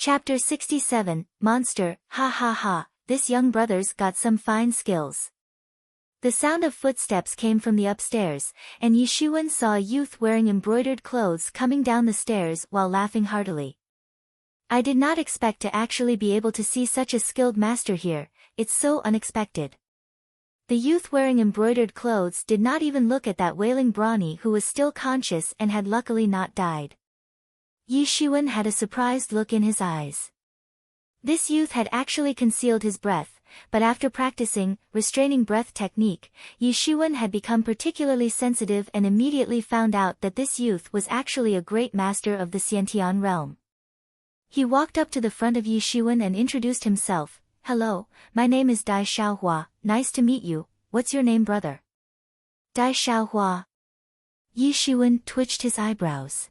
Chapter 67, Monster, ha ha ha, this young brother's got some fine skills. The sound of footsteps came from the upstairs, and Yi Shiwen saw a youth wearing embroidered clothes coming down the stairs while laughing heartily. I did not expect to actually be able to see such a skilled master here, it's so unexpected. The youth wearing embroidered clothes did not even look at that wailing Brawny who was still conscious and had luckily not died. Yi Shiwen had a surprised look in his eyes. This youth had actually concealed his breath, but after practicing restraining breath technique, Yi Shiwen had become particularly sensitive and immediately found out that this youth was actually a great master of the Xiantian realm. He walked up to the front of Yi Shiwen and introduced himself. Hello, my name is Dai Xiaohua, nice to meet you, what's your name, brother? Dai Xiaohua. Yi Shiwen twitched his eyebrows.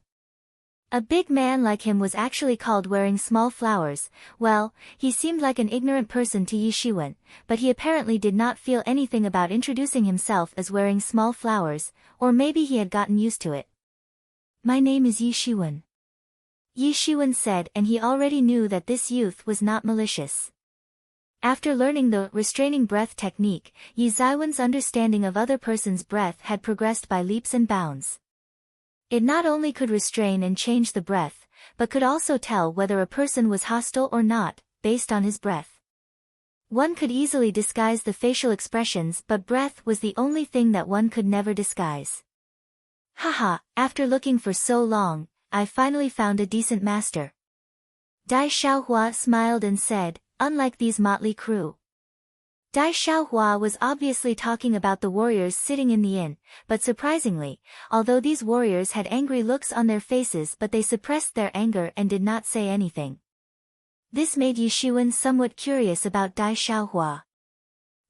A big man like him was actually called wearing small flowers. Well, he seemed like an ignorant person to Yi Shiwen, but he apparently did not feel anything about introducing himself as wearing small flowers, or maybe he had gotten used to it. My name is Yi Shiwen. Yi Shiwen said, and he already knew that this youth was not malicious. After learning the restraining breath technique, Yi Ziwen's understanding of other person's breath had progressed by leaps and bounds. It not only could restrain and change the breath, but could also tell whether a person was hostile or not, based on his breath. One could easily disguise the facial expressions, but breath was the only thing that one could never disguise. Haha, after looking for so long, I finally found a decent master. Dai Xiaohua smiled and said, unlike these motley crew. Dai Xiaohua was obviously talking about the warriors sitting in the inn, but surprisingly, although these warriors had angry looks on their faces but they suppressed their anger and did not say anything. This made Yi Shiwen somewhat curious about Dai Xiaohua.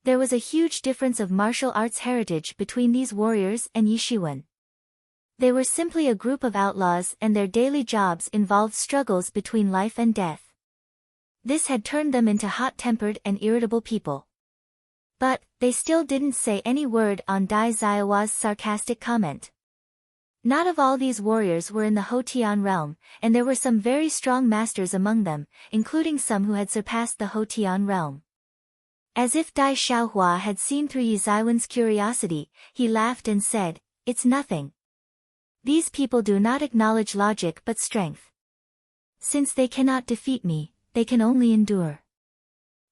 There was a huge difference of martial arts heritage between these warriors and Yi Shiwen. They were simply a group of outlaws and their daily jobs involved struggles between life and death. This had turned them into hot-tempered and irritable people. But, they still didn't say any word on Dai Xiaohua's sarcastic comment. Not of all these warriors were in the Hotian realm, and there were some very strong masters among them, including some who had surpassed the Hotian realm. As if Dai Xiaohua had seen through Yi Ziwen's curiosity, he laughed and said, it's nothing. These people do not acknowledge logic but strength. Since they cannot defeat me, they can only endure.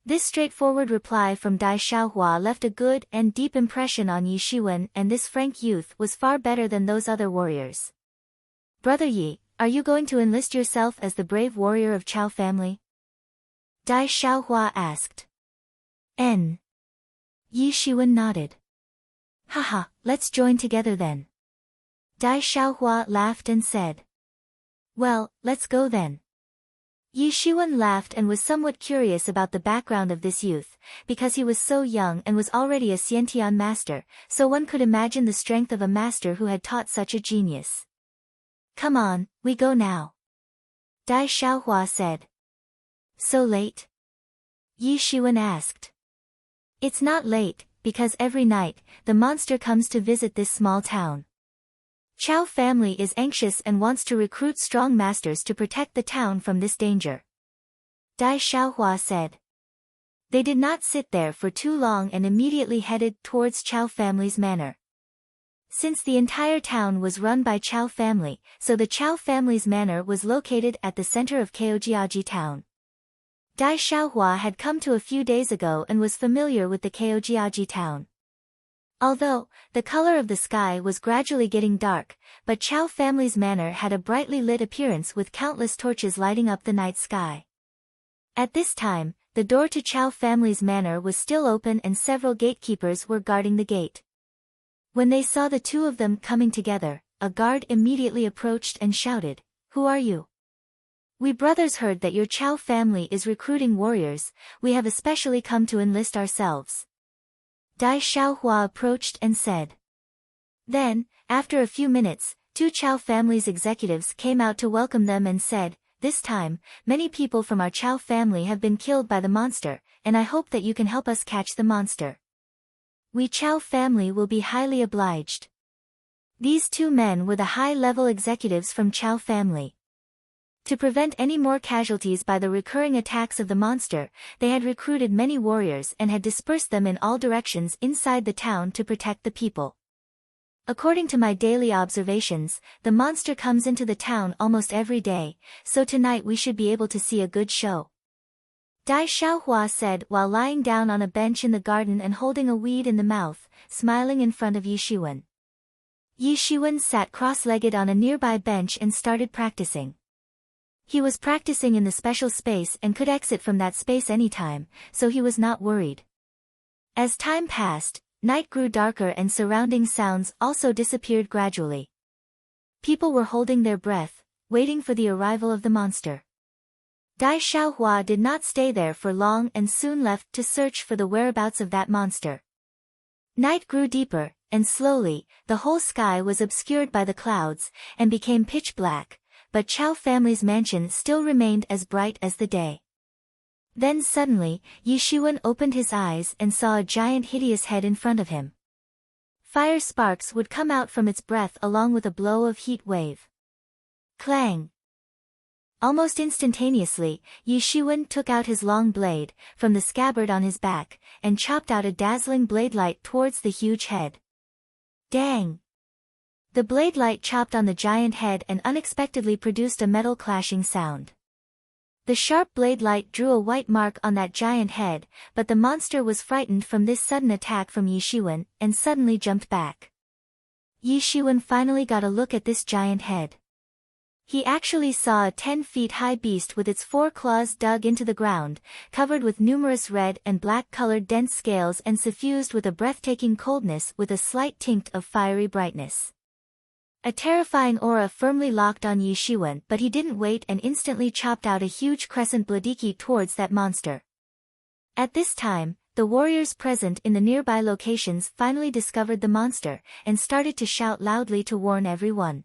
This straightforward reply from Dai Xiaohua left a good and deep impression on Yi Shiwen, and this frank youth was far better than those other warriors. Brother Yi, are you going to enlist yourself as the brave warrior of Chao family? Dai Xiaohua asked. Yi Shiwen nodded. Haha, let's join together then. Dai Xiaohua laughed and said. Well, let's go then. Yi Shiwen laughed and was somewhat curious about the background of this youth, because he was so young and was already a Xiantian master, so one could imagine the strength of a master who had taught such a genius. Come on, we go now. Dai Xiaohua said. So late? Yi Shiwen asked. It's not late, because every night, the monster comes to visit this small town. Chao family is anxious and wants to recruit strong masters to protect the town from this danger. Dai Xiaohua said. They did not sit there for too long and immediately headed towards Chao family's manor. Since the entire town was run by Chao family, so the Chao family's manor was located at the center of Kaojiaji town. Dai Xiaohua had come to a few days ago and was familiar with the Kaojiaji town. Although, the color of the sky was gradually getting dark, but Chao family's manor had a brightly lit appearance with countless torches lighting up the night sky. At this time, the door to Chao family's manor was still open and several gatekeepers were guarding the gate. When they saw the two of them coming together, a guard immediately approached and shouted, "Who are you?" "We brothers heard that your Chao family is recruiting warriors, we have especially come to enlist ourselves." Dai Xiaohua approached and said. Then, after a few minutes, two Chao family's executives came out to welcome them and said, "This time, many people from our Chao family have been killed by the monster, and I hope that you can help us catch the monster. We Chao family will be highly obliged." These two men were the high-level executives from Chao family. To prevent any more casualties by the recurring attacks of the monster, they had recruited many warriors and had dispersed them in all directions inside the town to protect the people. According to my daily observations, the monster comes into the town almost every day, so tonight we should be able to see a good show. Dai Xiaohua said while lying down on a bench in the garden and holding a weed in the mouth, smiling in front of Yi Shiwen. Yi Shiwen sat cross-legged on a nearby bench and started practicing. He was practicing in the special space and could exit from that space anytime, so he was not worried. As time passed, night grew darker and surrounding sounds also disappeared gradually. People were holding their breath, waiting for the arrival of the monster. Dai Xiaohua did not stay there for long and soon left to search for the whereabouts of that monster. Night grew deeper, and slowly, the whole sky was obscured by the clouds, and became pitch black, but Chao family's mansion still remained as bright as the day. Then suddenly, Yi Shiwen opened his eyes and saw a giant hideous head in front of him. Fire sparks would come out from its breath along with a blow of heat wave. Clang! Almost instantaneously, Yi Shiwen took out his long blade, from the scabbard on his back, and chopped out a dazzling blade light towards the huge head. Dang! The blade light chopped on the giant head and unexpectedly produced a metal clashing sound. The sharp blade light drew a white mark on that giant head, but the monster was frightened from this sudden attack from Yi Shiwen, and suddenly jumped back. Yi Shiwen finally got a look at this giant head. He actually saw a 10 feet high beast with its 4 claws dug into the ground, covered with numerous red and black-colored dense scales and suffused with a breathtaking coldness with a slight tint of fiery brightness. A terrifying aura firmly locked on Yi Shiwen, but he didn't wait and instantly chopped out a huge crescent bladiki towards that monster. At this time, the warriors present in the nearby locations finally discovered the monster, and started to shout loudly to warn everyone.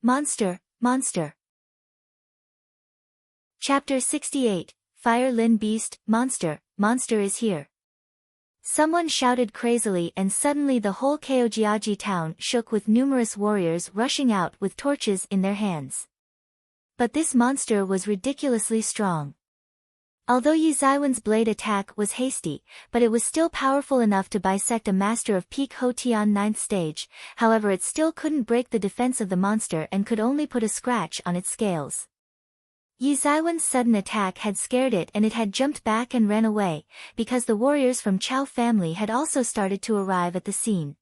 Monster! Monster! Chapter 68, Fire Lin Beast, Monster, Monster is here. Someone shouted crazily and suddenly the whole Kaojiaji town shook with numerous warriors rushing out with torches in their hands. But this monster was ridiculously strong. Although Yi Zaiwen's blade attack was hasty, but it was still powerful enough to bisect a master of peak Hotian 9th stage, however it still couldn't break the defense of the monster and could only put a scratch on its scales. Yi Zaiwen's sudden attack had scared it and it had jumped back and ran away, because the warriors from Chao family had also started to arrive at the scene.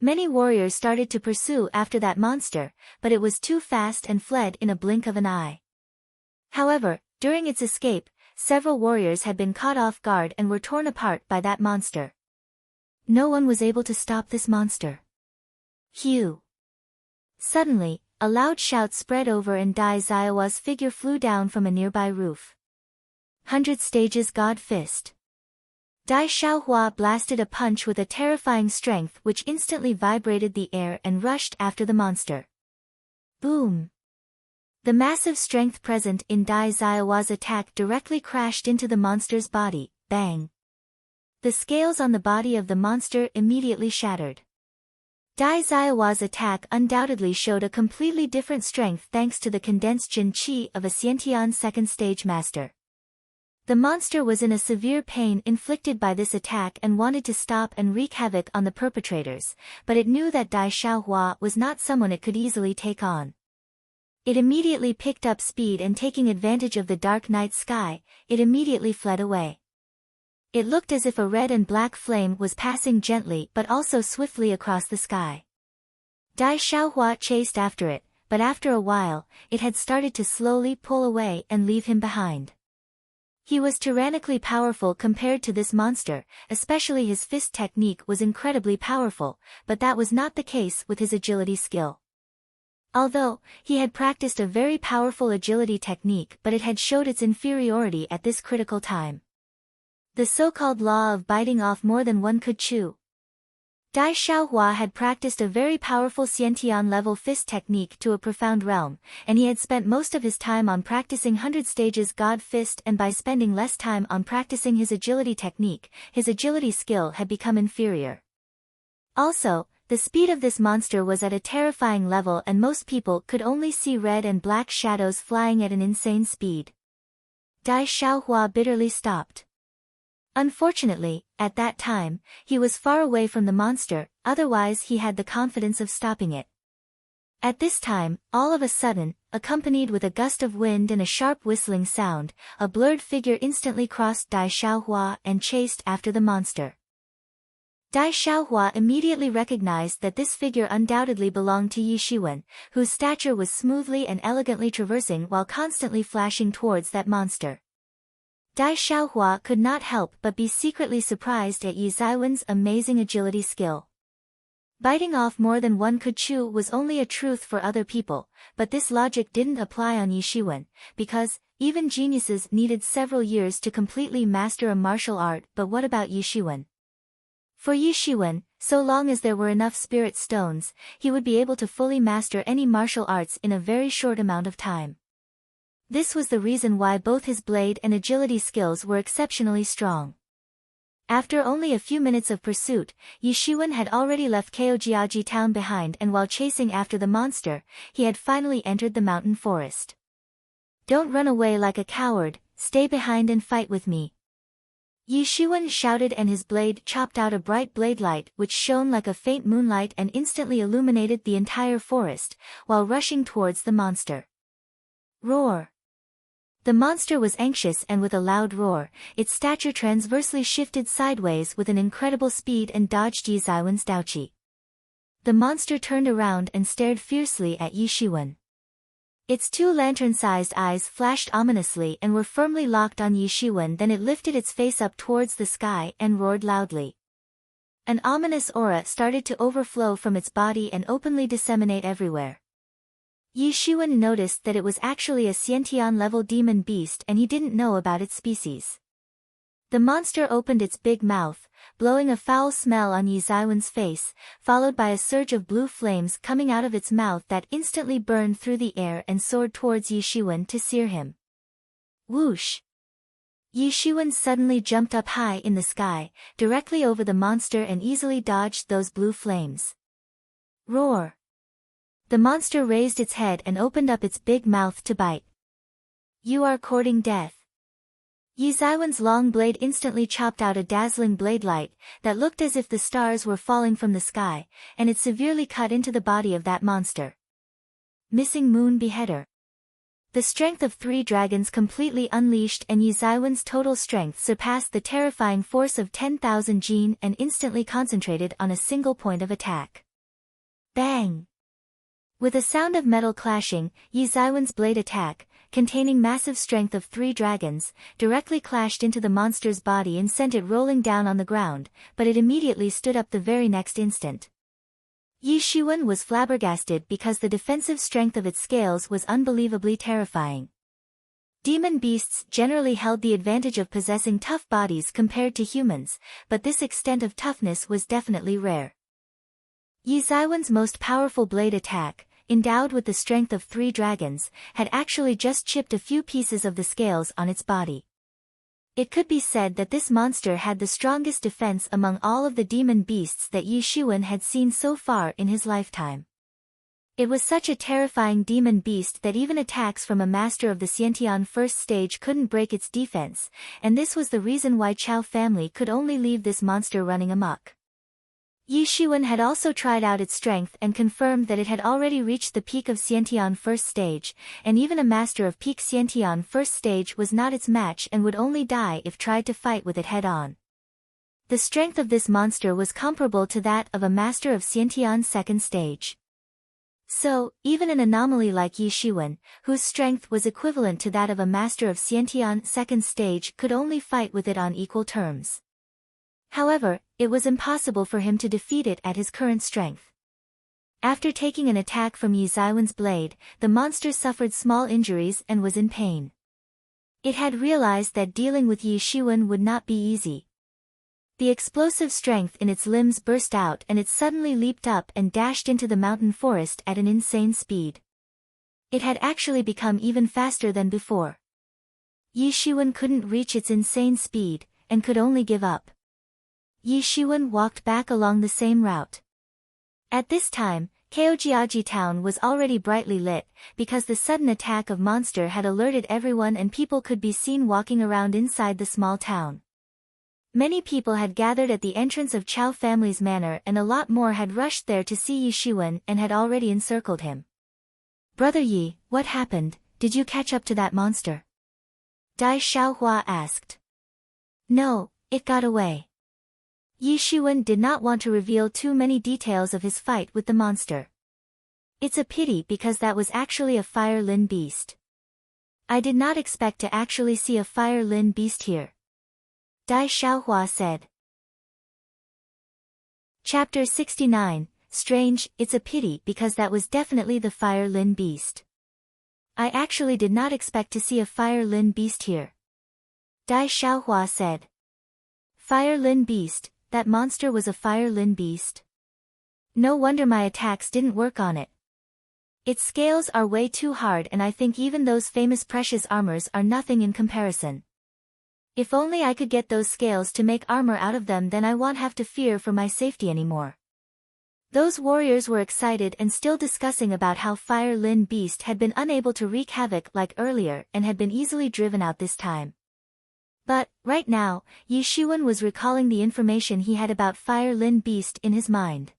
Many warriors started to pursue after that monster, but it was too fast and fled in a blink of an eye. However, during its escape, several warriors had been caught off guard and were torn apart by that monster. No one was able to stop this monster. Phew! Suddenly, a loud shout spread over and Dai Xiaohua's figure flew down from a nearby roof. 100 Stages God Fist. Dai Xiaohua blasted a punch with a terrifying strength which instantly vibrated the air and rushed after the monster. Boom! The massive strength present in Dai Xiaohua's attack directly crashed into the monster's body, bang! The scales on the body of the monster immediately shattered. Dai Xiaohua's attack undoubtedly showed a completely different strength thanks to the condensed Jin Qi of a Xiantian 2nd stage master. The monster was in a severe pain inflicted by this attack and wanted to stop and wreak havoc on the perpetrators, but it knew that Dai Xiaohua was not someone it could easily take on. It immediately picked up speed and taking advantage of the dark night sky, it immediately fled away. It looked as if a red and black flame was passing gently but also swiftly across the sky. Dai Xiaohua chased after it, but after a while, it had started to slowly pull away and leave him behind. He was tyrannically powerful compared to this monster, especially his fist technique was incredibly powerful, but that was not the case with his agility skill. Although, he had practiced a very powerful agility technique but it had showed its inferiority at this critical time. The so-called law of biting off more than one could chew. Dai Xiaohua had practiced a very powerful Xiantian level fist technique to a profound realm, and he had spent most of his time on practicing 100 Stages God Fist, and by spending less time on practicing his agility technique, his agility skill had become inferior. Also, The speed of this monster was at a terrifying level and most people could only see red and black shadows flying at an insane speed. Dai Xiaohua bitterly stopped. Unfortunately, at that time, he was far away from the monster, otherwise he had the confidence of stopping it. At this time, all of a sudden, accompanied with a gust of wind and a sharp whistling sound, a blurred figure instantly crossed Dai Xiaohua and chased after the monster. Dai Xiaohua immediately recognized that this figure undoubtedly belonged to Yi Shiwen, whose stature was smoothly and elegantly traversing while constantly flashing towards that monster. Dai Xiaohua could not help but be secretly surprised at Yi Zaiwen's amazing agility skill. Biting off more than one could chew was only a truth for other people, but this logic didn't apply on Yi Shiwen, because, even geniuses needed several years to completely master a martial art. But what about Yi Shiwen? For Yi Shiwen, so long as there were enough spirit stones, he would be able to fully master any martial arts in a very short amount of time. This was the reason why both his blade and agility skills were exceptionally strong. After only a few minutes of pursuit, Yi Shiwen had already left Kaojiaji town behind, and while chasing after the monster, he had finally entered the mountain forest. "Don't run away like a coward, stay behind and fight with me," Yi Shiwen shouted, and his blade chopped out a bright blade light which shone like a faint moonlight and instantly illuminated the entire forest, while rushing towards the monster. Roar! The monster was anxious, and with a loud roar, its stature transversely shifted sideways with an incredible speed and dodged Yi Zaiwen's Daoqi. The monster turned around and stared fiercely at Yi Shiwen. Its two lantern-sized eyes flashed ominously and were firmly locked on Yi Shiwen. Then it lifted its face up towards the sky and roared loudly. An ominous aura started to overflow from its body and openly disseminate everywhere. Yi Shiwen noticed that it was actually a Xiantian-level demon beast, and he didn't know about its species. The monster opened its big mouth, blowing a foul smell on Yi Zaiwen's face, followed by a surge of blue flames coming out of its mouth that instantly burned through the air and soared towards Yi Shiwen to sear him. Whoosh! Yi Shiwen suddenly jumped up high in the sky, directly over the monster, and easily dodged those blue flames. Roar! The monster raised its head and opened up its big mouth to bite. "You are courting death." Yi Zaiwen's long blade instantly chopped out a dazzling blade light that looked as if the stars were falling from the sky, and it severely cut into the body of that monster. Missing Moon Beheader. The strength of 3 dragons completely unleashed, and Yi Zaiwen's total strength surpassed the terrifying force of 10,000 jin and instantly concentrated on a single point of attack. Bang! With a sound of metal clashing, Yi Zaiwen's blade attack, containing massive strength of 3 dragons, directly clashed into the monster's body and sent it rolling down on the ground, but it immediately stood up the very next instant. Yi Shiwen was flabbergasted because the defensive strength of its scales was unbelievably terrifying. Demon beasts generally held the advantage of possessing tough bodies compared to humans, but this extent of toughness was definitely rare. Yi Zaiwen's most powerful blade attack, endowed with the strength of 3 dragons, had actually just chipped a few pieces of the scales on its body. It could be said that this monster had the strongest defense among all of the demon beasts that Yi Shiwen had seen so far in his lifetime. It was such a terrifying demon beast that even attacks from a master of the Xiantian first stage couldn't break its defense, and this was the reason why Chao family could only leave this monster running amok. Yi Shiwen had also tried out its strength and confirmed that it had already reached the peak of Xiantian first stage, and even a master of peak Xiantian first stage was not its match and would only die if tried to fight with it head-on. The strength of this monster was comparable to that of a master of Xiantian second stage. So, even an anomaly like Yi Shiwen, whose strength was equivalent to that of a master of Xiantian second stage, could only fight with it on equal terms. However, it was impossible for him to defeat it at his current strength. After taking an attack from Yi Zaiwen's blade, the monster suffered small injuries and was in pain. It had realized that dealing with Yi Shiwen would not be easy. The explosive strength in its limbs burst out, and it suddenly leaped up and dashed into the mountain forest at an insane speed. It had actually become even faster than before. Yi Shiwen couldn't reach its insane speed, and could only give up. Yi Shiwen walked back along the same route. At this time, Kaojiaji town was already brightly lit, because the sudden attack of monster had alerted everyone and people could be seen walking around inside the small town. Many people had gathered at the entrance of Chao family's manor and a lot more had rushed there to see Yi Shiwen and had already encircled him. "Brother Yi, what happened? Did you catch up to that monster?" Dai Xiaohua asked. "No, it got away." Yi Shiwen did not want to reveal too many details of his fight with the monster. "It's a pity because that was actually a fire Lin beast. I did not expect to actually see a fire Lin beast here," Dai Xiaohua said. Chapter 69, Strange, it's a pity because that was definitely the fire Lin beast. I actually did not expect to see a fire Lin beast here, Dai Xiaohua said. Fire Lin beast, that monster was a fire Lin beast? No wonder my attacks didn't work on it. Its scales are way too hard and I think even those famous precious armors are nothing in comparison. If only I could get those scales to make armor out of them, then I won't have to fear for my safety anymore. Those warriors were excited and still discussing about how Fire Lin Beast had been unable to wreak havoc like earlier and had been easily driven out this time. But, right now, Yi Shiwen was recalling the information he had about Fire Lin Beast in his mind.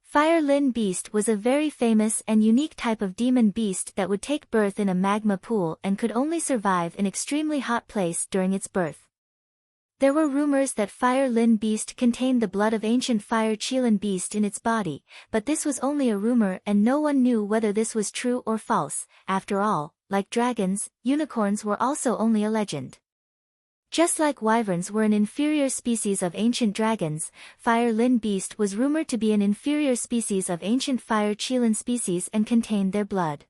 Fire Lin Beast was a very famous and unique type of demon beast that would take birth in a magma pool and could only survive in extremely hot place during its birth. There were rumors that Fire Lin Beast contained the blood of ancient Fire Qilin Beast in its body, but this was only a rumor and no one knew whether this was true or false. After all, like dragons, unicorns were also only a legend. Just like wyverns were an inferior species of ancient dragons, Fire Lin Beast was rumored to be an inferior species of ancient Fire Qilin species and contained their blood.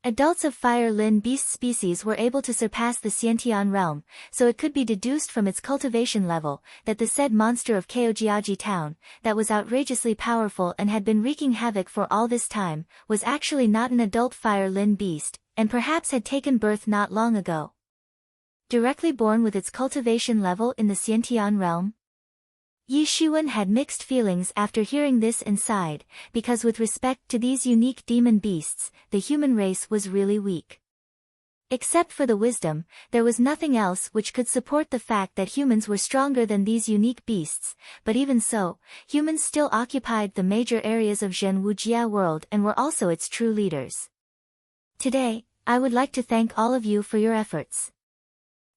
Adults of Fire Lin Beast species were able to surpass the Xiantian realm, so it could be deduced from its cultivation level that the said monster of Kaojiaji town, that was outrageously powerful and had been wreaking havoc for all this time, was actually not an adult Fire Lin Beast, and perhaps had taken birth not long ago. Directly born with its cultivation level in the Xiantian realm? Yi Shiwen had mixed feelings after hearing this and sighed, because with respect to these unique demon beasts, the human race was really weak. Except for the wisdom, there was nothing else which could support the fact that humans were stronger than these unique beasts, but even so, humans still occupied the major areas of Zhen Wujia world and were also its true leaders. Today, I would like to thank all of you for your efforts.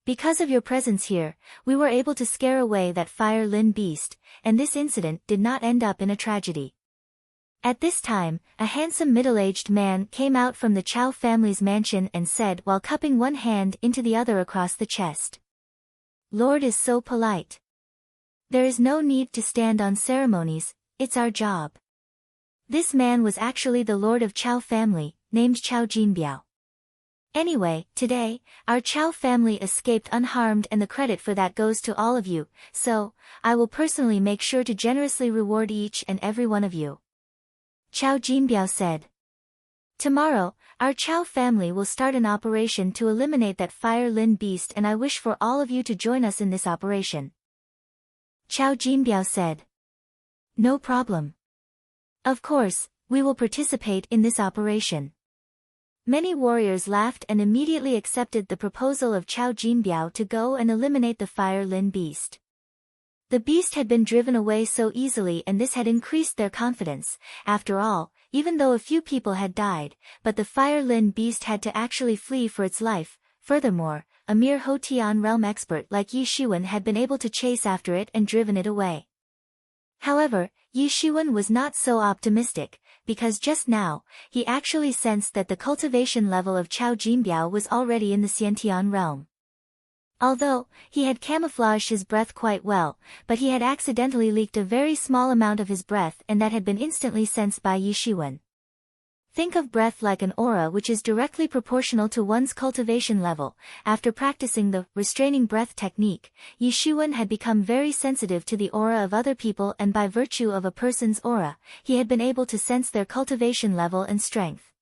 Because of your presence here, we were able to scare away that Fire Lin Beast, and this incident did not end up in a tragedy. At this time, a handsome middle-aged man came out from the Chao family's mansion and said while cupping one hand into the other across the chest. Lord is so polite. There is no need to stand on ceremonies, it's our job. This man was actually the Lord of Chao family, named Chao Jinbiao. Anyway, today, our Chao family escaped unharmed and the credit for that goes to all of you, so, I will personally make sure to generously reward each and every one of you. Chao Jinbiao said. Tomorrow, our Chao family will start an operation to eliminate that Fire Lin Beast and I wish for all of you to join us in this operation. Chao Jinbiao said. No problem. Of course, we will participate in this operation. Many warriors laughed and immediately accepted the proposal of Chao Jinbiao to go and eliminate the Fire Lin Beast. The beast had been driven away so easily and this had increased their confidence. After all, even though a few people had died, but the Fire Lin Beast had to actually flee for its life. Furthermore, a mere Hotian realm expert like Yi Shiwen had been able to chase after it and driven it away. However, Yi Shiwen was not so optimistic, because just now, he actually sensed that the cultivation level of Chao Jinbiao was already in the Xiantian realm. Although, he had camouflaged his breath quite well, but he had accidentally leaked a very small amount of his breath and that had been instantly sensed by Yi Shiwen. Think of breath like an aura which is directly proportional to one's cultivation level. After practicing the restraining breath technique, Yi Shiwen had become very sensitive to the aura of other people and by virtue of a person's aura, he had been able to sense their cultivation level and strength.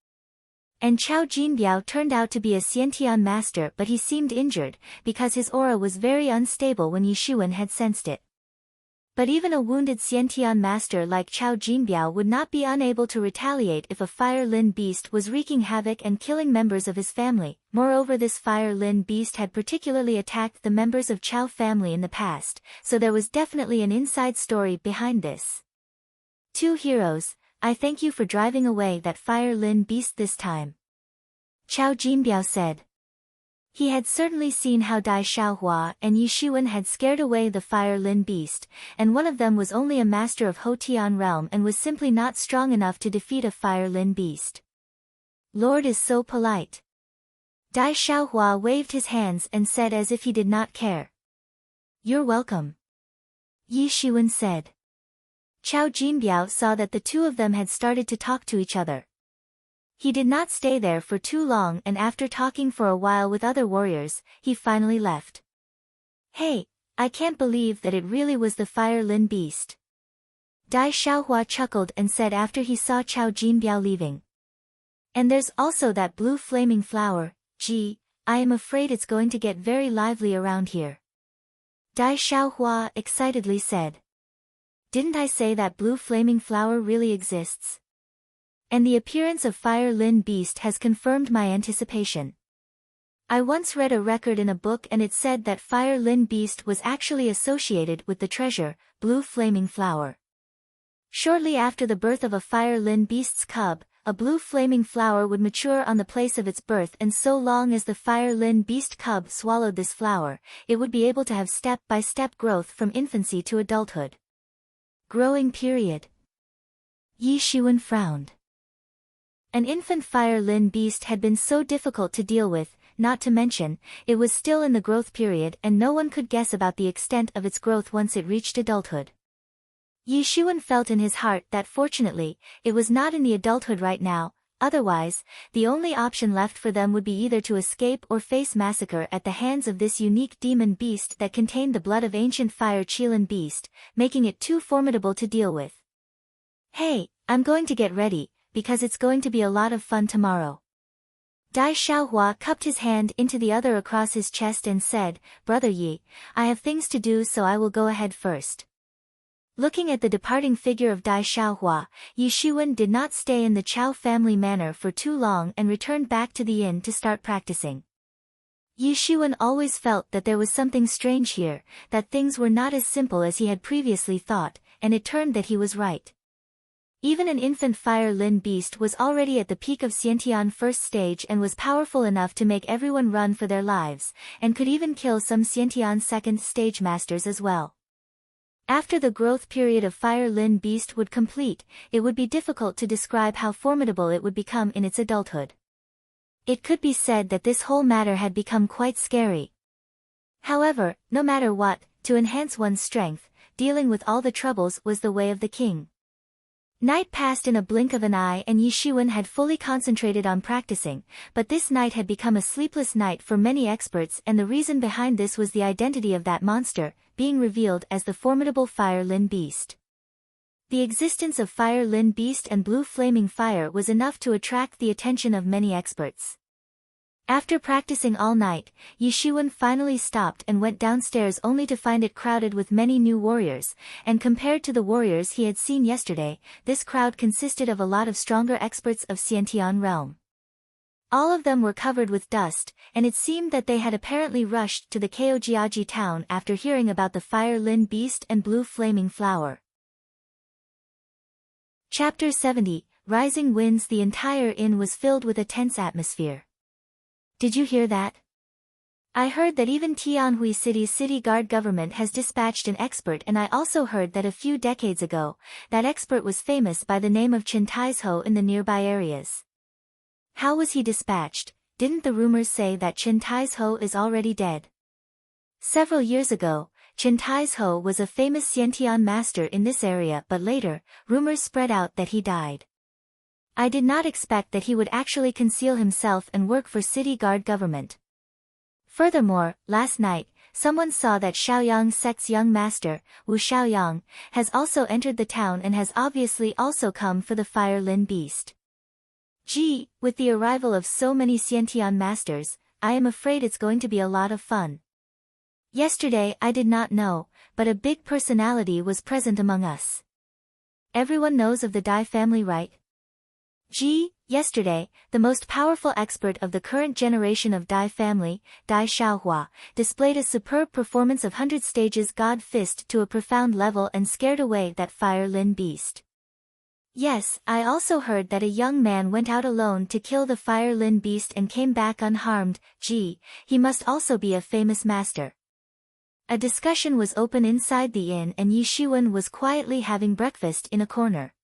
And Chao Jinbiao turned out to be a Xiantian master but he seemed injured, because his aura was very unstable when Yi Shiwen had sensed it. But even a wounded Xiantian master like Chao Jinbiao would not be unable to retaliate if a Fire Lin beast was wreaking havoc and killing members of his family. Moreover, this Fire Lin beast had particularly attacked the members of Chao family in the past, so there was definitely an inside story behind this. Two heroes, I thank you for driving away that Fire Lin beast this time. Chao Jinbiao said. He had certainly seen how Dai Xiaohua and Yi Shiwen had scared away the Fire Lin beast, and one of them was only a master of Hotian realm and was simply not strong enough to defeat a Fire Lin beast. Lord is so polite. Dai Xiaohua waved his hands and said as if he did not care. You're welcome. Yi Shiwen said. Chao Jinbiao saw that the two of them had started to talk to each other. He did not stay there for too long, and after talking for a while with other warriors, he finally left. Hey, I can't believe that it really was the Fire Lin beast. Dai Xiaohua chuckled and said after he saw Chao Jinbiao leaving. And there's also that blue flaming flower. Gee, I am afraid it's going to get very lively around here. Dai Xiaohua excitedly said. Didn't I say that blue flaming flower really exists? And the appearance of Fire Lin beast has confirmed my anticipation. I once read a record in a book and it said that Fire Lin beast was actually associated with the treasure, blue flaming flower. Shortly after the birth of a Fire Lin beast's cub, a blue flaming flower would mature on the place of its birth, and so long as the Fire Lin beast cub swallowed this flower, it would be able to have step-by-step growth from infancy to adulthood. Growing period. Yi Shiwen frowned. An infant Fire Lin beast had been so difficult to deal with, not to mention, it was still in the growth period and no one could guess about the extent of its growth once it reached adulthood. Yi Shiwen felt in his heart that fortunately, it was not in the adulthood right now, otherwise, the only option left for them would be either to escape or face massacre at the hands of this unique demon beast that contained the blood of ancient Fire Qilin beast, making it too formidable to deal with. Hey, I'm going to get ready, because it's going to be a lot of fun tomorrow. Dai Xiaohua cupped his hand into the other across his chest and said, Brother Yi, I have things to do, so I will go ahead first. Looking at the departing figure of Dai Xiaohua, Yi Shiwen did not stay in the Chao family manor for too long and returned back to the inn to start practicing. Yi Shiwen always felt that there was something strange here, that things were not as simple as he had previously thought, and it turned that he was right. Even an infant Fire Lin beast was already at the peak of Xiantian first stage and was powerful enough to make everyone run for their lives, and could even kill some Xiantian second stage masters as well. After the growth period of Fire Lin beast would complete, it would be difficult to describe how formidable it would become in its adulthood. It could be said that this whole matter had become quite scary. However, no matter what, to enhance one's strength, dealing with all the troubles was the way of the king. Night passed in a blink of an eye and Yi Shiwen had fully concentrated on practicing, but this night had become a sleepless night for many experts, and the reason behind this was the identity of that monster, being revealed as the formidable Fire Lin beast. The existence of Fire Lin beast and blue flaming fire was enough to attract the attention of many experts. After practicing all night, Yi Shiwen finally stopped and went downstairs only to find it crowded with many new warriors, and compared to the warriors he had seen yesterday, this crowd consisted of a lot of stronger experts of Xiantian realm. All of them were covered with dust, and it seemed that they had apparently rushed to the Kaojiaji town after hearing about the Fire Lin beast and blue flaming flower. Chapter 70, Rising Winds. The entire inn was filled with a tense atmosphere. Did you hear that? I heard that even Tianhui City's city guard government has dispatched an expert, and I also heard that a few decades ago, that expert was famous by the name of Chen Taizhou in the nearby areas. How was he dispatched? Didn't the rumors say that Chen Taizhou is already dead? Several years ago, Chen Taizhou was a famous Xiantian master in this area, but later, rumors spread out that he died. I did not expect that he would actually conceal himself and work for city guard government. Furthermore, last night, someone saw that Shaoyang sect's young master, Wu Shaoyang, has also entered the town and has obviously also come for the Fire Lin beast. Gee, with the arrival of so many Xiantian masters, I am afraid it's going to be a lot of fun. Yesterday I did not know, but a big personality was present among us. Everyone knows of the Dai family, right? Yesterday, the most powerful expert of the current generation of Dai family, Dai Xiaohua, displayed a superb performance of 100 stages God Fist to a profound level and scared away that Fire Lin beast. Yes, I also heard that a young man went out alone to kill the Fire Lin beast and came back unharmed. He must also be a famous master. A discussion was open inside the inn and Yi Shiwen was quietly having breakfast in a corner.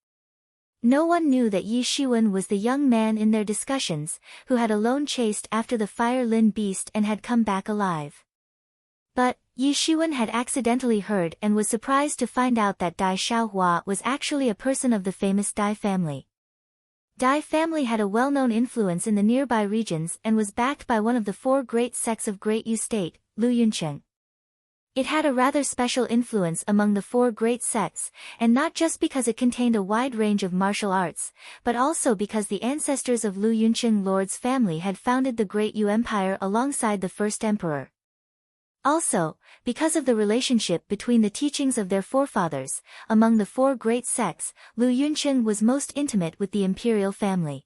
No one knew that Yi Shiwen was the young man in their discussions, who had alone chased after the Fire Lin beast and had come back alive. But, Yi Shiwen had accidentally heard and was surprised to find out that Dai Xiaohua was actually a person of the famous Dai family. Dai family had a well-known influence in the nearby regions and was backed by one of the 4 great sects of Great Yu State, Lu Yuncheng. It had a rather special influence among the 4 great sects, and not just because it contained a wide range of martial arts, but also because the ancestors of Lu Yuncheng Lord's family had founded the Great Yu Empire alongside the first emperor. Also, because of the relationship between the teachings of their forefathers, among the 4 great sects, Lu Yuncheng was most intimate with the imperial family.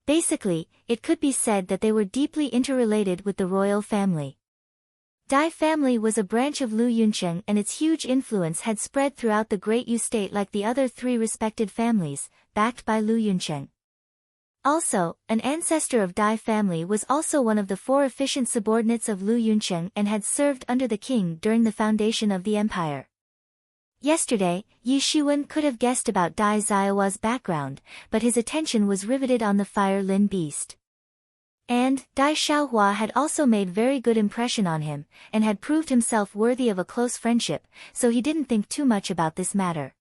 Basically, it could be said that they were deeply interrelated with the royal family. Dai family was a branch of Lu Yuncheng and its huge influence had spread throughout the Great Yu State like the other 3 respected families, backed by Lu Yuncheng. Also, an ancestor of Dai family was also one of the 4 efficient subordinates of Lu Yuncheng and had served under the king during the foundation of the empire. Yesterday, Yi Shiwen could have guessed about Dai Xiaohua's background, but his attention was riveted on the Fire Lin beast. And, Dai Xiaohua had also made very good impression on him, and had proved himself worthy of a close friendship, so he didn't think too much about this matter.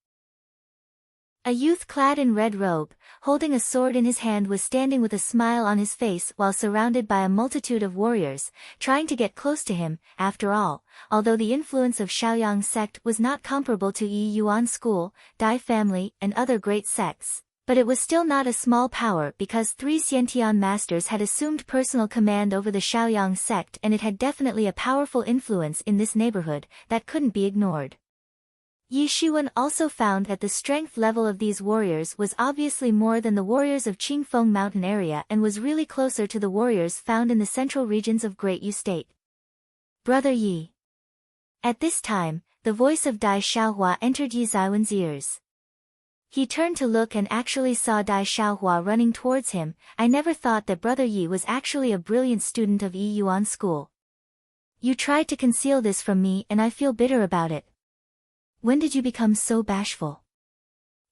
A youth clad in red robe, holding a sword in his hand was standing with a smile on his face while surrounded by a multitude of warriors, trying to get close to him. After all, although the influence of Shaoyang sect was not comparable to Yi Yuan school, Dai family, and other great sects, but it was still not a small power because 3 Xiantian masters had assumed personal command over the Shaoyang sect and it had definitely a powerful influence in this neighborhood that couldn't be ignored. Yi Shiwen also found that the strength level of these warriors was obviously more than the warriors of Qingfeng mountain area and was really closer to the warriors found in the central regions of Great Yu State. Brother Yi. At this time, the voice of Dai Xiaohua entered Yi Ziwen's ears. He turned to look and actually saw Dai Xiaohua running towards him. I never thought that Brother Yi was actually a brilliant student of Yi Yuan school. You tried to conceal this from me and I feel bitter about it. When did you become so bashful?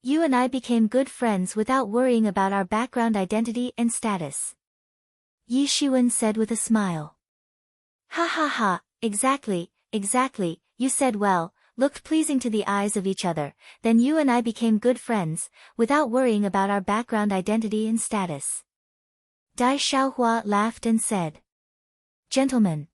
You and I became good friends without worrying about our background identity and status. Yi Shiwen said with a smile. Ha ha ha, exactly, you said well, looked pleasing to the eyes of each other, then you and I became good friends, without worrying about our background identity and status. Dai Xiaohua laughed and said. Gentlemen.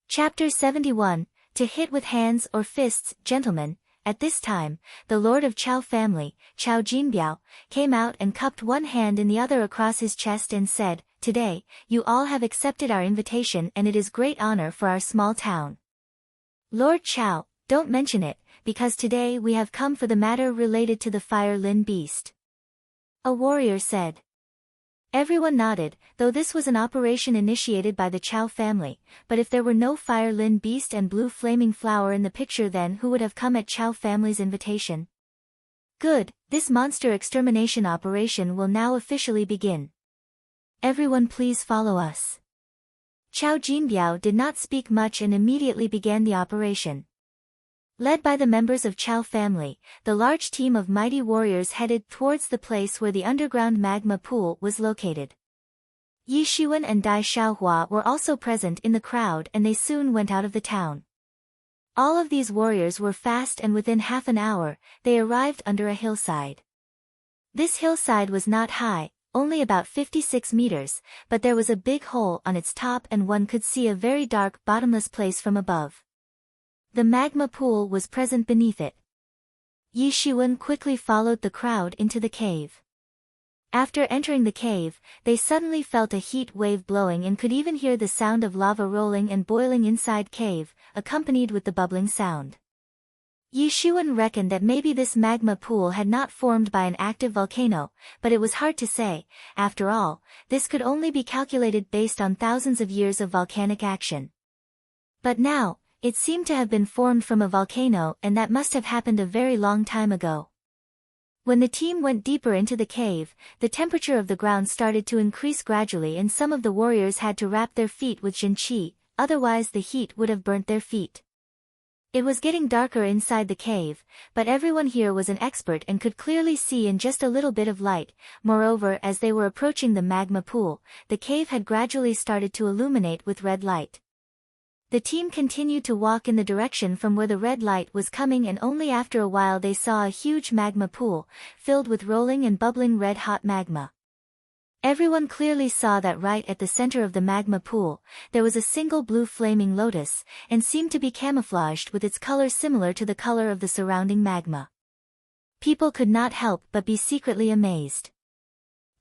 Chapter 71, To hit with hands or fists, gentlemen. At this time, the lord of Chao family, Chao Jinbiao, came out and cupped one hand in the other across his chest and said, Today, you all have accepted our invitation and it is great honor for our small town. Lord Chao, don't mention it, because today we have come for the matter related to the Fire Lin beast. A warrior said. Everyone nodded, though this was an operation initiated by the Chao family, but if there were no Fire Lin beast and blue flaming flower in the picture then who would have come at Chao family's invitation? Good, this monster extermination operation will now officially begin. Everyone please follow us. Chao Jinbiao did not speak much and immediately began the operation. Led by the members of Chao family, the large team of mighty warriors headed towards the place where the underground magma pool was located. Yi Shiwen and Dai Xiaohua were also present in the crowd and they soon went out of the town. All of these warriors were fast and within half an hour, they arrived under a hillside. This hillside was not high, only about 56 meters, but there was a big hole on its top and one could see a very dark bottomless place from above. The magma pool was present beneath it. Yi Shiwen quickly followed the crowd into the cave. After entering the cave, they suddenly felt a heat wave blowing and could even hear the sound of lava rolling and boiling inside cave, accompanied with the bubbling sound. Yi Shuan reckoned that maybe this magma pool had not formed by an active volcano, but it was hard to say. After all, this could only be calculated based on thousands of years of volcanic action. But now, it seemed to have been formed from a volcano, and that must have happened a very long time ago. When the team went deeper into the cave, the temperature of the ground started to increase gradually and some of the warriors had to wrap their feet with jinqi, otherwise the heat would have burnt their feet. It was getting darker inside the cave, but everyone here was an expert and could clearly see in just a little bit of light. Moreover, as they were approaching the magma pool, the cave had gradually started to illuminate with red light. The team continued to walk in the direction from where the red light was coming, and only after a while they saw a huge magma pool, filled with rolling and bubbling red-hot magma. Everyone clearly saw that right at the center of the magma pool, there was a single blue flaming lotus, and seemed to be camouflaged with its color similar to the color of the surrounding magma. People could not help but be secretly amazed.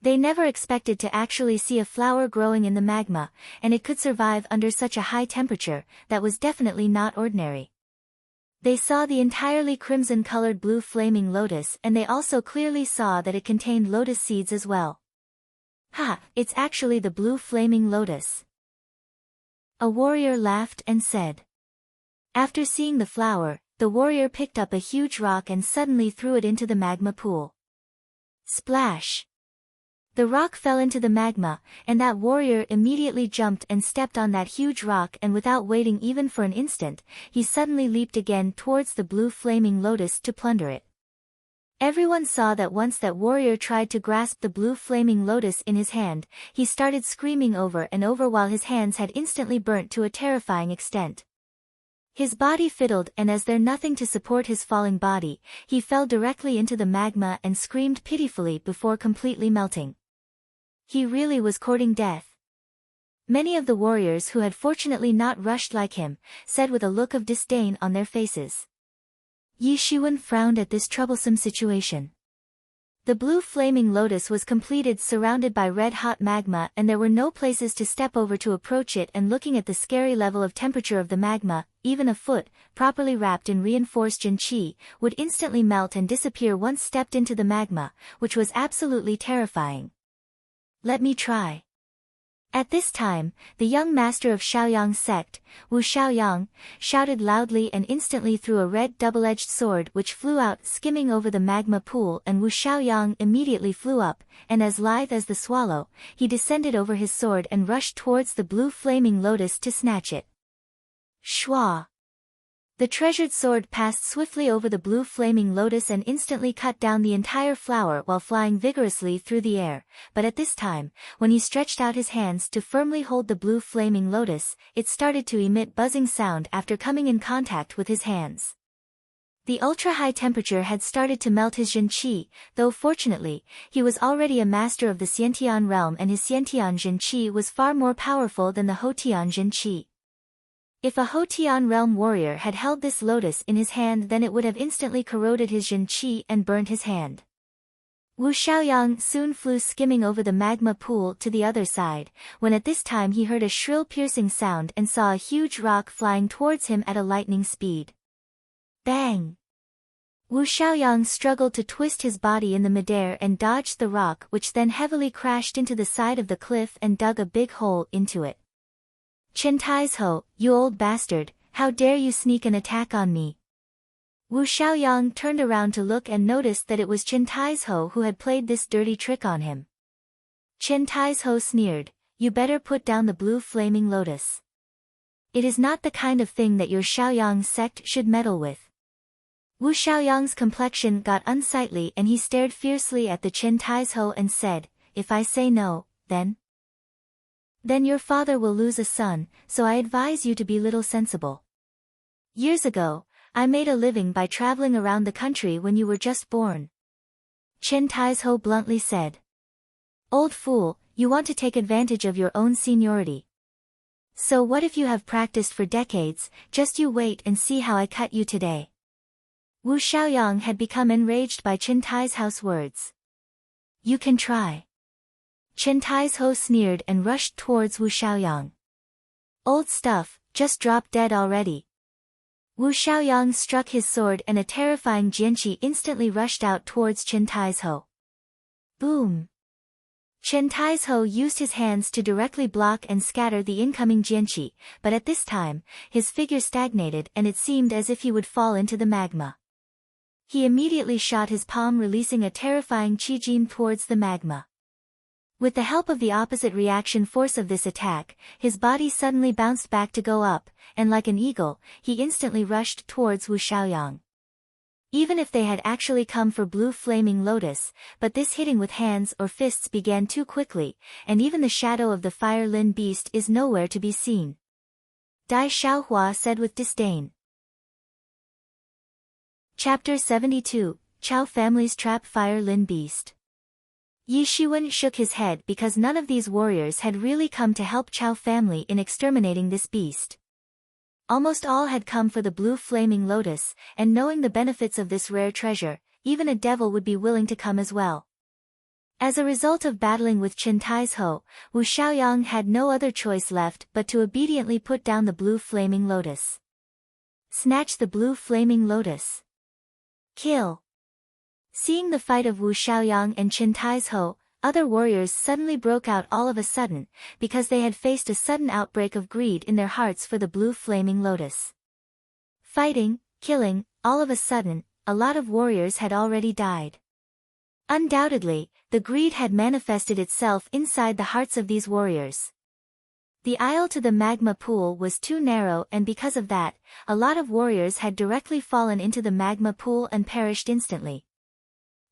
They never expected to actually see a flower growing in the magma, and it could survive under such a high temperature. That was definitely not ordinary. They saw the entirely crimson-colored blue flaming lotus, and they also clearly saw that it contained lotus seeds as well. Ha! It's actually the blue flaming lotus. A warrior laughed and said. After seeing the flower, the warrior picked up a huge rock and suddenly threw it into the magma pool. Splash! The rock fell into the magma, and that warrior immediately jumped and stepped on that huge rock, and without waiting even for an instant, he suddenly leaped again towards the blue flaming lotus to plunder it. Everyone saw that once that warrior tried to grasp the blue flaming lotus in his hand, he started screaming over and over while his hands had instantly burnt to a terrifying extent. His body fiddled, and as there nothing to support his falling body, he fell directly into the magma and screamed pitifully before completely melting. He really was courting death. Many of the warriors who had fortunately not rushed like him, said with a look of disdain on their faces. Yi Shuan frowned at this troublesome situation. The blue flaming lotus was completed, surrounded by red-hot magma, and there were no places to step over to approach it, and looking at the scary level of temperature of the magma, even a foot, properly wrapped in reinforced jinqi, would instantly melt and disappear once stepped into the magma, which was absolutely terrifying. Let me try. At this time, the young master of Shaoyang's sect, Wu Shaoyang, shouted loudly and instantly threw a red double-edged sword which flew out skimming over the magma pool, and Wu Shaoyang immediately flew up, and as lithe as the swallow, he descended over his sword and rushed towards the blue flaming lotus to snatch it. Shwa! The treasured sword passed swiftly over the blue flaming lotus and instantly cut down the entire flower while flying vigorously through the air, but at this time, when he stretched out his hands to firmly hold the blue flaming lotus, it started to emit buzzing sound after coming in contact with his hands. The ultra-high temperature had started to melt his jinqi, though fortunately, he was already a master of the Xiantian realm and his Xiantian jinqi was far more powerful than the Hotian jinqi. If a Hotian realm warrior had held this lotus in his hand, then it would have instantly corroded his jinqi and burned his hand. Wu Shaoyang soon flew skimming over the magma pool to the other side, when at this time he heard a shrill piercing sound and saw a huge rock flying towards him at a lightning speed. Bang! Wu Shaoyang struggled to twist his body in the midair and dodged the rock, which then heavily crashed into the side of the cliff and dug a big hole into it. Chen Taizhou, you old bastard, how dare you sneak an attack on me? Wu Shaoyang turned around to look and noticed that it was Chen Taizhou who had played this dirty trick on him. Chen Taizhou sneered, you better put down the blue flaming lotus. It is not the kind of thing that your Shaoyang sect should meddle with. Wu Shaoyang's complexion got unsightly and he stared fiercely at the Chen Taizhou and said, if I say no, then your father will lose a son, so I advise you to be little sensible. Years ago, I made a living by traveling around the country when you were just born. Chen Taizhou bluntly said. Old fool, you want to take advantage of your own seniority. So what if you have practiced for decades, just you wait and see how I cut you today. Wu Shaoyang had become enraged by Chen Taizhou's words. You can try. Chen Tai's sneered and rushed towards Wu Xiaoyang. Old stuff, just dropped dead already. Wu Xiaoyang struck his sword and a terrifying Jianqi instantly rushed out towards Chen Tai's. Boom! Chen Tai's used his hands to directly block and scatter the incoming Jianqi, but at this time, his figure stagnated and it seemed as if he would fall into the magma. He immediately shot his palm, releasing a terrifying Qijin towards the magma. With the help of the opposite reaction force of this attack, his body suddenly bounced back to go up, and like an eagle, he instantly rushed towards Wu Xiaoyang. Even if they had actually come for blue flaming lotus, but this hitting with hands or fists began too quickly, and even the shadow of the Fire Lin beast is nowhere to be seen. Dai Xiaohua said with disdain. Chapter 72, Chao Family's Trap Fire Lin Beast. Yi Shiwen shook his head because none of these warriors had really come to help Chao family in exterminating this beast. Almost all had come for the blue flaming lotus, and knowing the benefits of this rare treasure, even a devil would be willing to come as well. As a result of battling with Chen Tai's, Wu Xiaoyang had no other choice left but to obediently put down the blue flaming lotus. Snatch the blue flaming lotus. Kill. Seeing the fight of Wu Xiaoyang and Chen Tai's, other warriors suddenly broke out all of a sudden, because they had faced a sudden outbreak of greed in their hearts for the blue flaming lotus. Fighting, killing, all of a sudden, a lot of warriors had already died. Undoubtedly, the greed had manifested itself inside the hearts of these warriors. The aisle to the magma pool was too narrow, and because of that, a lot of warriors had directly fallen into the magma pool and perished instantly.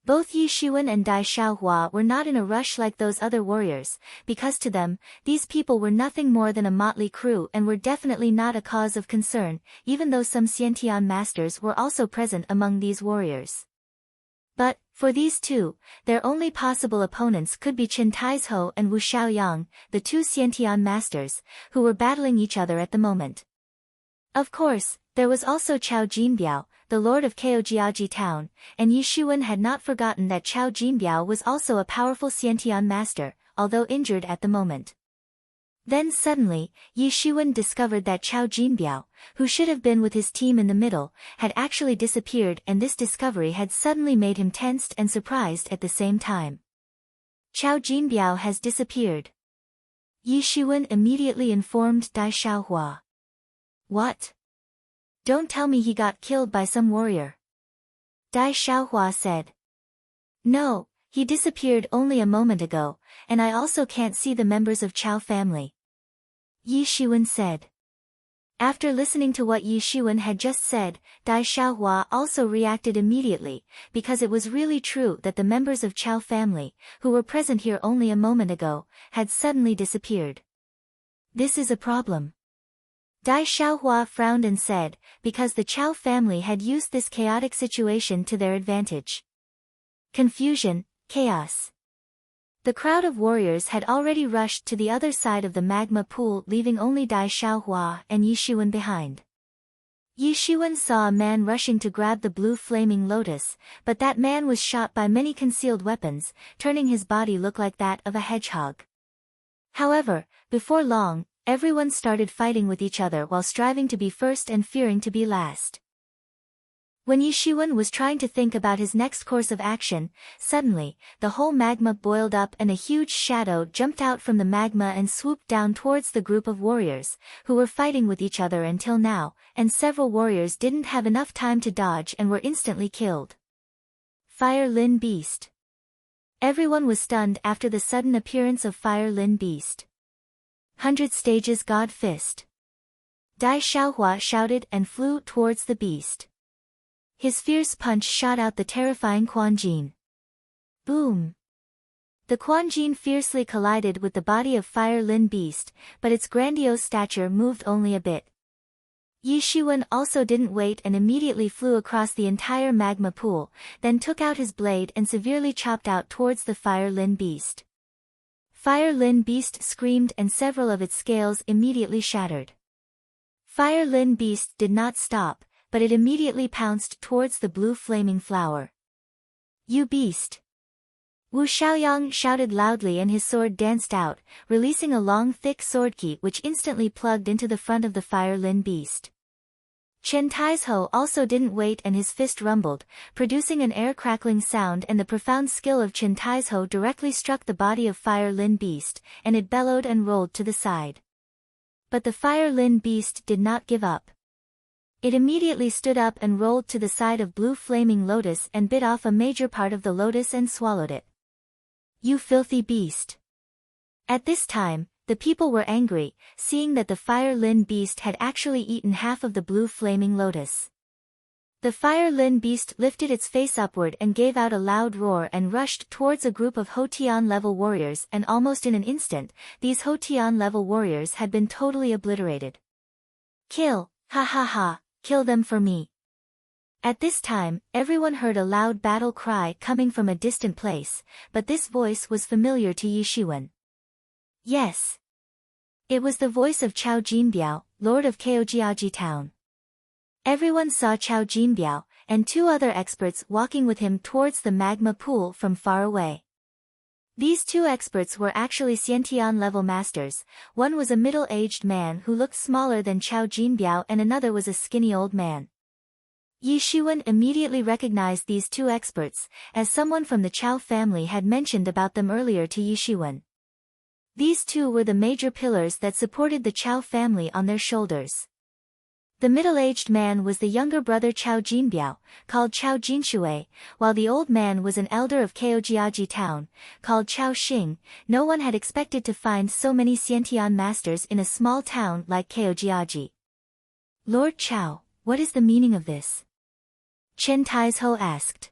Both Yi Shiwen and Dai Xiaohua were not in a rush like those other warriors, because to them, these people were nothing more than a motley crew and were definitely not a cause of concern, even though some Xiantian masters were also present among these warriors. But, for these two, their only possible opponents could be Chen Tai's and Wu Xiaoyang, the two Xiantian masters, who were battling each other at the moment. Of course, there was also Chao Jinbiao, the lord of Keojiaji town, and Yi Shiwen had not forgotten that Chao Jinbiao was also a powerful Xiantian master, although injured at the moment. Then suddenly, Yi Shiwen discovered that Chao Jinbiao, who should have been with his team in the middle, had actually disappeared, and this discovery had suddenly made him tensed and surprised at the same time. Chao Jinbiao has disappeared. Yi Shiwen immediately informed Dai Xiaohua. What? Don't tell me he got killed by some warrior. Dai Xiaohua said. No, he disappeared only a moment ago, and I also can't see the members of Chao family. Yi Shiwen said. After listening to what Yi Shiwen had just said, Dai Xiaohua also reacted immediately, because it was really true that the members of Chao family, who were present here only a moment ago, had suddenly disappeared. This is a problem. Dai Xiaohua frowned and said, because the Chao family had used this chaotic situation to their advantage. Confusion, chaos. The crowd of warriors had already rushed to the other side of the magma pool, leaving only Dai Xiaohua and Yi Shiwen behind. Yi Shiwen saw a man rushing to grab the blue flaming lotus, but that man was shot by many concealed weapons, turning his body look like that of a hedgehog. However, before long, everyone started fighting with each other while striving to be first and fearing to be last. When Yi Shiwen was trying to think about his next course of action, suddenly, the whole magma boiled up and a huge shadow jumped out from the magma and swooped down towards the group of warriors, who were fighting with each other until now, and several warriors didn't have enough time to dodge and were instantly killed. Fire Lin Beast. Everyone was stunned after the sudden appearance of Fire Lin Beast. 100 Stages God Fist. Dai Xiaohua shouted and flew towards the beast. His fierce punch shot out the terrifying Quan Jin. Boom! The Quan Jin fiercely collided with the body of Fire Lin Beast, but its grandiose stature moved only a bit. Yi Shiwen also didn't wait and immediately flew across the entire magma pool, then took out his blade and severely chopped out towards the Fire Lin Beast. Fire Lin Beast screamed and several of its scales immediately shattered. Fire Lin Beast did not stop, but it immediately pounced towards the blue flaming flower. You beast! Wu Xiaoyang shouted loudly and his sword danced out, releasing a long thick sword key which instantly plugged into the front of the Fire Lin beast. Chen Taizhou also didn't wait and his fist rumbled, producing an air-crackling sound, and the profound skill of Chen Taizhou directly struck the body of Fire Lin beast, and it bellowed and rolled to the side. But the Fire Lin beast did not give up. It immediately stood up and rolled to the side of Blue Flaming Lotus and bit off a major part of the lotus and swallowed it. "You filthy beast!" At this time, the people were angry, seeing that the Fire Lin beast had actually eaten half of the Blue Flaming Lotus. The Fire Lin beast lifted its face upward and gave out a loud roar and rushed towards a group of Hotian-level warriors, and almost in an instant, these Hotian-level warriors had been totally obliterated. "Kill, ha ha ha, kill them for me." At this time, everyone heard a loud battle cry coming from a distant place, but this voice was familiar to Yi Shiwen. Yes. It was the voice of Chao Jinbiao, Lord of Kaojiaji Town. Everyone saw Chao Jinbiao, and two other experts walking with him towards the magma pool from far away. These two experts were actually Xiantian-level masters. One was a middle-aged man who looked smaller than Chao Jinbiao and another was a skinny old man. Yi Shiwen immediately recognized these two experts, as someone from the Chao family had mentioned about them earlier to Yi Shiwen. These two were the major pillars that supported the Chao family on their shoulders. The middle-aged man was the younger brother Chao Jinbiao, called Chao Jinshui, while the old man was an elder of Kaojiaji Town, called Chao Xing. No one had expected to find so many Xiantian masters in a small town like Kaojiaji. "Lord Chao, what is the meaning of this?" Chen Taizhou asked.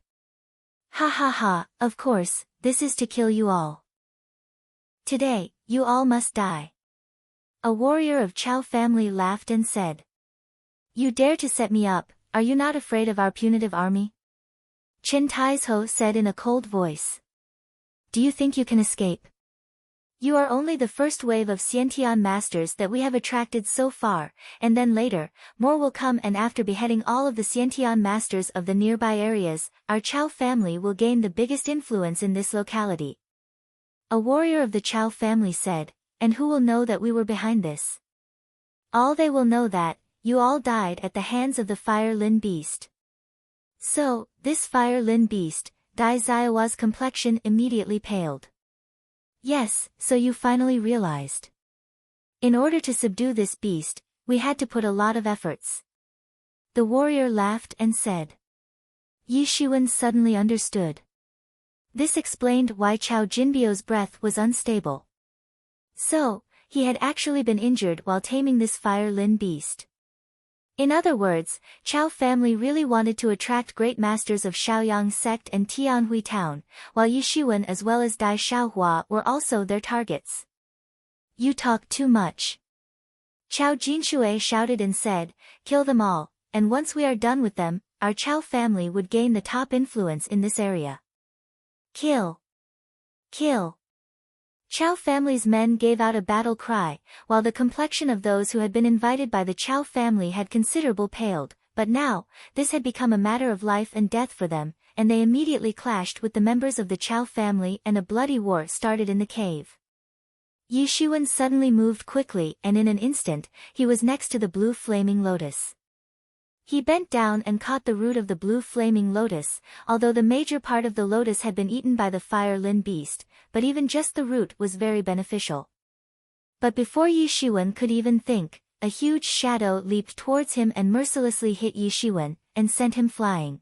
"Ha ha ha, of course, this is to kill you all. Today, you all must die." A warrior of Chao family laughed and said. "You dare to set me up, are you not afraid of our punitive army?" Chen Taizhou said in a cold voice. "Do you think you can escape? You are only the first wave of Xiantian masters that we have attracted so far, and then later, more will come, and after beheading all of the Xiantian masters of the nearby areas, our Chao family will gain the biggest influence in this locality." A warrior of the Chao family said, "And who will know that we were behind this?" "All they will know that, you all died at the hands of the Fire Lin beast." So, this Fire Lin beast, Dai Zaiwa's complexion immediately paled. "Yes, so you finally realized. In order to subdue this beast, we had to put a lot of efforts." The warrior laughed and said. Yi Shiwen suddenly understood. This explained why Chao Jinbiao's breath was unstable. So, he had actually been injured while taming this Fire Lin beast. In other words, Chao family really wanted to attract great masters of Shaoyang sect and Tianhui town, while Yi Shiwen as well as Dai Xiaohua were also their targets. "You talk too much." Chao Jinshui shouted and said, "Kill them all, and once we are done with them, our Chao family would gain the top influence in this area." "Kill! Kill!" Chao family's men gave out a battle cry, while the complexion of those who had been invited by the Chao family had considerable paled, but now, this had become a matter of life and death for them, and they immediately clashed with the members of the Chao family and a bloody war started in the cave. Yi Shiwen suddenly moved quickly and in an instant, he was next to the Blue Flaming Lotus. He bent down and caught the root of the Blue Flaming Lotus, although the major part of the lotus had been eaten by the Fire Lin beast, but even just the root was very beneficial. But before Yi Shiwen could even think, a huge shadow leaped towards him and mercilessly hit Yi Shiwen, and sent him flying.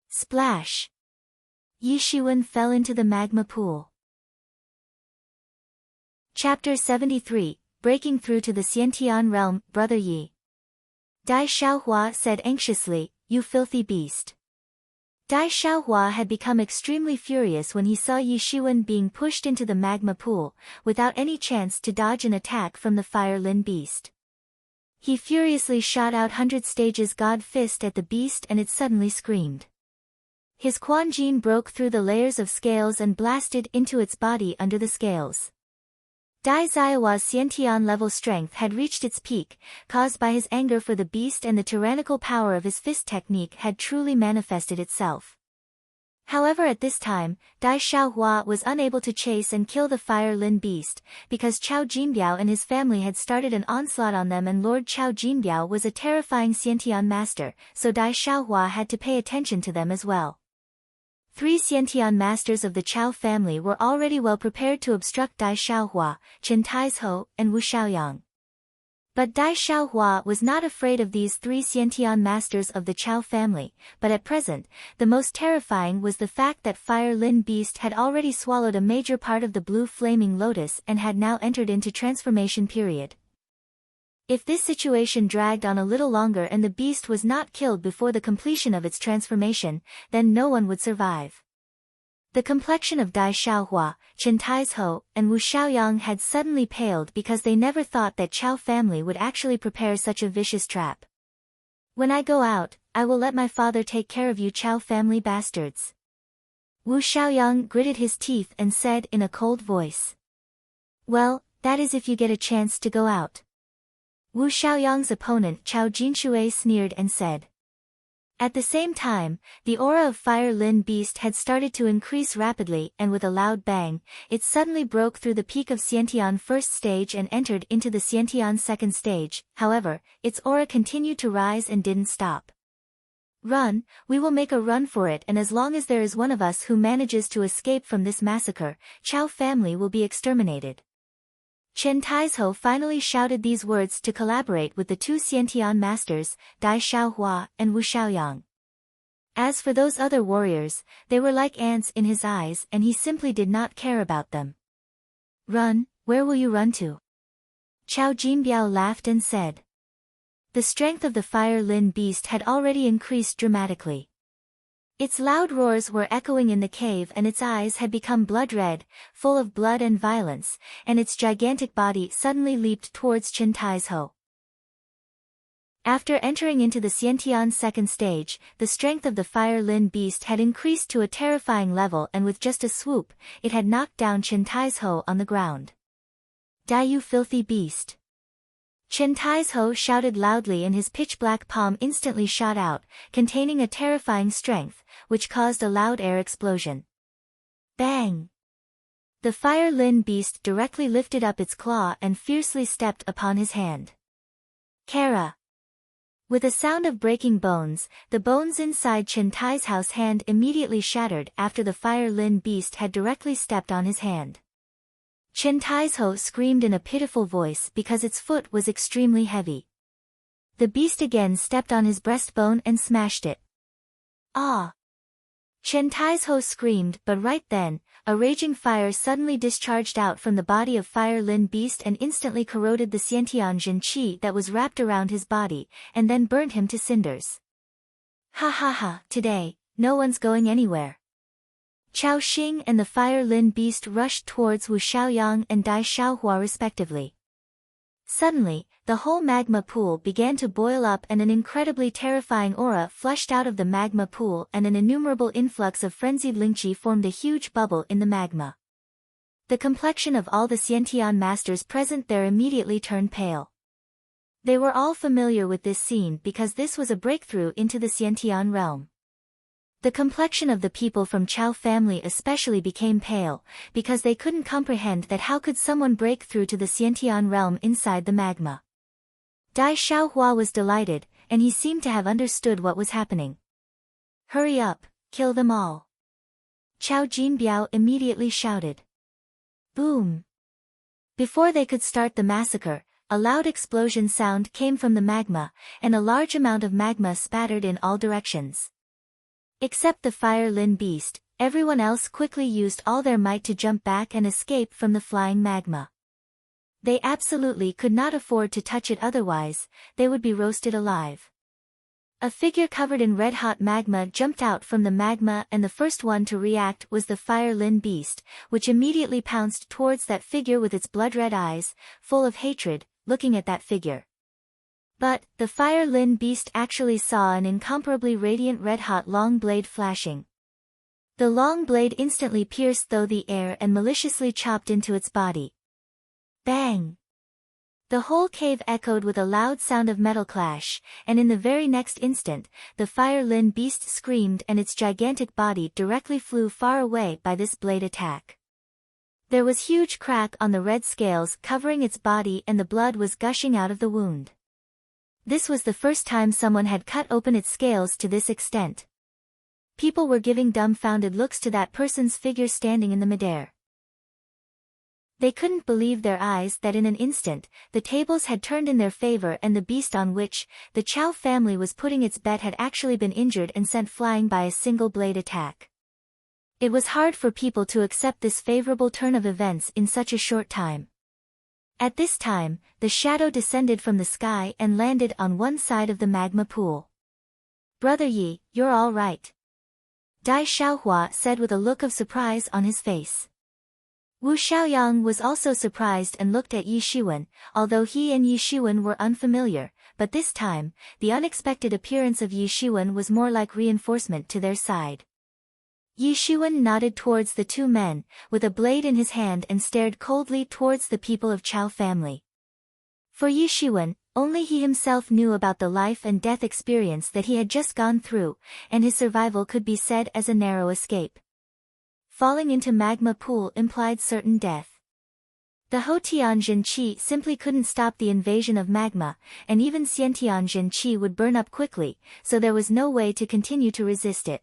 Splash! Yi Shiwen fell into the magma pool. Chapter 73, Breaking Through to the Xiantian Realm, Brother Yi. Dai Xiaohua said anxiously, "You filthy beast." Dai Xiaohua had become extremely furious when he saw Yi Shiwen being pushed into the magma pool, without any chance to dodge an attack from the Fire Lin beast. He furiously shot out 100 stages God Fist at the beast and it suddenly screamed. His Quan Jin broke through the layers of scales and blasted into its body under the scales. Dai Zaiwa's Xiantian level strength had reached its peak, caused by his anger for the beast, and the tyrannical power of his fist technique had truly manifested itself. However, at this time, Dai Xiaohua was unable to chase and kill the Fire Lin beast, because Chao Jinbiao and his family had started an onslaught on them, and Lord Chao Jinbiao was a terrifying Xiantian master, so Dai Xiaohua had to pay attention to them as well. 3 Xiantian masters of the Chao family were already well prepared to obstruct Dai Xiaohua, Chen Taizhou, and Wu Xiaoyang. But Dai Xiaohua was not afraid of these 3 Xiantian masters of the Chao family, but at present, the most terrifying was the fact that Fire Lin beast had already swallowed a major part of the blue flaming lotus and had now entered into transformation period. If this situation dragged on a little longer and the beast was not killed before the completion of its transformation, then no one would survive. The complexion of Dai Xiaohua, Chen Taizhou, and Wu Xiaoyang had suddenly paled because they never thought that Chao family would actually prepare such a vicious trap. When I go out, I will let my father take care of you Chao family bastards. Wu Xiaoyang gritted his teeth and said in a cold voice. Well, that is if you get a chance to go out. Wu Xiaoyang's opponent Chao Jinshui sneered and said. At the same time, the aura of Fire Lin beast had started to increase rapidly, and with a loud bang, it suddenly broke through the peak of Xiantian first stage and entered into the Xiantian second stage. However, its aura continued to rise and didn't stop. Run, we will make a run for it, and as long as there is one of us who manages to escape from this massacre, Chao family will be exterminated. Chen Taizhou finally shouted these words to collaborate with the 2 Xiantian masters, Dai Xiaohua and Wu Xiaoyang. As for those other warriors, they were like ants in his eyes and he simply did not care about them. Run, where will you run to? Chao Jinbiao laughed and said. The strength of the Fire Lin beast had already increased dramatically. Its loud roars were echoing in the cave and its eyes had become blood-red, full of blood and violence, and its gigantic body suddenly leaped towards Chen Taizhou. After entering into the Xiantian second stage, the strength of the Fire Lin beast had increased to a terrifying level, and with just a swoop, it had knocked down Chen Taizhou on the ground. Die, you filthy beast! Chen Taizhou shouted loudly, and his pitch-black palm instantly shot out, containing a terrifying strength, which caused a loud air explosion. Bang! The Fire Lin beast directly lifted up its claw and fiercely stepped upon his hand. Kara! With a sound of breaking bones, the bones inside Chen Taizhou's hand immediately shattered after the Fire Lin beast had directly stepped on his hand. Chen Taizhou screamed in a pitiful voice because its foot was extremely heavy. The beast again stepped on his breastbone and smashed it. Ah! Chen Taizhou screamed, but right then, a raging fire suddenly discharged out from the body of Fire Lin beast and instantly corroded the Xiantian Jin Qi that was wrapped around his body, and then burnt him to cinders. Ha ha ha, today, no one's going anywhere. Chao Xing and the Fire Lin beast rushed towards Wu Xiaoyang and Dai Xiaohua respectively. Suddenly, the whole magma pool began to boil up and an incredibly terrifying aura flushed out of the magma pool, and an innumerable influx of frenzied lingqi formed a huge bubble in the magma. The complexion of all the Xiantian masters present there immediately turned pale. They were all familiar with this scene because this was a breakthrough into the Xiantian realm. The complexion of the people from Chao family especially became pale, because they couldn't comprehend that how could someone break through to the Xiantian realm inside the magma. Dai Xiaohua was delighted, and he seemed to have understood what was happening. Hurry up, kill them all. Chao Jinbiao immediately shouted. Boom! Before they could start the massacre, a loud explosion sound came from the magma, and a large amount of magma spattered in all directions. Except the Fire Lin beast, everyone else quickly used all their might to jump back and escape from the flying magma. They absolutely could not afford to touch it, otherwise, they would be roasted alive. A figure covered in red-hot magma jumped out from the magma, and the first one to react was the Fire Lin beast, which immediately pounced towards that figure with its blood-red eyes, full of hatred, looking at that figure. But, the Fire Lin beast actually saw an incomparably radiant red-hot long blade flashing. The long blade instantly pierced through the air and maliciously chopped into its body. Bang! The whole cave echoed with a loud sound of metal clash, and in the very next instant, the Fire Lin beast screamed and its gigantic body directly flew far away by this blade attack. There was huge crack on the red scales covering its body and the blood was gushing out of the wound. This was the first time someone had cut open its scales to this extent. People were giving dumbfounded looks to that person's figure standing in the midair. They couldn't believe their eyes that in an instant, the tables had turned in their favor and the beast on which the Chow family was putting its bet had actually been injured and sent flying by a single blade attack. It was hard for people to accept this favorable turn of events in such a short time. At this time, the shadow descended from the sky and landed on one side of the magma pool. "Brother Yi, you're all right," Dai Xiaohua said with a look of surprise on his face. Wu Xiaoyang was also surprised and looked at Yi Shiwen, although he and Yi Shiwen were unfamiliar, but this time, the unexpected appearance of Yi Shiwen was more like reinforcement to their side. Yi Shiwen nodded towards the two men, with a blade in his hand and stared coldly towards the people of Chow family. For Yi Shiwen, only he himself knew about the life and death experience that he had just gone through, and his survival could be said as a narrow escape. Falling into magma pool implied certain death. The Houtianjin Qi simply couldn't stop the invasion of magma, and even Xiantianjin Qi would burn up quickly, so there was no way to continue to resist it.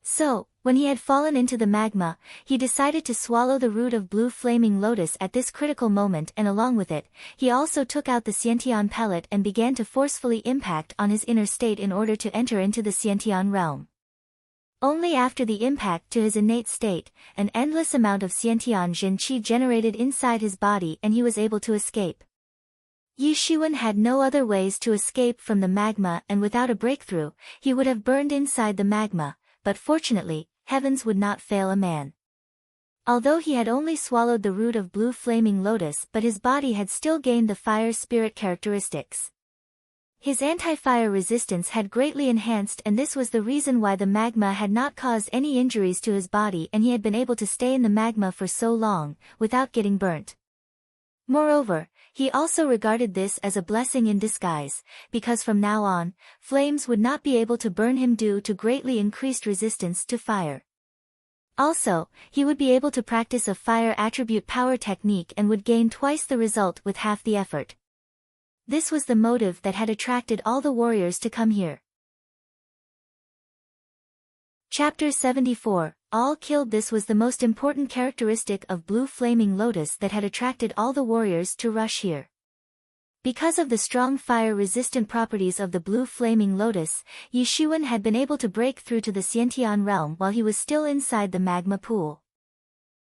So, when he had fallen into the magma, he decided to swallow the root of blue flaming lotus at this critical moment, and along with it, he also took out the Xiantian pellet and began to forcefully impact on his inner state in order to enter into the Xiantian realm. Only after the impact to his innate state, an endless amount of Xiantianjin Qi generated inside his body and he was able to escape. Yi Shiwen had no other ways to escape from the magma, and without a breakthrough, he would have burned inside the magma, but fortunately, heavens would not fail a man. Although he had only swallowed the root of blue flaming lotus, but his body had still gained the fire spirit characteristics. His anti-fire resistance had greatly enhanced, and this was the reason why the magma had not caused any injuries to his body and he had been able to stay in the magma for so long, without getting burnt. Moreover, he also regarded this as a blessing in disguise, because from now on, flames would not be able to burn him due to greatly increased resistance to fire. Also, he would be able to practice a fire attribute power technique and would gain twice the result with half the effort. This was the motive that had attracted all the warriors to come here. Chapter 74, All Killed. This was the most important characteristic of Blue Flaming Lotus that had attracted all the warriors to rush here. Because of the strong fire-resistant properties of the Blue Flaming Lotus, Yi Shiwen had been able to break through to the Xiantian realm while he was still inside the magma pool.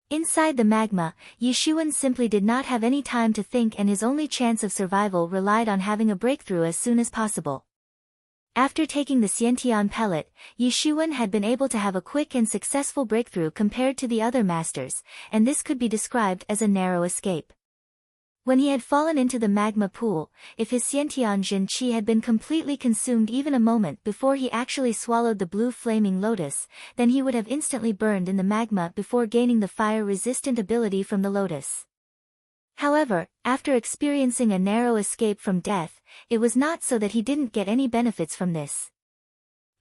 Inside the magma, Yi Shiwen simply did not have any time to think, and his only chance of survival relied on having a breakthrough as soon as possible. After taking the Xiantian pellet, Yi Shiwen had been able to have a quick and successful breakthrough compared to the other masters, and this could be described as a narrow escape. When he had fallen into the magma pool, if his Xiantianjin Qi had been completely consumed even a moment before he actually swallowed the blue flaming lotus, then he would have instantly burned in the magma before gaining the fire-resistant ability from the lotus. However, after experiencing a narrow escape from death, it was not so that he didn't get any benefits from this.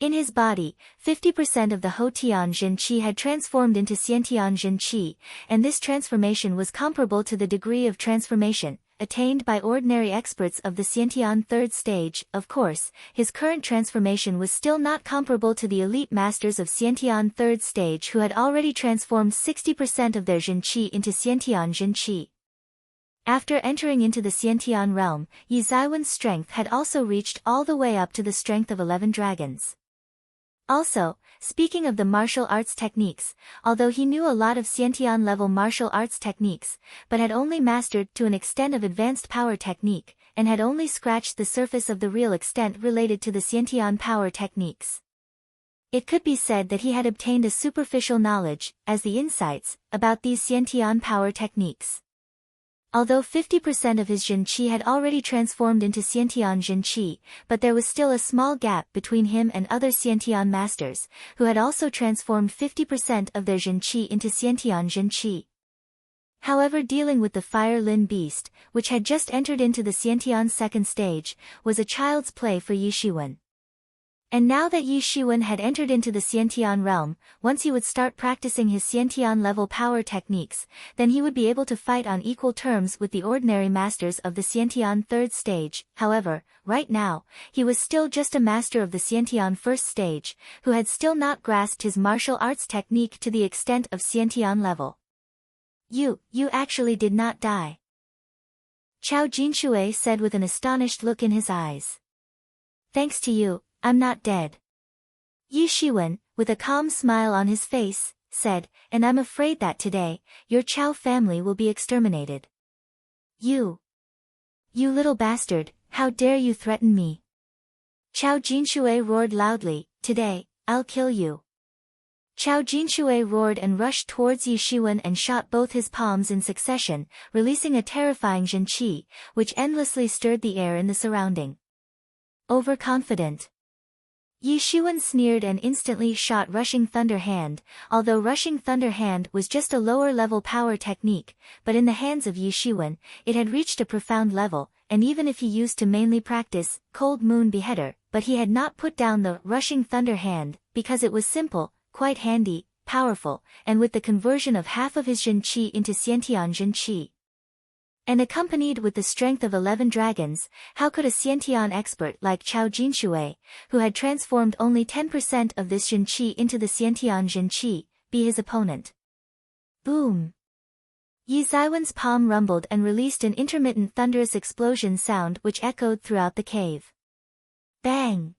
In his body, 50% of the Houtianjin Qi had transformed into Xiantianjin Qi, and this transformation was comparable to the degree of transformation attained by ordinary experts of the Xiantian third stage. Of course, his current transformation was still not comparable to the elite masters of Xiantian third stage who had already transformed 60% of their Jin Qi into Xiantianjin Qi. After entering into the Xiantian realm, Yi Zaiwen's strength had also reached all the way up to the strength of 11 dragons. Also, speaking of the martial arts techniques, although he knew a lot of Xiantian level martial arts techniques, but had only mastered to an extent of advanced power technique, and had only scratched the surface of the real extent related to the Xiantian power techniques. It could be said that he had obtained a superficial knowledge, as the insights, about these Xiantian power techniques. Although 50% of his Jin Qi had already transformed into Xiantianjin Qi, but there was still a small gap between him and other Xiantian masters, who had also transformed 50% of their Jin Qi into Xiantianjin Qi. However, dealing with the Fire Lin beast, which had just entered into the Xiantian's second stage, was a child's play for Yi Shiwen. And now that Yi Shiwen had entered into the Xiantian realm, once he would start practicing his Xiantian level power techniques, then he would be able to fight on equal terms with the ordinary masters of the Xiantian third stage. However, right now, he was still just a master of the Xiantian first stage, who had still not grasped his martial arts technique to the extent of Xiantian level. You actually did not die," Chao Jinshui said with an astonished look in his eyes. "Thanks to you, I'm not dead." Yi Shiwen, with a calm smile on his face, said, "And I'm afraid that today, your Chao family will be exterminated." You little bastard, how dare you threaten me?" Chao Jinshui roared loudly, "Today, I'll kill you." Chao Jinshui roared and rushed towards Yi Shiwen and shot both his palms in succession, releasing a terrifying Zhen Qi, which endlessly stirred the air in the surrounding. Overconfident. Yi Shiwen sneered and instantly shot Rushing Thunder Hand, although Rushing Thunder Hand was just a lower-level power technique, but in the hands of Yi Shiwen, it had reached a profound level, and even if he used to mainly practice Cold Moon Beheader, but he had not put down the Rushing Thunder Hand, because it was simple, quite handy, powerful, and with the conversion of half of his Zhen Qi into Xiantian Zhen Qi. And accompanied with the strength of 11 dragons, how could a Xiantian expert like Chao Jinshui, who had transformed only 10% of this Zhen Qi into the Xiantian Zhen Qi, be his opponent? Boom! Yi Zaiwen's palm rumbled and released an intermittent thunderous explosion sound which echoed throughout the cave. Bang!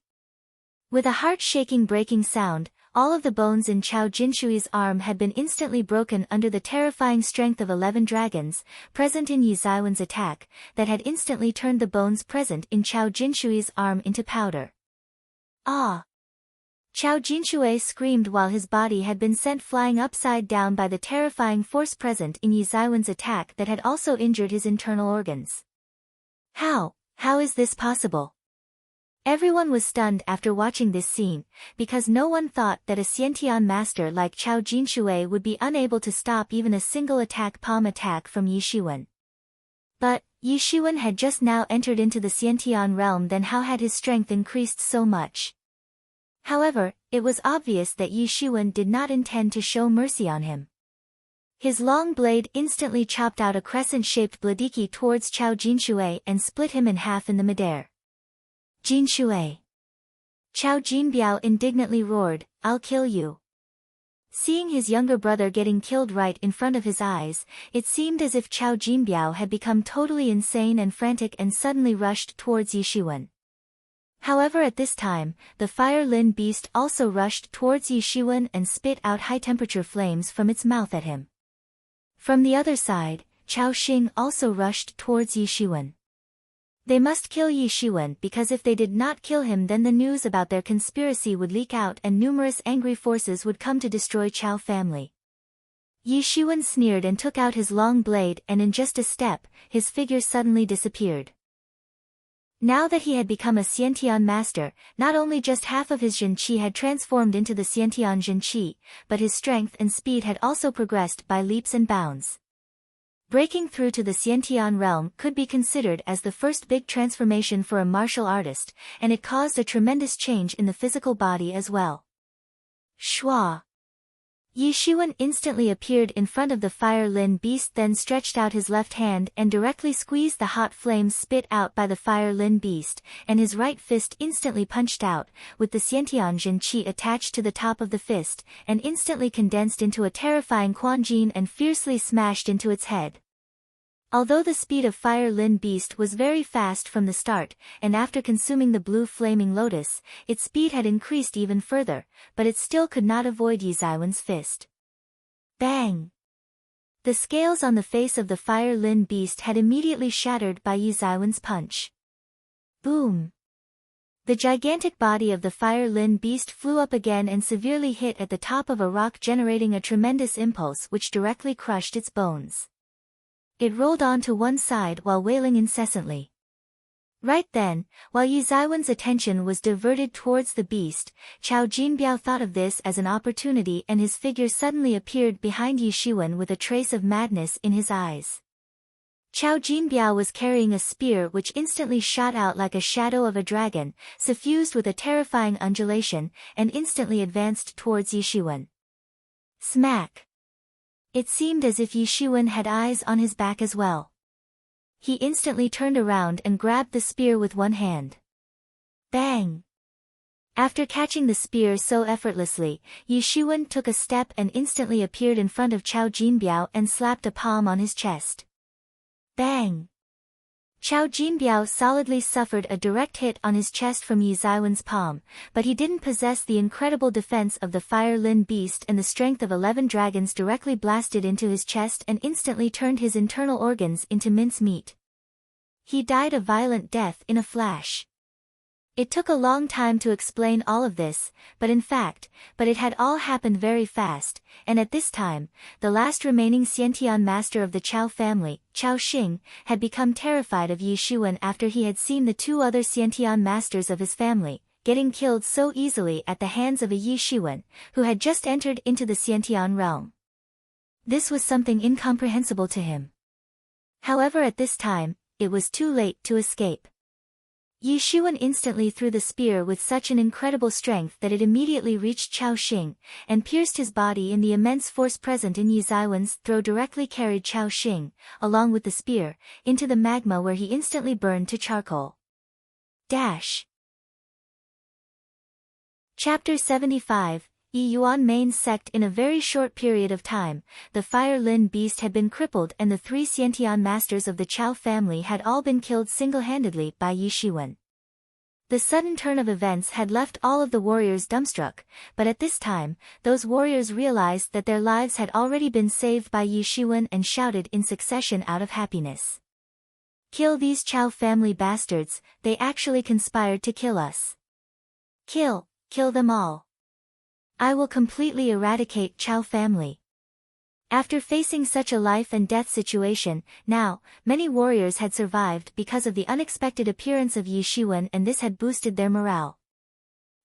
With a heart-shaking breaking sound, all of the bones in Chao Jinshui's arm had been instantly broken under the terrifying strength of 11 dragons, present in Yi Zaiwen's attack, that had instantly turned the bones present in Chao Jinshui's arm into powder. Ah! Chao Jinshui screamed while his body had been sent flying upside down by the terrifying force present in Yi Zaiwen's attack that had also injured his internal organs. How is this possible? Everyone was stunned after watching this scene, because no one thought that a Xiantian master like Chao Jinshui would be unable to stop even a single palm attack from Yi Shiwen. But, Yi Shiwen had just now entered into the Xiantian realm, then how had his strength increased so much? However, it was obvious that Yi Shiwen did not intend to show mercy on him. His long blade instantly chopped out a crescent-shaped bladiki towards Chao Jinshui and split him in half in the midair. Jinshui! Chao Jinbiao indignantly roared, "I'll kill you." Seeing his younger brother getting killed right in front of his eyes, it seemed as if Chao Jinbiao had become totally insane and frantic and suddenly rushed towards Yi Shiwen. However, at this time, the Fire Lin beast also rushed towards Yi Shiwen and spit out high-temperature flames from its mouth at him. From the other side, Chao Xing also rushed towards Yi Shiwen. They must kill Yi Shiwen because if they did not kill him, then the news about their conspiracy would leak out and numerous angry forces would come to destroy Chao family. Yi Shiwen sneered and took out his long blade, and in just a step, his figure suddenly disappeared. Now that he had become a Xiantian master, not only just half of his Zhen Qi had transformed into the Xiantian Zhen Qi, but his strength and speed had also progressed by leaps and bounds. Breaking through to the Xiantian realm could be considered as the first big transformation for a martial artist, and it caused a tremendous change in the physical body as well. Shua! Yi Shiwen instantly appeared in front of the Fire Lin beast, then stretched out his left hand and directly squeezed the hot flames spit out by the Fire Lin beast, and his right fist instantly punched out, with the Xiantian Zhen Qi attached to the top of the fist, and instantly condensed into a terrifying Quanjin and fiercely smashed into its head. Although the speed of Fire Lin beast was very fast from the start, and after consuming the blue flaming lotus, its speed had increased even further, but it still could not avoid Yi Zaiwen's fist. Bang! The scales on the face of the Fire Lin beast had immediately shattered by Yi Zaiwen's punch. Boom! The gigantic body of the Fire Lin beast flew up again and severely hit at the top of a rock, generating a tremendous impulse which directly crushed its bones. It rolled on to one side while wailing incessantly. Right then, while Yi Zaiwen's attention was diverted towards the beast, Chao Jinbiao thought of this as an opportunity and his figure suddenly appeared behind Yi Shiwen with a trace of madness in his eyes. Chao Jinbiao was carrying a spear which instantly shot out like a shadow of a dragon, suffused with a terrifying undulation, and instantly advanced towards Yi Shiwen. Smack! It seemed as if Yi Shiwen had eyes on his back as well. He instantly turned around and grabbed the spear with one hand. Bang! After catching the spear so effortlessly, Yi Shiwen took a step and instantly appeared in front of Chao Jinbiao and slapped a palm on his chest. Bang! Chao Jinbiao solidly suffered a direct hit on his chest from Yi Zaiwen's palm, but he didn't possess the incredible defense of the Fire Lin beast, and the strength of 11 dragons directly blasted into his chest and instantly turned his internal organs into mincemeat. He died a violent death in a flash. It took a long time to explain all of this, but it had all happened very fast, and at this time, the last remaining Xiantian master of the Chao family, Chao Xing, had become terrified of Yi Shiwen after he had seen the 2 other Xiantian masters of his family getting killed so easily at the hands of a Yi Shiwen, who had just entered into the Xiantian realm. This was something incomprehensible to him. However, at this time, it was too late to escape. Yi Shiwen instantly threw the spear with such an incredible strength that it immediately reached Chao Xing, and pierced his body, in the immense force present in Yi Zaiwen's throw directly carried Chao Xing, along with the spear, into the magma where he instantly burned to charcoal. Dash. Chapter 75, Yi Yuan main sect. In a very short period of time, the Fire Lin beast had been crippled and the 3 Xiantian masters of the Chao family had all been killed single-handedly by Yi Shiwen. The sudden turn of events had left all of the warriors dumbstruck, but at this time, those warriors realized that their lives had already been saved by Yi Shiwen and shouted in succession out of happiness. Kill these Chao family bastards, they actually conspired to kill us. Kill them all. I will completely eradicate Chao family. After facing such a life and death situation, now, many warriors had survived because of the unexpected appearance of Yi Shiwen, and this had boosted their morale.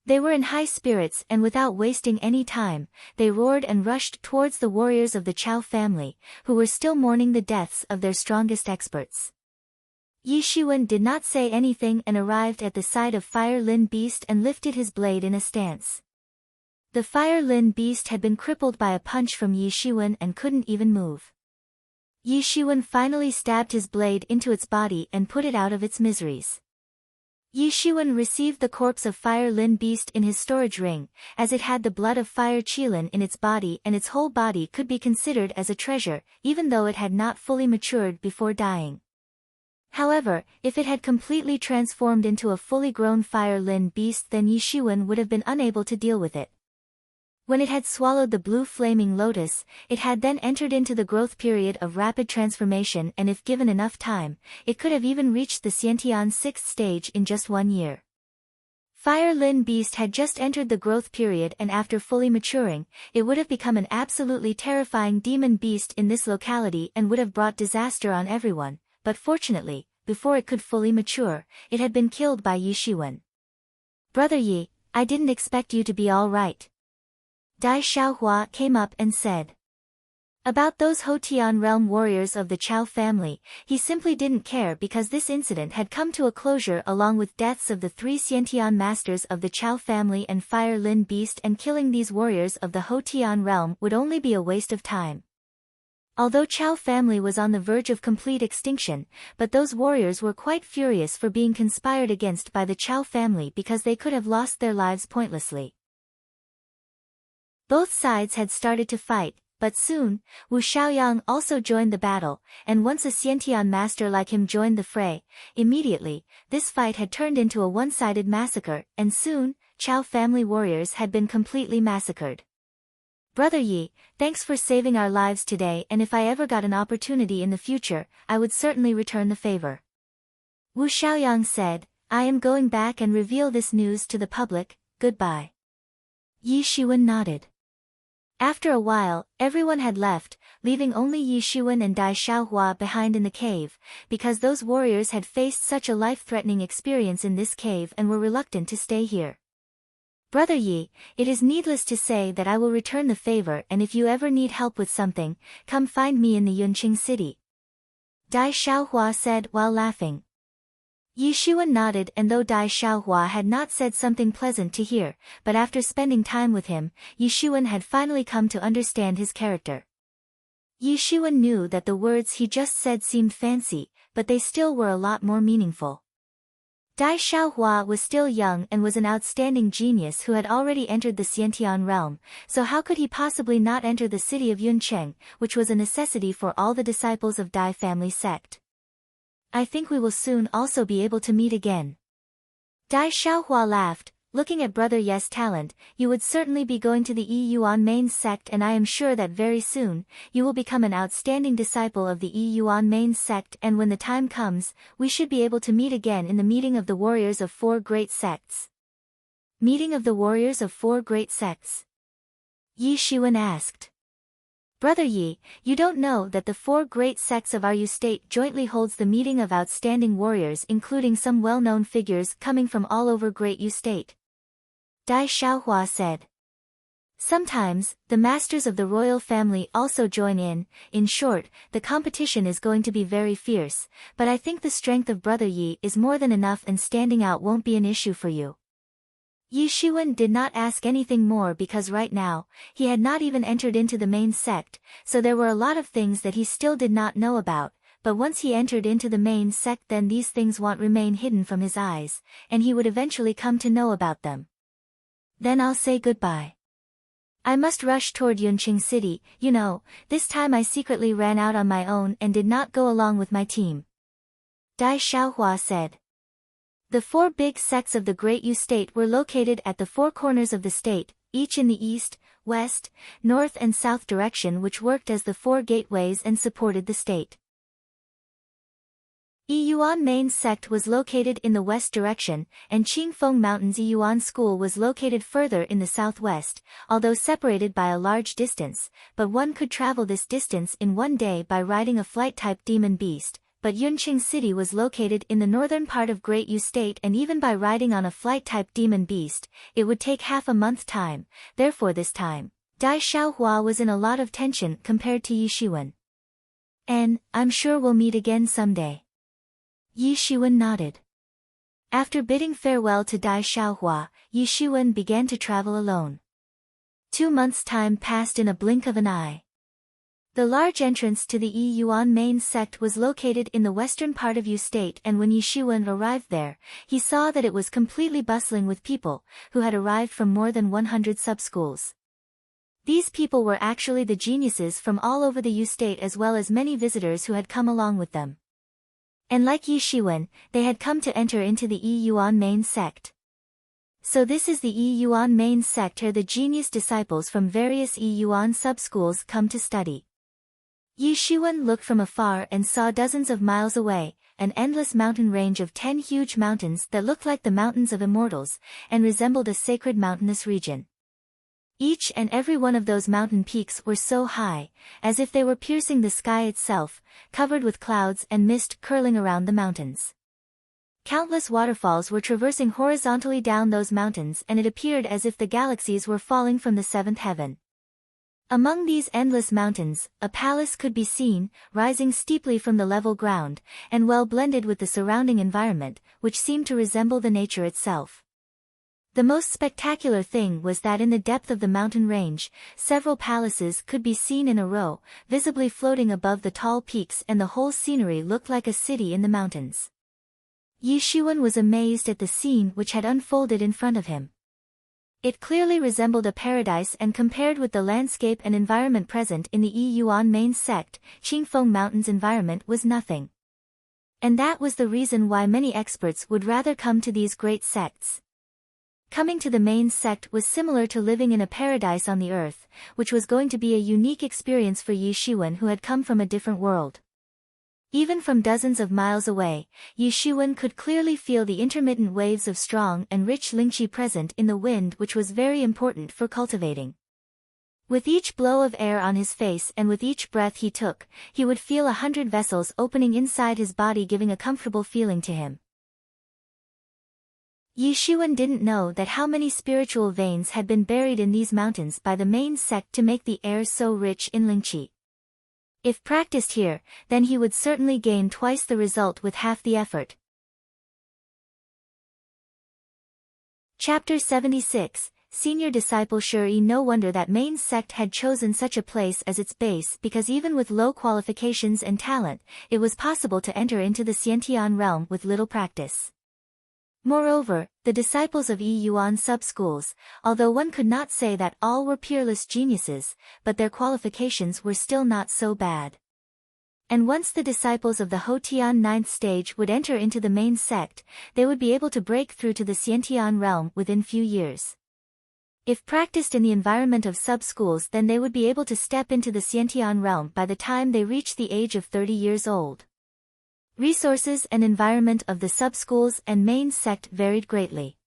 They were in high spirits, and without wasting any time, they roared and rushed towards the warriors of the Chao family, who were still mourning the deaths of their strongest experts. Yi Shiwen did not say anything and arrived at the side of Fire Lin beast and lifted his blade in a stance. The Fire Lin beast had been crippled by a punch from Yi Shiwen and couldn't even move. Yi Shiwen finally stabbed his blade into its body and put it out of its miseries. Yi Shiwen received the corpse of Fire Lin beast in his storage ring, as it had the blood of Fire Qilin in its body, and its whole body could be considered as a treasure, even though it had not fully matured before dying. However, if it had completely transformed into a fully grown Fire Lin beast, then Yi Shiwen would have been unable to deal with it. When it had swallowed the blue flaming lotus, it had then entered into the growth period of rapid transformation, and if given enough time, it could have even reached the Xiantian 6th stage in just 1 year. Fire Lin beast had just entered the growth period, and after fully maturing, it would have become an absolutely terrifying demon beast in this locality and would have brought disaster on everyone, but fortunately, before it could fully mature, it had been killed by Yi Shiwen. Brother Yi, I didn't expect you to be all right. Dai Xiaohua came up and said. About those Hotian realm warriors of the Chao family, he simply didn't care because this incident had come to a closure along with deaths of the 3 Xiantian masters of the Chao family and Fire Lin beast, and killing these warriors of the Hotian realm would only be a waste of time. Although Chao family was on the verge of complete extinction, but those warriors were quite furious for being conspired against by the Chao family because they could have lost their lives pointlessly. Both sides had started to fight, but soon, Wu Xiaoyang also joined the battle, and once a Xiantian master like him joined the fray, immediately, this fight had turned into a one-sided massacre, and soon, Chao family warriors had been completely massacred. Brother Yi, thanks for saving our lives today, and if I ever got an opportunity in the future, I would certainly return the favor. Wu Xiaoyang said, I am going back and reveal this news to the public, goodbye. Yi Shiwen nodded. After a while, everyone had left, leaving only Yi Shuwen and Dai Xiaohua behind in the cave, because those warriors had faced such a life-threatening experience in this cave and were reluctant to stay here. Brother Yi, it is needless to say that I will return the favor, and if you ever need help with something, come find me in the Yunqing city. Dai Xiaohua said while laughing. Yi Shuwen nodded, and though Dai Xiaohua had not said something pleasant to hear, but after spending time with him, Yi Shuwen had finally come to understand his character. Yi Shuwen knew that the words he just said seemed fancy, but they still were a lot more meaningful. Dai Xiaohua was still young and was an outstanding genius who had already entered the Xiantian realm, so how could he possibly not enter the city of Yuncheng, which was a necessity for all the disciples of Dai family sect? I think we will soon also be able to meet again. Dai Xiaohua laughed, looking at Brother Ye's talent. You would certainly be going to the Yi Yuan main sect, and I am sure that very soon, you will become an outstanding disciple of the Yi Yuan main sect, and when the time comes, we should be able to meet again in the meeting of the warriors of 4 great sects. Meeting of the warriors of 4 great sects? Yi Shuwen asked. Brother Yi, you don't know that the 4 great sects of our Yu state jointly holds the meeting of outstanding warriors, including some well-known figures coming from all over Great Yu state. Dai Xiaohua said. Sometimes, the masters of the royal family also join in. In short, the competition is going to be very fierce, but I think the strength of Brother Yi is more than enough and standing out won't be an issue for you. Yi Shuwen did not ask anything more because right now, he had not even entered into the main sect, so there were a lot of things that he still did not know about, but once he entered into the main sect then these things won't remain hidden from his eyes, and he would eventually come to know about them. Then I'll say goodbye. I must rush toward Yunqing city, you know, this time I secretly ran out on my own and did not go along with my team. Dai Xiaohua said. The 4 big sects of the Great Yu state were located at the 4 corners of the state, each in the east, west, north and south direction, which worked as the 4 gateways and supported the state. Yiyuan main sect was located in the west direction, and Qingfeng Mountains Yiyuan School was located further in the southwest, although separated by a large distance, but one could travel this distance in one day by riding a flight-type demon beast. But Yunqing City was located in the northern part of Great Yu State, and even by riding on a flight-type demon beast, it would take half a month time. Therefore this time, Dai Xiaohua was in a lot of tension compared to Yi Shuwen. And, I'm sure we'll meet again someday. Yi Shuwen nodded. After bidding farewell to Dai Xiaohua, Yi Shuwen began to travel alone. 2 months' time passed in a blink of an eye. The large entrance to the Yi Yuan main sect was located in the western part of Yu state, and when Yi Shuwen arrived there, he saw that it was completely bustling with people, who had arrived from more than 100 sub-schools. These people were actually the geniuses from all over the Yu state, as well as many visitors who had come along with them. And like Yi Shuwen, they had come to enter into the Yi Yuan main sect. So this is the Yi Yuan main sect, where the genius disciples from various Yi Yuan sub-schools come to study. Yi Shuwen looked from afar and saw dozens of miles away, an endless mountain range of 10 huge mountains that looked like the mountains of Immortals, and resembled a sacred mountainous region. Each and every one of those mountain peaks were so high, as if they were piercing the sky itself, covered with clouds and mist curling around the mountains. Countless waterfalls were traversing horizontally down those mountains, and it appeared as if the galaxies were falling from the 7th heaven. Among these endless mountains, a palace could be seen, rising steeply from the level ground, and well blended with the surrounding environment, which seemed to resemble the nature itself. The most spectacular thing was that in the depth of the mountain range, several palaces could be seen in a row, visibly floating above the tall peaks, and the whole scenery looked like a city in the mountains. Yi Shuwen was amazed at the scene which had unfolded in front of him. It clearly resembled a paradise, and compared with the landscape and environment present in the Yi Yuan main sect, Qingfeng Mountain's environment was nothing. And that was the reason why many experts would rather come to these great sects. Coming to the main sect was similar to living in a paradise on the earth, which was going to be a unique experience for Yi Shuwen, who had come from a different world. Even from dozens of miles away, Yi Shuwen could clearly feel the intermittent waves of strong and rich lingqi present in the wind, which was very important for cultivating. With each blow of air on his face and with each breath he took, he would feel 100 vessels opening inside his body, giving a comfortable feeling to him. Yi Xuan didn't know that how many spiritual veins had been buried in these mountains by the main sect to make the air so rich in Lingqi. If practiced here, then he would certainly gain twice the result with half the effort. Chapter 76, Senior Disciple Shi. No wonder that main sect had chosen such a place as its base, because even with low qualifications and talent, it was possible to enter into the Xiantian realm with little practice. Moreover, the disciples of Yi Yuan sub-schools, although one could not say that all were peerless geniuses, but their qualifications were still not so bad. And once the disciples of the Hotian 9th stage would enter into the main sect, they would be able to break through to the Xiantian realm within few years. If practiced in the environment of sub-schools, then they would be able to step into the Xiantian realm by the time they reach the age of 30 years old. Resources and environment of the sub-schools and main sect varied greatly.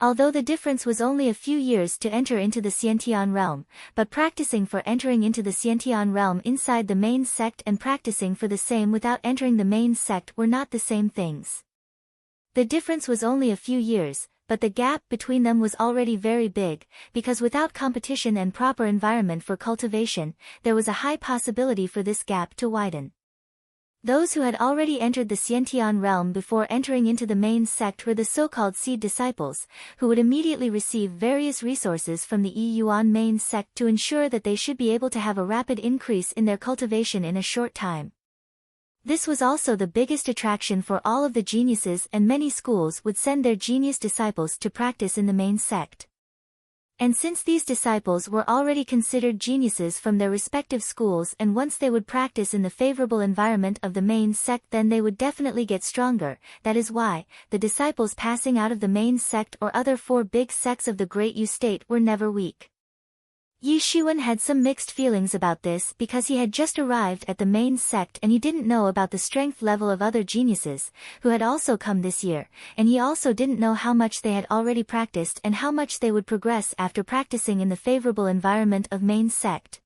Although the difference was only a few years to enter into the Xiantian realm, but practicing for entering into the Xiantian realm inside the main sect and practicing for the same without entering the main sect were not the same things. The difference was only a few years, but the gap between them was already very big, because without competition and proper environment for cultivation, there was a high possibility for this gap to widen. Those who had already entered the Xiantian realm before entering into the main sect were the so-called seed disciples, who would immediately receive various resources from the Yi Yuan main sect to ensure that they should be able to have a rapid increase in their cultivation in a short time. This was also the biggest attraction for all of the geniuses, and many schools would send their genius disciples to practice in the main sect. And since these disciples were already considered geniuses from their respective schools, and once they would practice in the favorable environment of the main sect, then they would definitely get stronger. That is why, the disciples passing out of the main sect or other 4 big sects of the Great Yu state were never weak. Yi Xuan had some mixed feelings about this because he had just arrived at the main sect and he didn't know about the strength level of other geniuses, who had also come this year, and he also didn't know how much they had already practiced and how much they would progress after practicing in the favorable environment of main sect.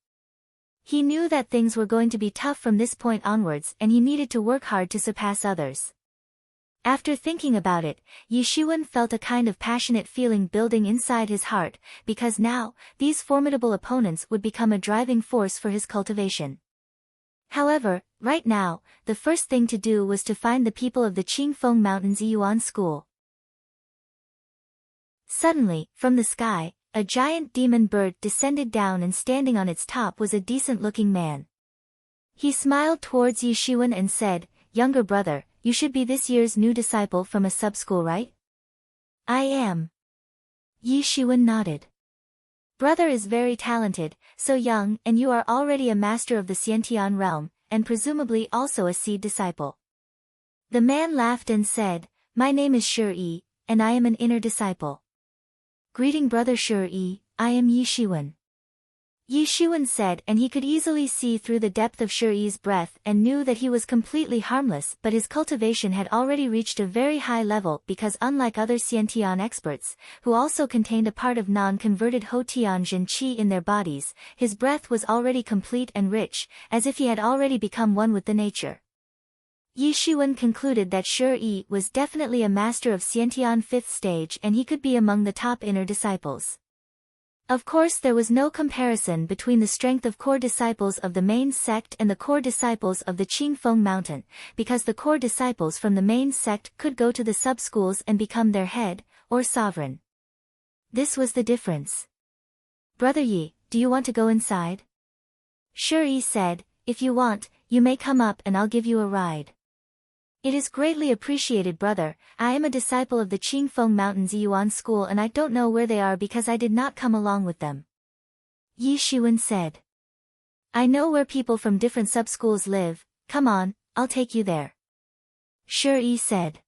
He knew that things were going to be tough from this point onwards and he needed to work hard to surpass others. After thinking about it, Yi Xuan felt a kind of passionate feeling building inside his heart, because now, these formidable opponents would become a driving force for his cultivation. However, right now, the first thing to do was to find the people of the Qingfeng Mountains Yiyuan school. Suddenly, from the sky, a giant demon bird descended down, and standing on its top was a decent-looking man. He smiled towards Yi Xuan and said, "Younger brother, you should be this year's new disciple from a sub-school, right?" "I am." Yi Xuan nodded. "Brother is very talented, so young, and you are already a master of the Xiantian realm, and presumably also a seed disciple." The man laughed and said, "My name is Shi, and I am an inner disciple." "Greeting brother Shi, I am Yi Xuan." Yi Xuan said, and he could easily see through the depth of Shi's breath and knew that he was completely harmless, but his cultivation had already reached a very high level because unlike other Xiantian experts, who also contained a part of non-converted Hotian Jin Qi in their bodies, his breath was already complete and rich, as if he had already become one with the nature. Yi Xuan concluded that Shi was definitely a master of Xiantian 5th stage and he could be among the top inner disciples. Of course, there was no comparison between the strength of core disciples of the main sect and the core disciples of the Qingfeng Mountain, because the core disciples from the main sect could go to the sub-schools and become their head, or sovereign. This was the difference. "Brother Yi, do you want to go inside?" Shi said, "If you want, you may come up and I'll give you a ride." "It is greatly appreciated, brother. I am a disciple of the Qingfeng Mountains Yuan school and I don't know where they are because I did not come along with them." Yi Xuan said. "I know where people from different sub-schools live. Come on, I'll take you there." Shi said.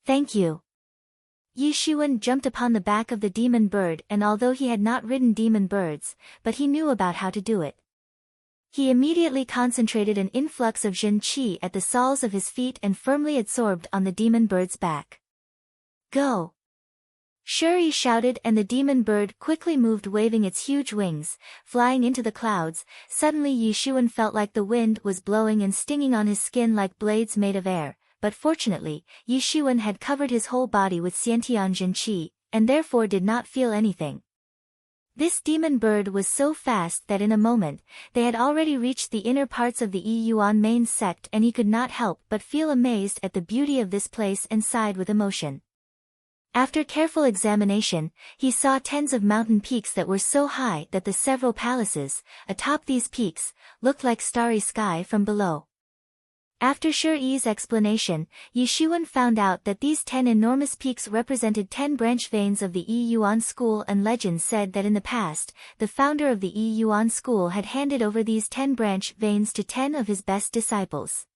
"Thank you." Yi Xuan jumped upon the back of the demon bird, and although he had not ridden demon birds, but he knew about how to do it. He immediately concentrated an influx of Jin Qi at the soles of his feet and firmly absorbed on the demon bird's back. "Go!" Shuri shouted, and the demon bird quickly moved, waving its huge wings, flying into the clouds. Suddenly Yishuan felt like the wind was blowing and stinging on his skin like blades made of air, but fortunately, Yishuan had covered his whole body with Xiantianjin qi, and therefore did not feel anything. This demon bird was so fast that in a moment, they had already reached the inner parts of the Yuan main sect, and he could not help but feel amazed at the beauty of this place and sighed with emotion. After careful examination, he saw tens of mountain peaks that were so high that the several palaces, atop these peaks, looked like starry sky from below. After Shuri's explanation, Yishuan found out that these 10 enormous peaks represented 10 branch veins of the Yuan school, and legend said that in the past, the founder of the Yuan school had handed over these 10 branch veins to 10 of his best disciples.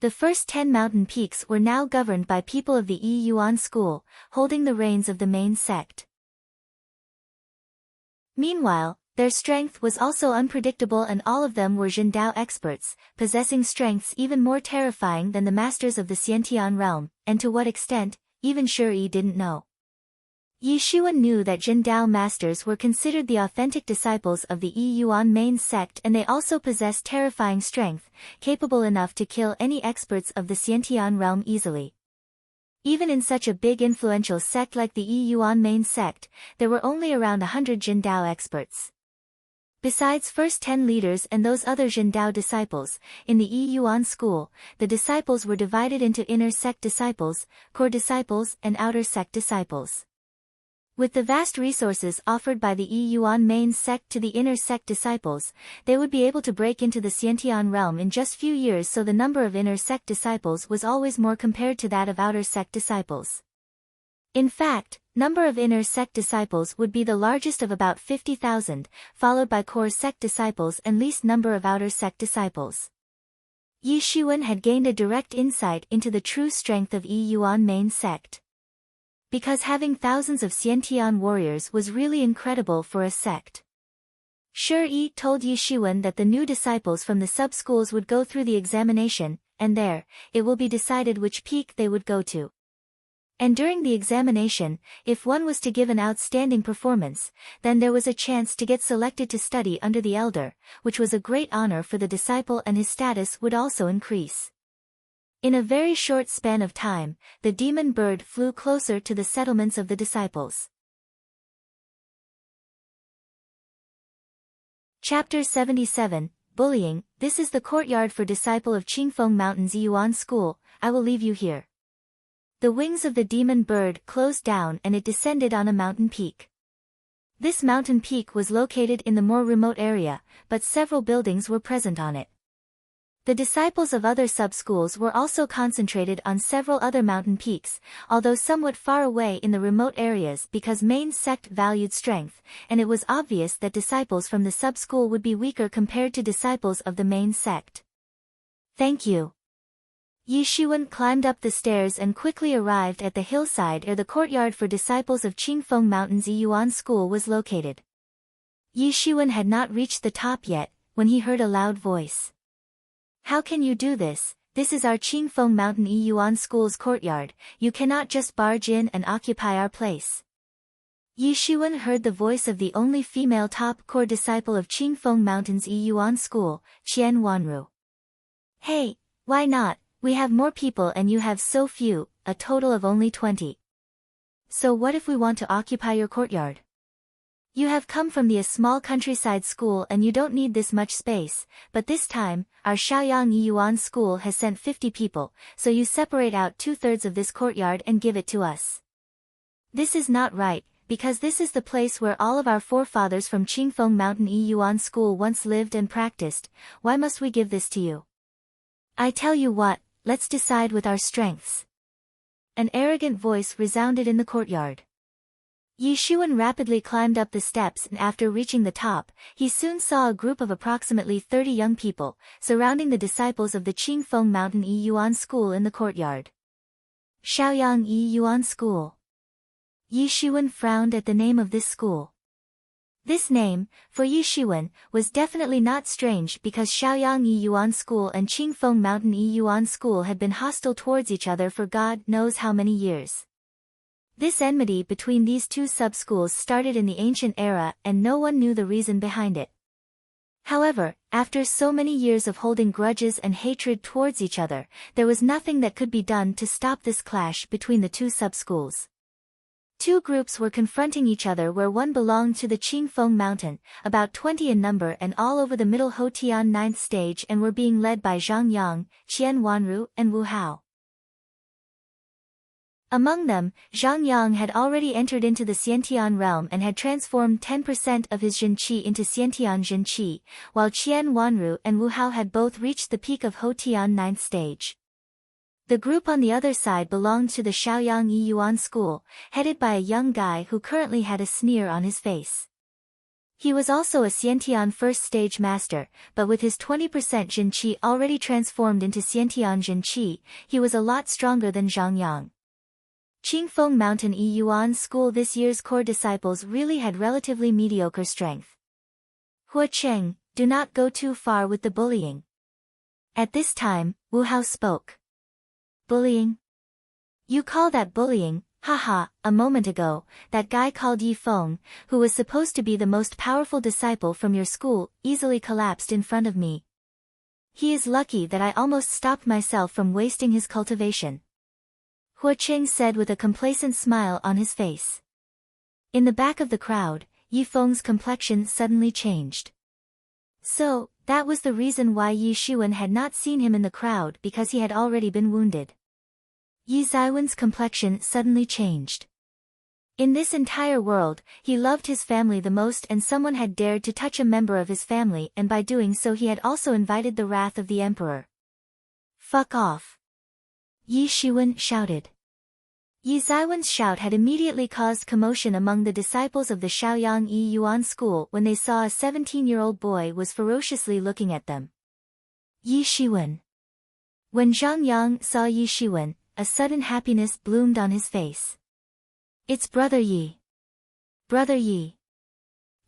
The first 10 mountain peaks were now governed by people of the Yuan school, holding the reins of the main sect. Meanwhile, their strength was also unpredictable, and all of them were Zhendao experts, possessing strengths even more terrifying than the masters of the Xiantian realm, and to what extent, even Shuri didn't know. Yishuan knew that Zhendao masters were considered the authentic disciples of the Yuan main sect, and they also possessed terrifying strength, capable enough to kill any experts of the Xiantian realm easily. Even in such a big influential sect like the Yuan main sect, there were only around 100 Zhendao experts. Besides first 10 leaders and those other Zhendao disciples, in the Yuan school, the disciples were divided into inner sect disciples, core disciples, and outer sect disciples. With the vast resources offered by the Yuan main sect to the inner sect disciples, they would be able to break into the Xiantian realm in just few years, so the number of inner sect disciples was always more compared to that of outer sect disciples. In fact, number of inner sect disciples would be the largest of about 50,000, followed by core sect disciples and least number of outer sect disciples. Yishuan had gained a direct insight into the true strength of Yuan main sect. Because having thousands of Xiantian warriors was really incredible for a sect. Shuri told Yishuan that the new disciples from the sub-schools would go through the examination, and there, it will be decided which peak they would go to. And during the examination, if one was to give an outstanding performance, then there was a chance to get selected to study under the elder, which was a great honor for the disciple, and his status would also increase. In a very short span of time, the demon bird flew closer to the settlements of the disciples. Chapter 77, Bullying. This is the courtyard for disciple of Qingfeng Mountain's Yuan school. I will leave you here. The wings of the demon bird closed down and it descended on a mountain peak. This mountain peak was located in the more remote area, but several buildings were present on it. The disciples of other sub-schools were also concentrated on several other mountain peaks, although somewhat far away in the remote areas, because main sect valued strength, and it was obvious that disciples from the sub-school would be weaker compared to disciples of the main sect. Thank you. Yishuan climbed up the stairs and quickly arrived at the hillside where the courtyard for disciples of Qingfeng Mountain's Yuan school was located. Yishuan had not reached the top yet, when he heard a loud voice. How can you do this? This is our Qingfeng Mountain Yuan school's courtyard, you cannot just barge in and occupy our place. Yishuan heard the voice of the only female top core disciple of Qingfeng Mountain's Yuan school, Qian Wanru. Hey, why not? We have more people and you have so few, a total of only 20. So what if we want to occupy your courtyard? You have come from the small countryside school and you don't need this much space, but this time, our Shaoyang Yuan school has sent 50 people, so you separate out 2/3 of this courtyard and give it to us. This is not right, because this is the place where all of our forefathers from Qingfeng Mountain Yuan school once lived and practiced. Why must we give this to you? I tell you what, let's decide with our strengths. An arrogant voice resounded in the courtyard. Yishuan rapidly climbed up the steps, and after reaching the top, he soon saw a group of approximately 30 young people, surrounding the disciples of the Qingfeng Mountain Yuan school in the courtyard. Shaoyang Yuan school. Yishuan frowned at the name of this school. This name, for Yishuan, was definitely not strange because Shaoyang Yuan school and Qingfeng Mountain Yuan school had been hostile towards each other for God knows how many years. This enmity between these two sub-schools started in the ancient era and no one knew the reason behind it. However, after so many years of holding grudges and hatred towards each other, there was nothing that could be done to stop this clash between the two sub-schools. Two groups were confronting each other where one belonged to the Qingfeng Mountain, about 20 in number and all over the Middle Hotian 9th stage and were being led by Zhang Yang, Qian Wanru and Wu Hao. Among them, Zhang Yang had already entered into the Xiantian realm and had transformed 10% of his Zhenqi into Xiantian Zhenqi, while Qian Wanru and Wu Hao had both reached the peak of Hotian 9th stage. The group on the other side belonged to the Shaoyang Yi Yuan school, headed by a young guy who currently had a sneer on his face. He was also a Xiantian first stage master, but with his 20% Zhenqi already transformed into Xiantian Zhenqi, he was a lot stronger than Zhang Yang. Qingfeng Mountain Yi Yuan School this year's core disciples really had relatively mediocre strength. Hua Cheng, do not go too far with the bullying. At this time, Wu Hao spoke. Bullying? You call that bullying? Haha, a moment ago, that guy called Yi Feng, who was supposed to be the most powerful disciple from your school, easily collapsed in front of me. He is lucky that I almost stopped myself from wasting his cultivation. Hua Cheng said with a complacent smile on his face. In the back of the crowd, Yi Feng's complexion suddenly changed. So, that was the reason why Yi Shiwen had not seen him in the crowd because he had already been wounded. Yi Zaiwen's complexion suddenly changed. In this entire world, he loved his family the most and someone had dared to touch a member of his family and by doing so he had also invited the wrath of the emperor. Fuck off! Yi Shiwen shouted. Yi Zaiwen's shout had immediately caused commotion among the disciples of the Shaoyang Yi Yuan school when they saw a 17-year-old boy was ferociously looking at them. Yi Shiwen. When Zhang Yang saw Yi Shiwen, a sudden happiness bloomed on his face. It's Brother Yi. Brother Yi.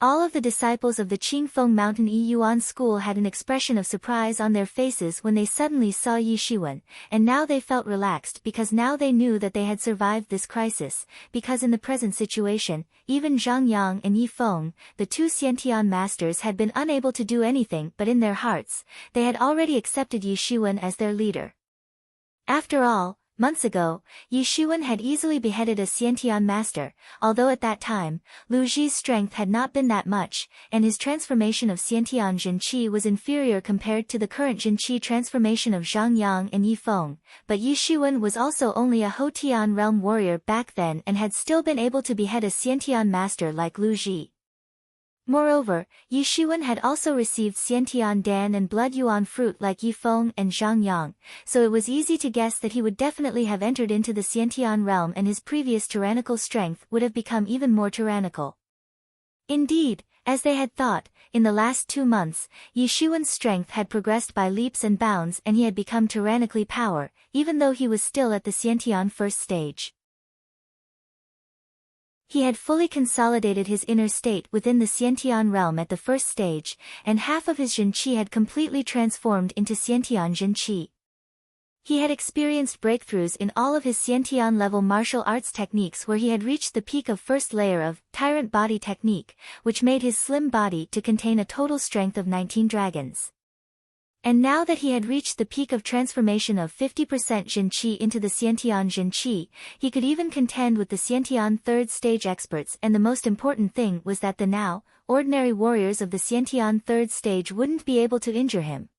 All of the disciples of the Qingfeng Mountain Yi Yuan school had an expression of surprise on their faces when they suddenly saw Yi Shiwen, and now they felt relaxed because now they knew that they had survived this crisis, because in the present situation, even Zhang Yang and Yi Feng, the two Xiantian masters had been unable to do anything but in their hearts, they had already accepted Yi Shiwen as their leader. After all, months ago, Yi Shiwen had easily beheaded a Xiantian master, although at that time, Lu Zhi's strength had not been that much, and his transformation of Xiantian Zhenqi was inferior compared to the current Zhenqi transformation of Zhang Yang and Yi Feng, but Yi Shiwen was also only a Hotian realm warrior back then and had still been able to behead a Xiantian master like Lu Zhi. Moreover, Yi Shiwen had also received Xiantian Dan and Blood Yuan fruit like Yi Feng and Zhang Yang, so it was easy to guess that he would definitely have entered into the Xiantian realm and his previous tyrannical strength would have become even more tyrannical. Indeed, as they had thought, in the last 2 months, Yi Shiwen's strength had progressed by leaps and bounds and he had become tyrannically power, even though he was still at the Xiantian first stage. He had fully consolidated his inner state within the Xiantian realm at the first stage, and half of his Zhenqi had completely transformed into Xiantian Zhenqi. He had experienced breakthroughs in all of his Xiantian level martial arts techniques where he had reached the peak of first layer of Tyrant Body Technique, which made his slim body to contain a total strength of 19 dragons. And now that he had reached the peak of transformation of 50% Zhenqi into the Xiantian Zhenqi, he could even contend with the Xiantian third stage experts, and the most important thing was that the now, ordinary warriors of the Xiantian third stage wouldn't be able to injure him.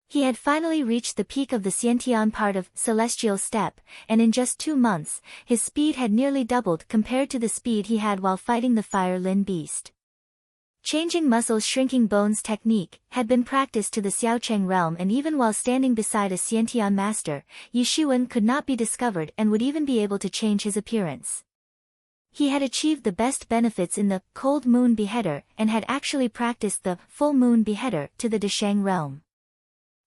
He had finally reached the peak of the Xiantian part of Celestial Step, and in just 2 months, his speed had nearly doubled compared to the speed he had while fighting the Fire Lin beast. Changing muscles shrinking bones technique had been practiced to the Xiaocheng realm, and even while standing beside a Xiantian master, Yi Shiwen could not be discovered and would even be able to change his appearance. He had achieved the best benefits in the Cold Moon Beheader and had actually practiced the Full Moon Beheader to the Desheng realm.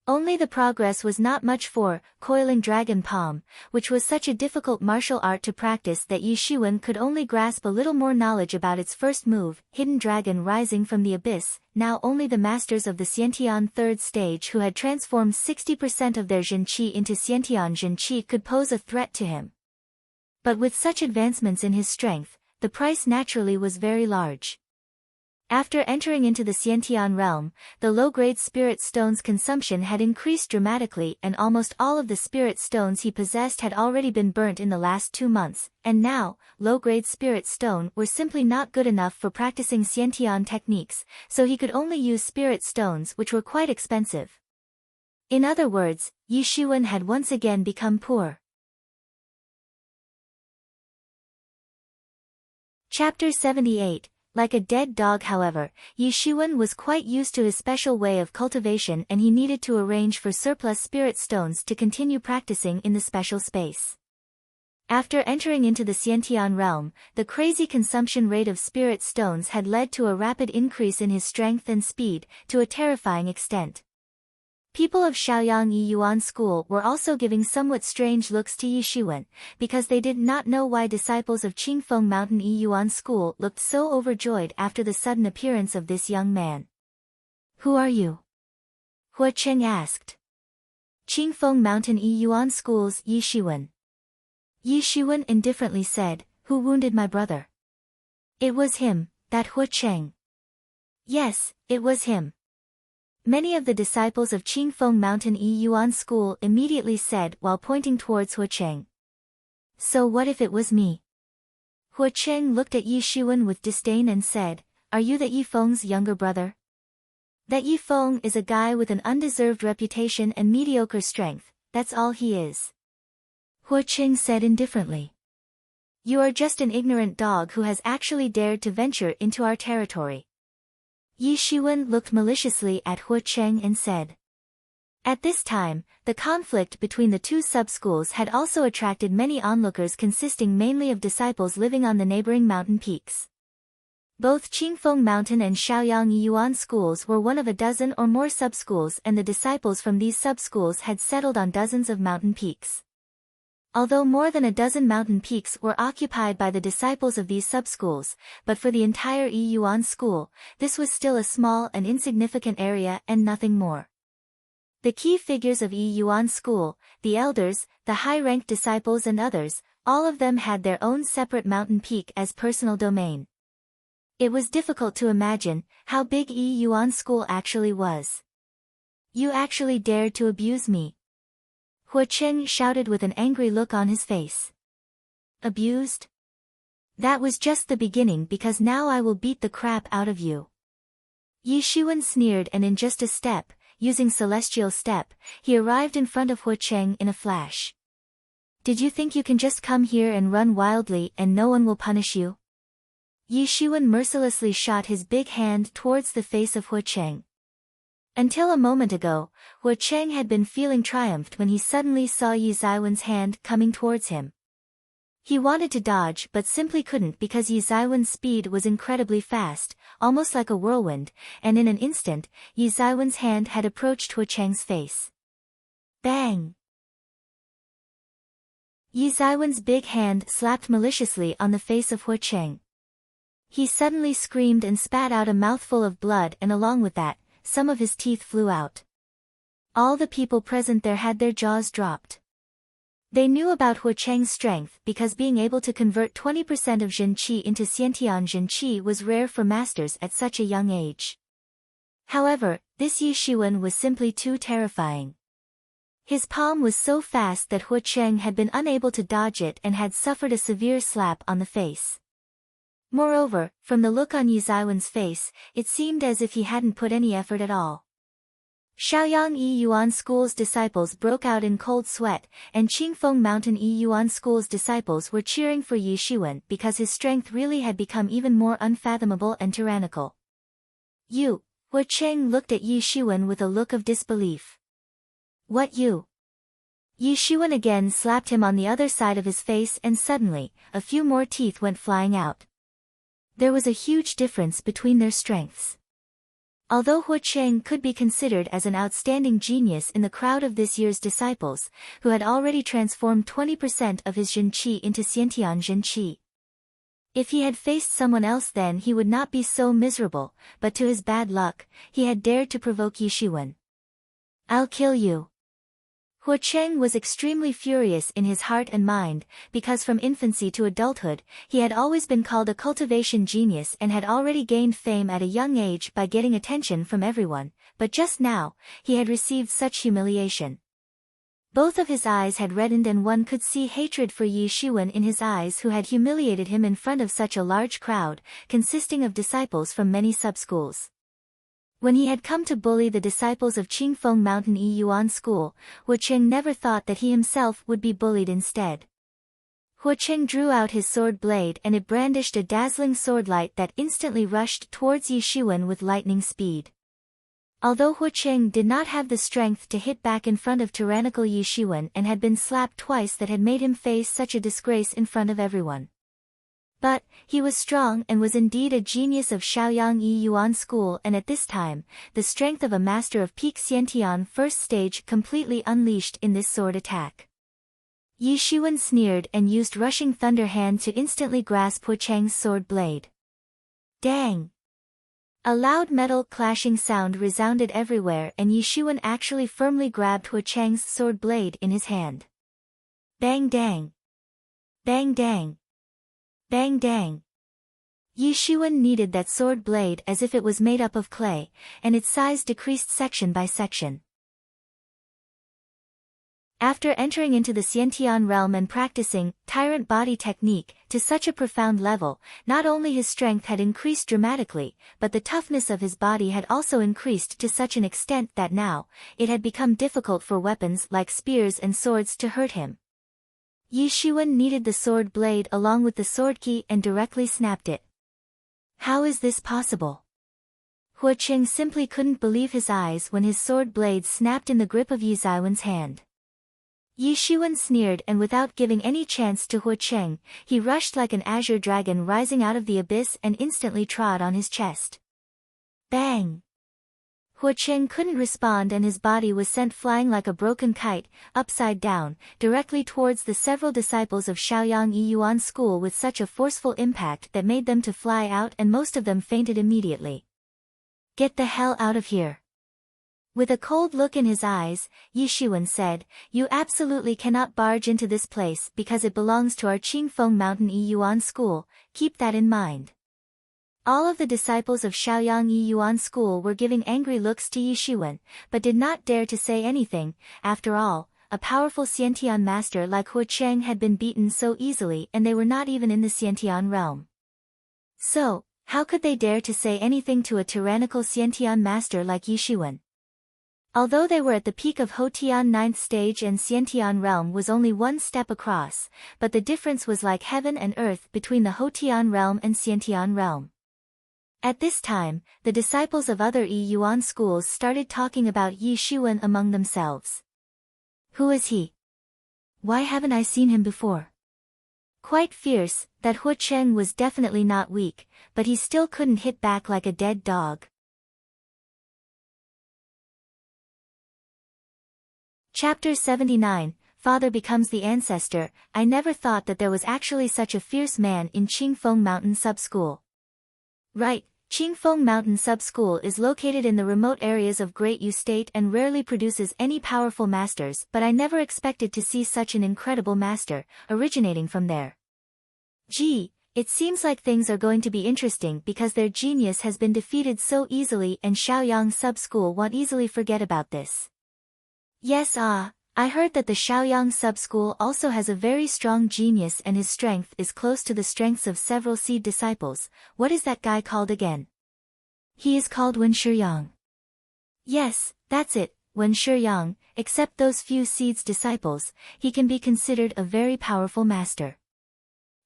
Only the progress was not much for Coiling Dragon Palm, which was such a difficult martial art to practice that Yi Shiwen could only grasp a little more knowledge about its first move, Hidden Dragon Rising from the Abyss. Now only the masters of the Xiantian third stage who had transformed 60% of their Zhenqi into Xiantian Zhenqi could pose a threat to him. But with such advancements in his strength, the price naturally was very large. After entering into the Xiantian realm, the low-grade spirit stones consumption had increased dramatically, and almost all of the spirit stones he possessed had already been burnt in the last 2 months, and now, low-grade spirit stone were simply not good enough for practicing Xiantian techniques, so he could only use spirit stones which were quite expensive. In other words, Yi Shiwen had once again become poor. Chapter 78. Like a dead dog. However, Yi Shiwen was quite used to his special way of cultivation, and he needed to arrange for surplus spirit stones to continue practicing in the special space. After entering into the Xiantian realm, the crazy consumption rate of spirit stones had led to a rapid increase in his strength and speed, to a terrifying extent. People of Shaoyang Yi Yuan School were also giving somewhat strange looks to Yi Shiwen, because they did not know why disciples of Qingfeng Mountain Yi Yuan School looked so overjoyed after the sudden appearance of this young man. "Who are you?" Hua Cheng asked. "Qingfeng Mountain Yi Yuan School's Yi Shiwen." Yi Shiwen indifferently said, "Who wounded my brother?" "It was him, that Hua Cheng." "Yes, it was him." Many of the disciples of Qingfeng Mountain Yi Yuan School immediately said while pointing towards Hua Cheng. "So what if it was me?" Hua Cheng looked at Yi Shiwen with disdain and said, "Are you the Yi Feng's younger brother?" "That Yi Feng is a guy with an undeserved reputation and mediocre strength, that's all he is," Hua Cheng said indifferently. "You are just an ignorant dog who has actually dared to venture into our territory." Yi Shiwen looked maliciously at Hua Cheng and said. At this time, the conflict between the two sub-schools had also attracted many onlookers consisting mainly of disciples living on the neighboring mountain peaks. Both Qingfeng Mountain and Shaoyang Yi Yuan schools were one of a dozen or more sub-schools, and the disciples from these sub-schools had settled on dozens of mountain peaks. Although more than a dozen mountain peaks were occupied by the disciples of these sub-schools, but for the entire Yi Yuan school, this was still a small and insignificant area and nothing more. The key figures of Yi Yuan school, the elders, the high-ranked disciples and others, all of them had their own separate mountain peak as personal domain. It was difficult to imagine how big Yi Yuan school actually was. "You actually dared to abuse me," Hua Cheng shouted with an angry look on his face. "Abused? That was just the beginning, because now I will beat the crap out of you." Yi Shiwen sneered, and in just a step, using Celestial Step, he arrived in front of Hua Cheng in a flash. "Did you think you can just come here and run wildly and no one will punish you?" Yi Shiwen mercilessly shot his big hand towards the face of Hua Cheng. Until a moment ago, Hua Cheng had been feeling triumphed when he suddenly saw Yi Ziwen's hand coming towards him. He wanted to dodge but simply couldn't because Yi Ziwen's speed was incredibly fast, almost like a whirlwind, and in an instant, Yi Ziwen's hand had approached Hua Cheng's face. Bang! Yi Ziwen's big hand slapped maliciously on the face of Hua Cheng. He suddenly screamed and spat out a mouthful of blood, and along with that, some of his teeth flew out. All the people present there had their jaws dropped. They knew about Hua Cheng's strength because being able to convert 20% of Jin Qi into Xiantian Jin Qi was rare for masters at such a young age. However, this Yi Shiwen was simply too terrifying. His palm was so fast that Hua Cheng had been unable to dodge it and had suffered a severe slap on the face. Moreover, from the look on Yi Ziwen's face, it seemed as if he hadn't put any effort at all. Shaoyang Yi Yuan School's disciples broke out in cold sweat, and Qingfeng Mountain Yi Yuan School's disciples were cheering for Yi Shiwen because his strength really had become even more unfathomable and tyrannical. "You," Hua Cheng looked at Yi Shiwen with a look of disbelief. "What you?" Yi Shiwen again slapped him on the other side of his face, and suddenly, a few more teeth went flying out. There was a huge difference between their strengths. Although Hua Cheng could be considered as an outstanding genius in the crowd of this year's disciples, who had already transformed 20% of his Jin Qi into Xiantian Jin Qi. If he had faced someone else, then he would not be so miserable, but to his bad luck, he had dared to provoke Yi Shiwen. "I'll kill you." Huo Cheng was extremely furious in his heart and mind, because from infancy to adulthood, he had always been called a cultivation genius and had already gained fame at a young age by getting attention from everyone, but just now, he had received such humiliation. Both of his eyes had reddened and one could see hatred for Yi Shiwen in his eyes, who had humiliated him in front of such a large crowd, consisting of disciples from many sub-schools. When he had come to bully the disciples of Qingfeng Mountain Yi Yuan School, Huo Cheng never thought that he himself would be bullied instead. Huo Cheng drew out his sword blade and it brandished a dazzling swordlight that instantly rushed towards Yi Shiwen with lightning speed. Although Huo Cheng did not have the strength to hit back in front of tyrannical Yi Shiwen and had been slapped twice that had made him face such a disgrace in front of everyone. But, he was strong and was indeed a genius of Shaoyang Yi Yuan School, and at this time, the strength of a master of peak Xiantian first stage completely unleashed in this sword attack. Yi Shiwen sneered and used rushing thunder hand to instantly grasp Huo Cheng's sword blade. Dang! A loud metal clashing sound resounded everywhere and Yi Shiwen actually firmly grabbed Huo Cheng's sword blade in his hand. Bang dang! Bang dang! Bang dang! Yi Shiwen kneaded that sword blade as if it was made up of clay, and its size decreased section by section. After entering into the Xiantian realm and practicing tyrant body technique to such a profound level, not only his strength had increased dramatically, but the toughness of his body had also increased to such an extent that now, it had become difficult for weapons like spears and swords to hurt him. Yi Shiwen kneaded the sword blade along with the sword key and directly snapped it. How is this possible? Huo Cheng simply couldn't believe his eyes when his sword blade snapped in the grip of Yi Ziwen's hand. Yi Shiwen sneered and without giving any chance to Huo Cheng, he rushed like an azure dragon rising out of the abyss and instantly trod on his chest. Bang! Huo Cheng couldn't respond and his body was sent flying like a broken kite, upside down, directly towards the several disciples of Shaoyang Yi Yuan School with such a forceful impact that made them to fly out and most of them fainted immediately. Get the hell out of here! With a cold look in his eyes, Yi Shiwen said, You absolutely cannot barge into this place because it belongs to our Qingfeng Mountain Yi Yuan School, keep that in mind. All of the disciples of Shaoyang Yi Yuan School were giving angry looks to Yi Shiwen, but did not dare to say anything. After all, a powerful Xiantian master like Huo Cheng had been beaten so easily and they were not even in the Xiantian realm. So, how could they dare to say anything to a tyrannical Xiantian master like Yi Shiwen? Although they were at the peak of Hotian 9th stage and Xiantian realm was only one step across, but the difference was like heaven and earth between the Hotian realm and Xiantian realm. At this time, the disciples of other Yi Yuan schools started talking about Yi Shiwen among themselves. Who is he? Why haven't I seen him before? Quite fierce, that Huo Cheng was definitely not weak, but he still couldn't hit back like a dead dog. Chapter 79, Father becomes the ancestor. I never thought that there was actually such a fierce man in Qingfeng Mountain Sub-School. Right. Qingfeng Mountain Sub-School is located in the remote areas of Great Yu State and rarely produces any powerful masters, but I never expected to see such an incredible master, originating from there. Gee, it seems like things are going to be interesting because their genius has been defeated so easily and Shaoyang Sub-School won't easily forget about this. Yes, I heard that the Shaoyang Sub-School also has a very strong genius and his strength is close to the strengths of several seed disciples. What is that guy called again? He is called Wen Shiyang. Yes, that's it, Wen Shiyang. Except those few seeds disciples, he can be considered a very powerful master.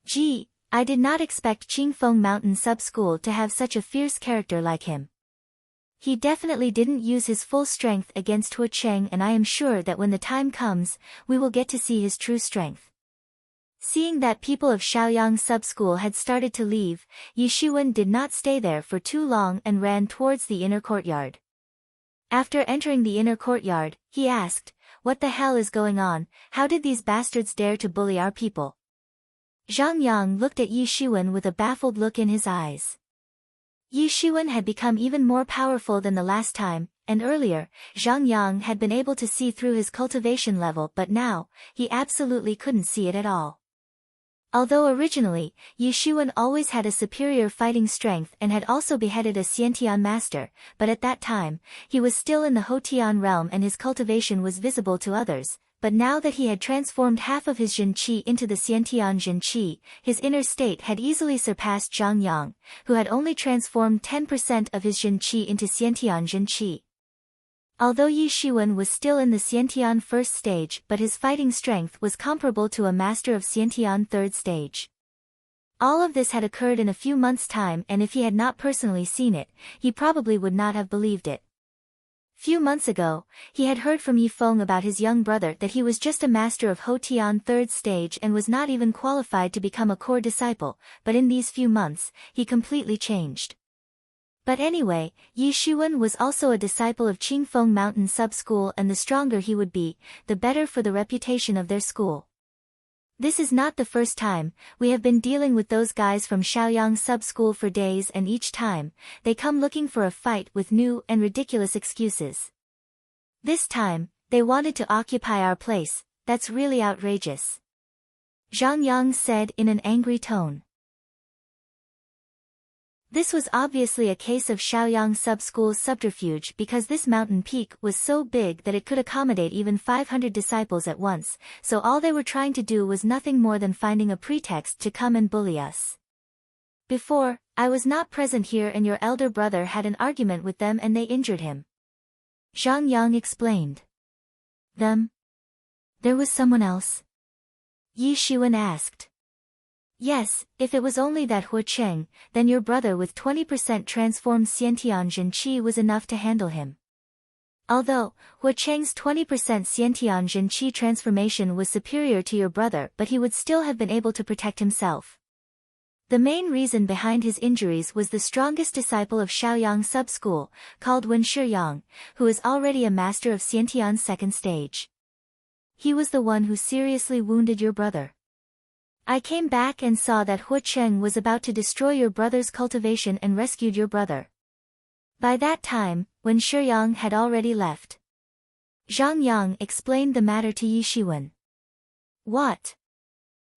Gee, I did not expect Qingfeng Mountain Sub-School to have such a fierce character like him. He definitely didn't use his full strength against Huo Cheng and I am sure that when the time comes, we will get to see his true strength. Seeing that people of Shaoyang Sub-School had started to leave, Yi Shiwen did not stay there for too long and ran towards the inner courtyard. After entering the inner courtyard, he asked, What the hell is going on? How did these bastards dare to bully our people? Zhang Yang looked at Yi Shiwen with a baffled look in his eyes. Yi Shiwen had become even more powerful than the last time, and earlier, Zhang Yang had been able to see through his cultivation level, but now, he absolutely couldn't see it at all. Although originally, Yi Shiwen always had a superior fighting strength and had also beheaded a Xiantian master, but at that time, he was still in the Hotian realm and his cultivation was visible to others. But now that he had transformed half of his Jin Qi into the Xiantian Jin Qi, his inner state had easily surpassed Zhang Yang, who had only transformed 10% of his Jin Qi into Xiantian Jin Qi. Although Yi Shiwen was still in the Xiantian first stage, but his fighting strength was comparable to a master of Xiantian third stage. All of this had occurred in a few months' time, and if he had not personally seen it, he probably would not have believed it. Few months ago, he had heard from Yi Feng about his young brother that he was just a master of Hotian third stage and was not even qualified to become a core disciple, but in these few months, he completely changed. But anyway, Yi Shiwen was also a disciple of Qingfeng Mountain Sub-School, and the stronger he would be, the better for the reputation of their school. This is not the first time, we have been dealing with those guys from Shaoyang Sub-School for days, and each time, they come looking for a fight with new and ridiculous excuses. This time, they wanted to occupy our place. That's really outrageous. Zhang Yang said in an angry tone. This was obviously a case of Shaoyang Sub-School's subterfuge, because this mountain peak was so big that it could accommodate even 500 disciples at once, so all they were trying to do was nothing more than finding a pretext to come and bully us. Before, I was not present here and your elder brother had an argument with them and they injured him. Zhang Yang explained. Them? There was someone else? Yi Shiwen asked. Yes, if it was only that Hua Cheng, then your brother with 20% transformed Xiantian Jin Qi was enough to handle him. Although, Hua Cheng's 20% Xiantian Jin Qi transformation was superior to your brother, but he would still have been able to protect himself. The main reason behind his injuries was the strongest disciple of Shaoyang Sub-School, called Wen Shiyang, who is already a master of Xiantian's second stage. He was the one who seriously wounded your brother. I came back and saw that Hua Cheng was about to destroy your brother's cultivation and rescued your brother. By that time, Wen Shiyang had already left. Zhang Yang explained the matter to Yi Shiwen. What?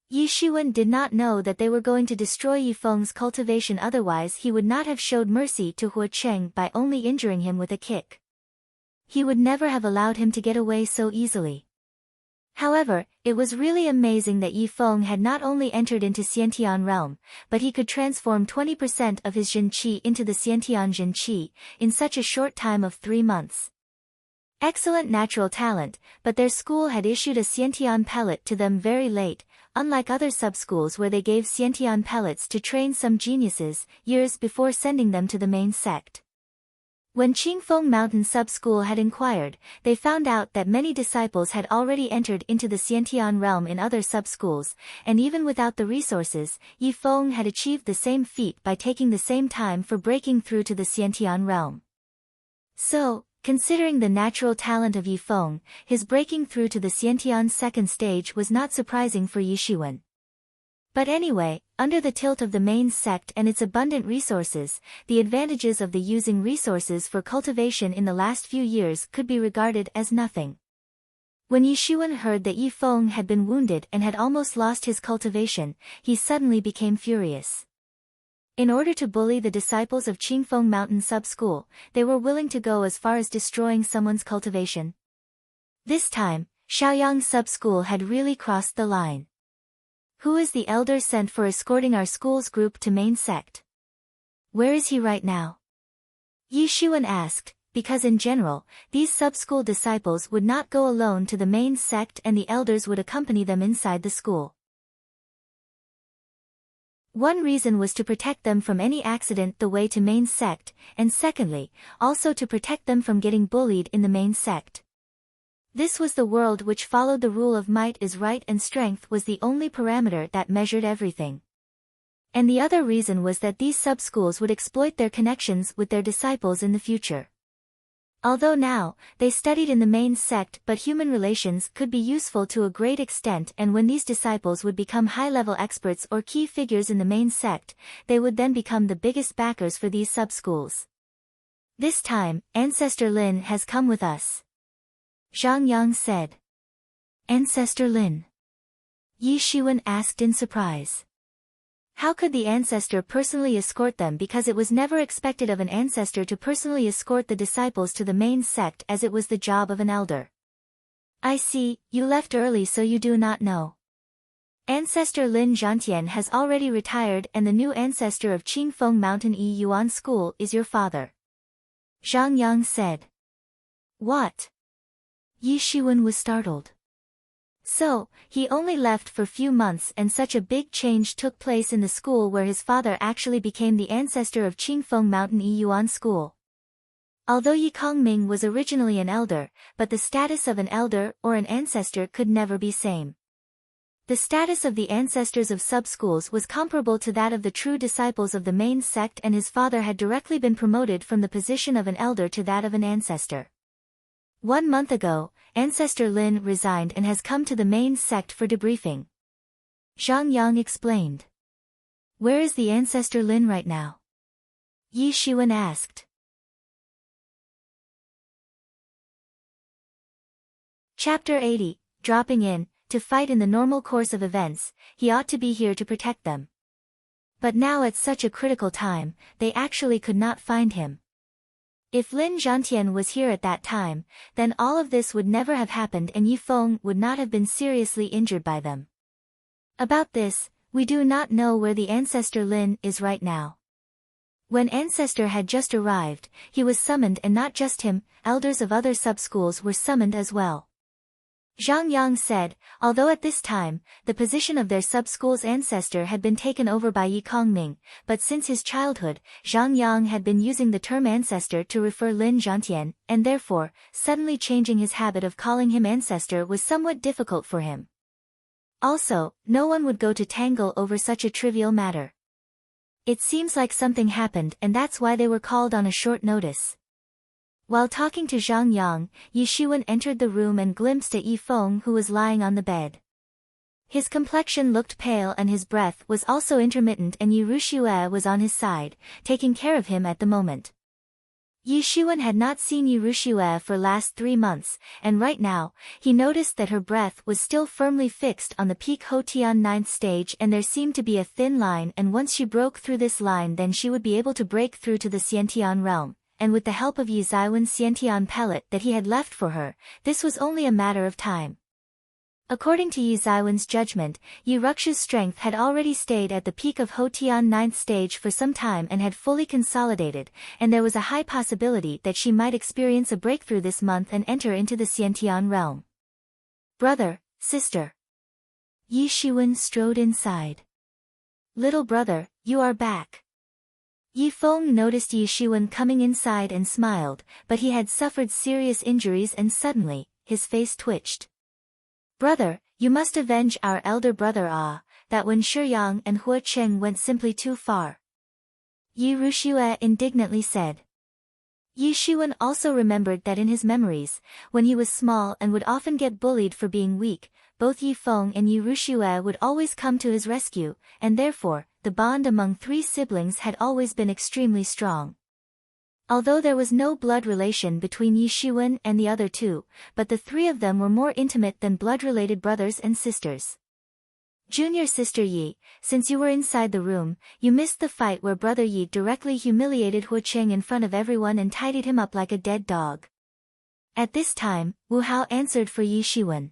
Yi Shiwen did not know that they were going to destroy Yi Feng's cultivation, otherwise he would not have showed mercy to Hua Cheng by only injuring him with a kick. He would never have allowed him to get away so easily. However, it was really amazing that Yi Feng had not only entered into Xiantian realm, but he could transform 20% of his Jin Qi into the Xiantian Jin Qi, in such a short time of 3 months. Excellent natural talent, but their school had issued a Xiantian pellet to them very late, unlike other sub-schools where they gave Xiantian pellets to train some geniuses, years before sending them to the main sect. When Qingfeng Mountain Sub-School had inquired, they found out that many disciples had already entered into the Xiantian realm in other sub-schools, and even without the resources, Yi Feng had achieved the same feat by taking the same time for breaking through to the Xiantian realm. So, considering the natural talent of Yi Feng, his breaking through to the Xiantian second stage was not surprising for Yi Shiwen. But anyway, under the tilt of the main sect and its abundant resources, the advantages of the using resources for cultivation in the last few years could be regarded as nothing. When Yi Shiwen heard that Yi Feng had been wounded and had almost lost his cultivation, he suddenly became furious. In order to bully the disciples of Qingfeng Mountain Sub-School, they were willing to go as far as destroying someone's cultivation. This time, Shaoyang Sub-School had really crossed the line. Who is the elder sent for escorting our school's group to main sect? Where is he right now? Yi Shiwen asked, because in general, these sub-school disciples would not go alone to the main sect and the elders would accompany them inside the school. One reason was to protect them from any accident the way to main sect, and secondly, also to protect them from getting bullied in the main sect. This was the world which followed the rule of might is right and strength was the only parameter that measured everything. And the other reason was that these sub-schools would exploit their connections with their disciples in the future. Although now, they studied in the main sect, but human relations could be useful to a great extent, and when these disciples would become high-level experts or key figures in the main sect, they would then become the biggest backers for these sub-schools. This time, Ancestor Lin has come with us. Zhang Yang said. Ancestor Lin? Yi Shiwen asked in surprise. How could the ancestor personally escort them, because it was never expected of an ancestor to personally escort the disciples to the main sect, as it was the job of an elder. I see, you left early, so you do not know. Ancestor Lin Zhantian has already retired, and the new ancestor of Qingfeng Mountain Yi Yuan School is your father. Zhang Yang said. What? Yi Shiwen was startled. So, he only left for few months, and such a big change took place in the school where his father actually became the ancestor of Qingfeng Mountain Yi Yuan School. Although Yi Kongming was originally an elder, but the status of an elder or an ancestor could never be same. The status of the ancestors of sub-schools was comparable to that of the true disciples of the main sect, and his father had directly been promoted from the position of an elder to that of an ancestor. 1 month ago, Ancestor Lin resigned and has come to the main sect for debriefing. Zhang Yang explained. Where is the Ancestor Lin right now? Yi Shiwen asked. Chapter 80, dropping in, to fight in the normal course of events, he ought to be here to protect them. But now at such a critical time, they actually could not find him. If Lin Zhantian was here at that time, then all of this would never have happened and Yi Feng would not have been seriously injured by them. About this, we do not know where the Ancestor Lin is right now. When Ancestor had just arrived, he was summoned, and not just him, elders of other sub-schools were summoned as well. Zhang Yang said, although at this time, the position of their sub-school's ancestor had been taken over by Yi Kongming, but since his childhood, Zhang Yang had been using the term ancestor to refer Lin Zhantian, and therefore, suddenly changing his habit of calling him ancestor was somewhat difficult for him. Also, no one would go to tangle over such a trivial matter. It seems like something happened, and that's why they were called on a short notice. While talking to Zhang Yang, Yi Shiwen entered the room and glimpsed at Yi Feng, who was lying on the bed. His complexion looked pale and his breath was also intermittent, and Yi Ruxue was on his side, taking care of him at the moment. Yi Shiwen had not seen Yi Ruxue for last 3 months, and right now, he noticed that her breath was still firmly fixed on the peak Hotian 9th stage, and there seemed to be a thin line, and once she broke through this line, then she would be able to break through to the Xiantian realm. And with the help of Yi Zaiwen's Xiantian pellet that he had left for her, this was only a matter of time. According to Yi Zaiwen's judgment, Yi Ruxu's strength had already stayed at the peak of Hotian 9th stage for some time and had fully consolidated, and there was a high possibility that she might experience a breakthrough this month and enter into the Xiantian realm. Brother, sister. Yi Shiwen strode inside. Little brother, you are back. Yi Feng noticed Yi Shiwen coming inside and smiled, but he had suffered serious injuries and suddenly, his face twitched. Brother, you must avenge our elder brother that when Shiyang and Hua Cheng went simply too far. Yi Ruxue indignantly said. Yi Shiwen also remembered that in his memories, when he was small and would often get bullied for being weak, both Yi Feng and Yi Ruxue would always come to his rescue, and therefore, the bond among 3 siblings had always been extremely strong. Although there was no blood relation between Yi Shiwen and the other 2, but the 3 of them were more intimate than blood-related brothers and sisters. Junior sister Yi, since you were inside the room, you missed the fight where brother Yi directly humiliated Hua Cheng in front of everyone and tidied him up like a dead dog. At this time, Wu Hao answered for Yi Shiwen.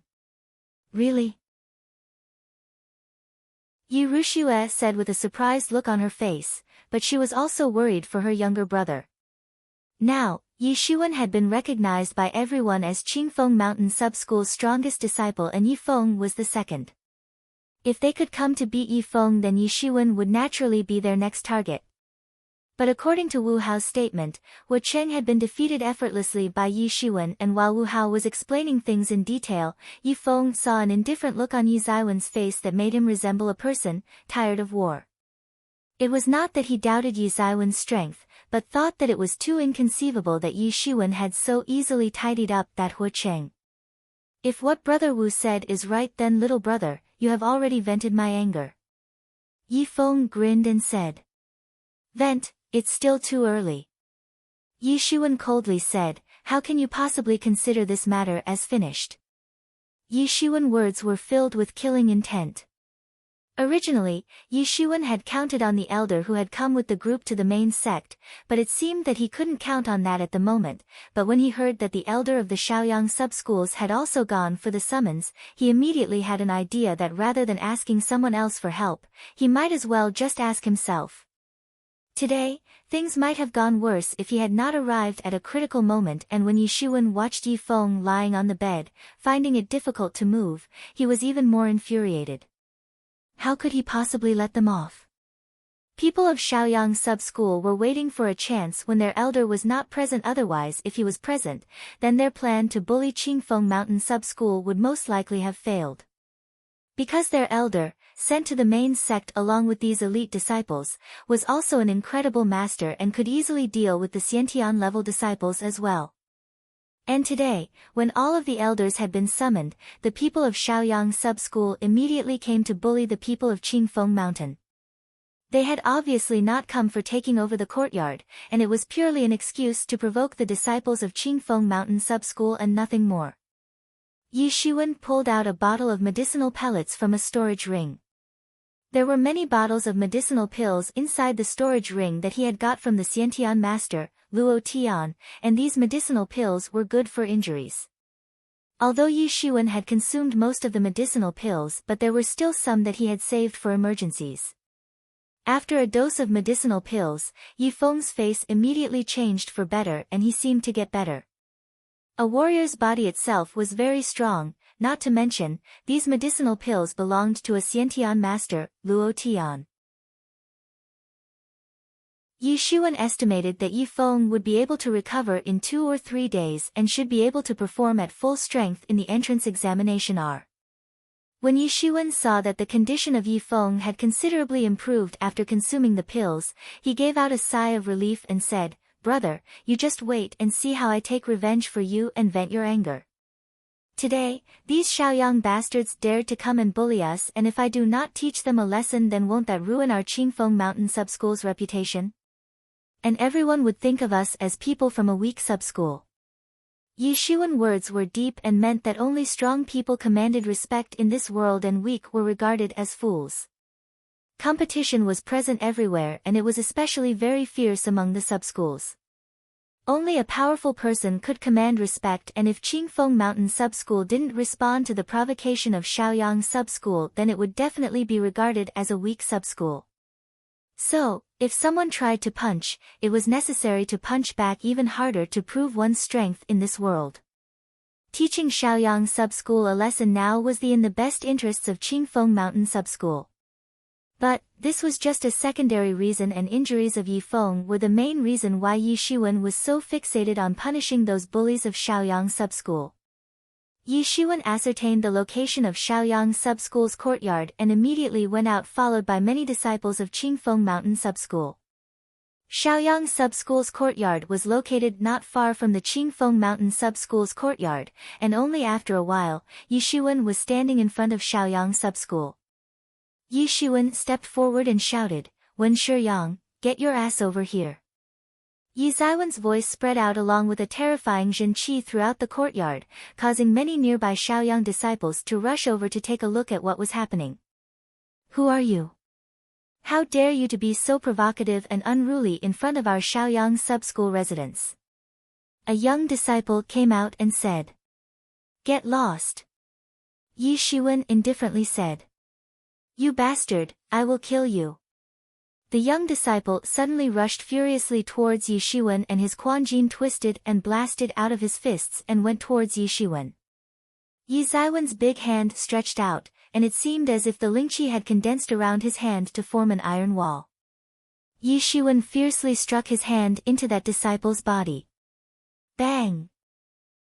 Really? Yi Ruxue said with a surprised look on her face, but she was also worried for her younger brother. Now, Yi Shiwen had been recognized by everyone as Qingfeng Mountain Sub-School's strongest disciple, and Yi Feng was the second. If they could come to beat Yi Feng, then Yi Shiwen would naturally be their next target. But according to Wu Hao's statement, Hua Cheng had been defeated effortlessly by Yi Shiwen, and while Wu Hao was explaining things in detail, Yi Feng saw an indifferent look on Yi Zaiwen's face that made him resemble a person tired of war. It was not that he doubted Yi Zaiwen's strength, but thought that it was too inconceivable that Yi Shiwen had so easily tidied up that Hu Cheng. If what Brother Wu said is right, then little brother, you have already vented my anger. Yi Feng grinned and said. Vent, it's still too early. Yi Shiwen coldly said, how can you possibly consider this matter as finished? Yi Shiwen's words were filled with killing intent. Originally, Yi Shiwen had counted on the elder who had come with the group to the main sect, but it seemed that he couldn't count on that at the moment. But when he heard that the elder of the Shaoyang sub-schools had also gone for the summons, he immediately had an idea that rather than asking someone else for help, he might as well just ask himself. Today, things might have gone worse if he had not arrived at a critical moment, and when Yi Shiwen watched Yi Feng lying on the bed, finding it difficult to move, he was even more infuriated. How could he possibly let them off? People of Shaoyang sub-school were waiting for a chance when their elder was not present. Otherwise, if he was present, then their plan to bully Qingfeng Mountain sub-school would most likely have failed. Because their elder, sent to the main sect along with these elite disciples, was also an incredible master and could easily deal with the Xiantian level disciples as well. And today, when all of the elders had been summoned, the people of Shaoyang sub-school immediately came to bully the people of Qingfeng Mountain. They had obviously not come for taking over the courtyard, and it was purely an excuse to provoke the disciples of Qingfeng Mountain sub-school and nothing more. Yi Shiwen pulled out a bottle of medicinal pellets from a storage ring. There were many bottles of medicinal pills inside the storage ring that he had got from the Xiantian master, Luo Tian, and these medicinal pills were good for injuries. Although Yi Shiwen had consumed most of the medicinal pills, but there were still some that he had saved for emergencies. After a dose of medicinal pills, Yi Feng's face immediately changed for better and he seemed to get better. A warrior's body itself was very strong, not to mention, these medicinal pills belonged to a Xiantian master, Luo Tian. Yi Shiwen estimated that Yi Feng would be able to recover in 2 or 3 days and should be able to perform at full strength in the entrance examination R. When Yi Shiwen saw that the condition of Yi Feng had considerably improved after consuming the pills, he gave out a sigh of relief and said, Brother, you just wait and see how I take revenge for you and vent your anger. Today, these Shaoyang bastards dared to come and bully us, and if I do not teach them a lesson, then won't that ruin our Qingfeng Mountain sub-school's reputation? And everyone would think of us as people from a weak sub-school. Yi Shiwen's words were deep and meant that only strong people commanded respect in this world and weak were regarded as fools. Competition was present everywhere and it was especially very fierce among the sub-schools. Only a powerful person could command respect, and if Qingfeng Mountain sub-school didn't respond to the provocation of Shaoyang sub-school, then it would definitely be regarded as a weak sub-school. So, if someone tried to punch, it was necessary to punch back even harder to prove one's strength in this world. Teaching Shaoyang sub-school a lesson now was in the best interests of Qingfeng Mountain sub-school. But, this was just a secondary reason, and injuries of Yi Feng were the main reason why Yi Shiwen was so fixated on punishing those bullies of Shaoyang sub-school. Yi Shiwen ascertained the location of Shaoyang sub-school's courtyard and immediately went out, followed by many disciples of Qingfeng Mountain sub-school. Shaoyang sub-school's courtyard was located not far from the Qingfeng Mountain sub-school's courtyard, and only after a while, Yi Shiwen was standing in front of Shaoyang sub-school. Yi Shiwen stepped forward and shouted, Wen Shiyang, get your ass over here. Yi Zaiwen's voice spread out along with a terrifying Zhen Qi throughout the courtyard, causing many nearby Shaoyang disciples to rush over to take a look at what was happening. Who are you? How dare you to be so provocative and unruly in front of our Shaoyang sub-school residents? A young disciple came out and said. Get lost. Yi Shiwen indifferently said. You bastard, I will kill you. The young disciple suddenly rushed furiously towards Yi Shiwen, and his Quanjin twisted and blasted out of his fists and went towards Yi Shiwen. Yi Zaiwen's big hand stretched out, and it seemed as if the lingqi had condensed around his hand to form an iron wall. Yi Shiwen fiercely struck his hand into that disciple's body. Bang!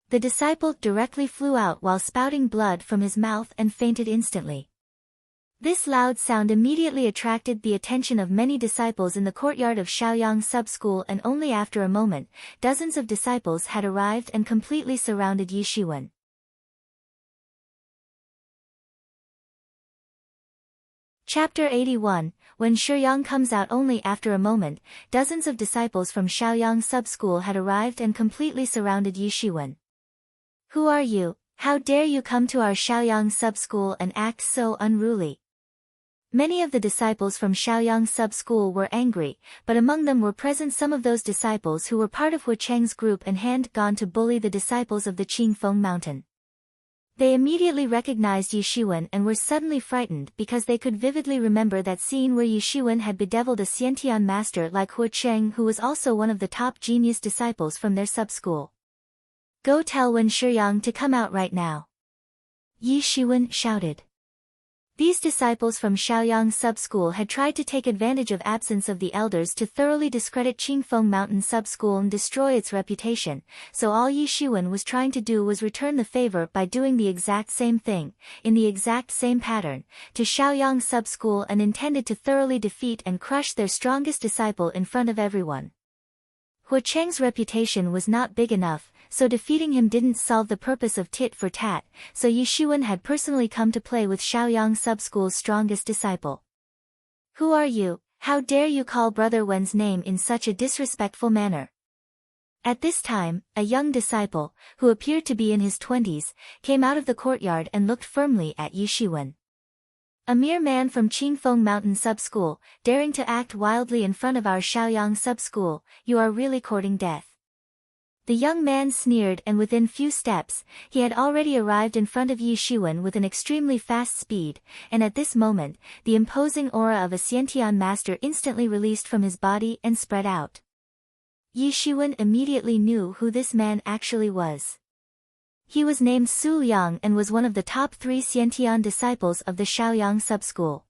The disciple directly flew out while spouting blood from his mouth and fainted instantly. This loud sound immediately attracted the attention of many disciples in the courtyard of Shaoyang Sub-School, and only after a moment, dozens of disciples had arrived and completely surrounded Yi Shiwen. Chapter 81, When Shuyang comes out. Only after a moment, dozens of disciples from Shaoyang Sub-School had arrived and completely surrounded Yi Shiwen. Who are you? How dare you come to our Shaoyang Sub-School and act so unruly? Many of the disciples from Shaoyang Sub-School were angry, but among them were present some of those disciples who were part of Hu Cheng's group and had gone to bully the disciples of the Qingfeng Mountain. They immediately recognized Yi Shiwen and were suddenly frightened because they could vividly remember that scene where Yi Shiwen had bedeviled a Xiantian master like Hu Cheng, who was also one of the top genius disciples from their sub-school. Go tell Wen Shuyang to come out right now, Yi Shiwen shouted. These disciples from Shaoyang Sub-School had tried to take advantage of absence of the elders to thoroughly discredit Qingfeng Mountain Sub-School and destroy its reputation, so all Yi Shiwen was trying to do was return the favor by doing the exact same thing, in the exact same pattern, to Shaoyang Sub-School, and intended to thoroughly defeat and crush their strongest disciple in front of everyone. Hu Cheng's reputation was not big enough, so defeating him didn't solve the purpose of tit for tat, so Yi Shiwen had personally come to play with Shaoyang Sub-School's strongest disciple. Who are you? How dare you call Brother Wen's name in such a disrespectful manner? At this time, a young disciple, who appeared to be in his 20s, came out of the courtyard and looked firmly at Yi Shiwen. A mere man from Qingfeng Mountain Sub-School, daring to act wildly in front of our Shaoyang Sub-School, you are really courting death. The young man sneered, and within few steps, he had already arrived in front of Yi Shiwen with an extremely fast speed, and at this moment, the imposing aura of a Xiantian master instantly released from his body and spread out. Yi Shiwen immediately knew who this man actually was. He was named Su Yang and was one of the top 3 Xiantian disciples of the Shaoyang Sub-School.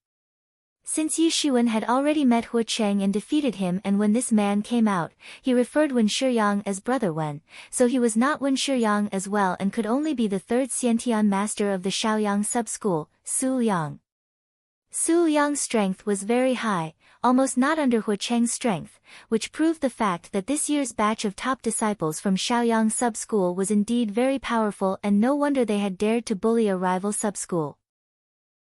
Since Yi Shiwen had already met Hu Cheng and defeated him, and when this man came out, he referred Wen Shuyang as Brother Wen, so he was not Wen Shuyang as well and could only be the 3rd Xiantian master of the Shaoyang Sub-School, Su Yang. Su Yang's strength was very high, almost not under Hu Cheng's strength, which proved the fact that this year's batch of top disciples from Shaoyang Sub-School was indeed very powerful, and no wonder they had dared to bully a rival sub-school.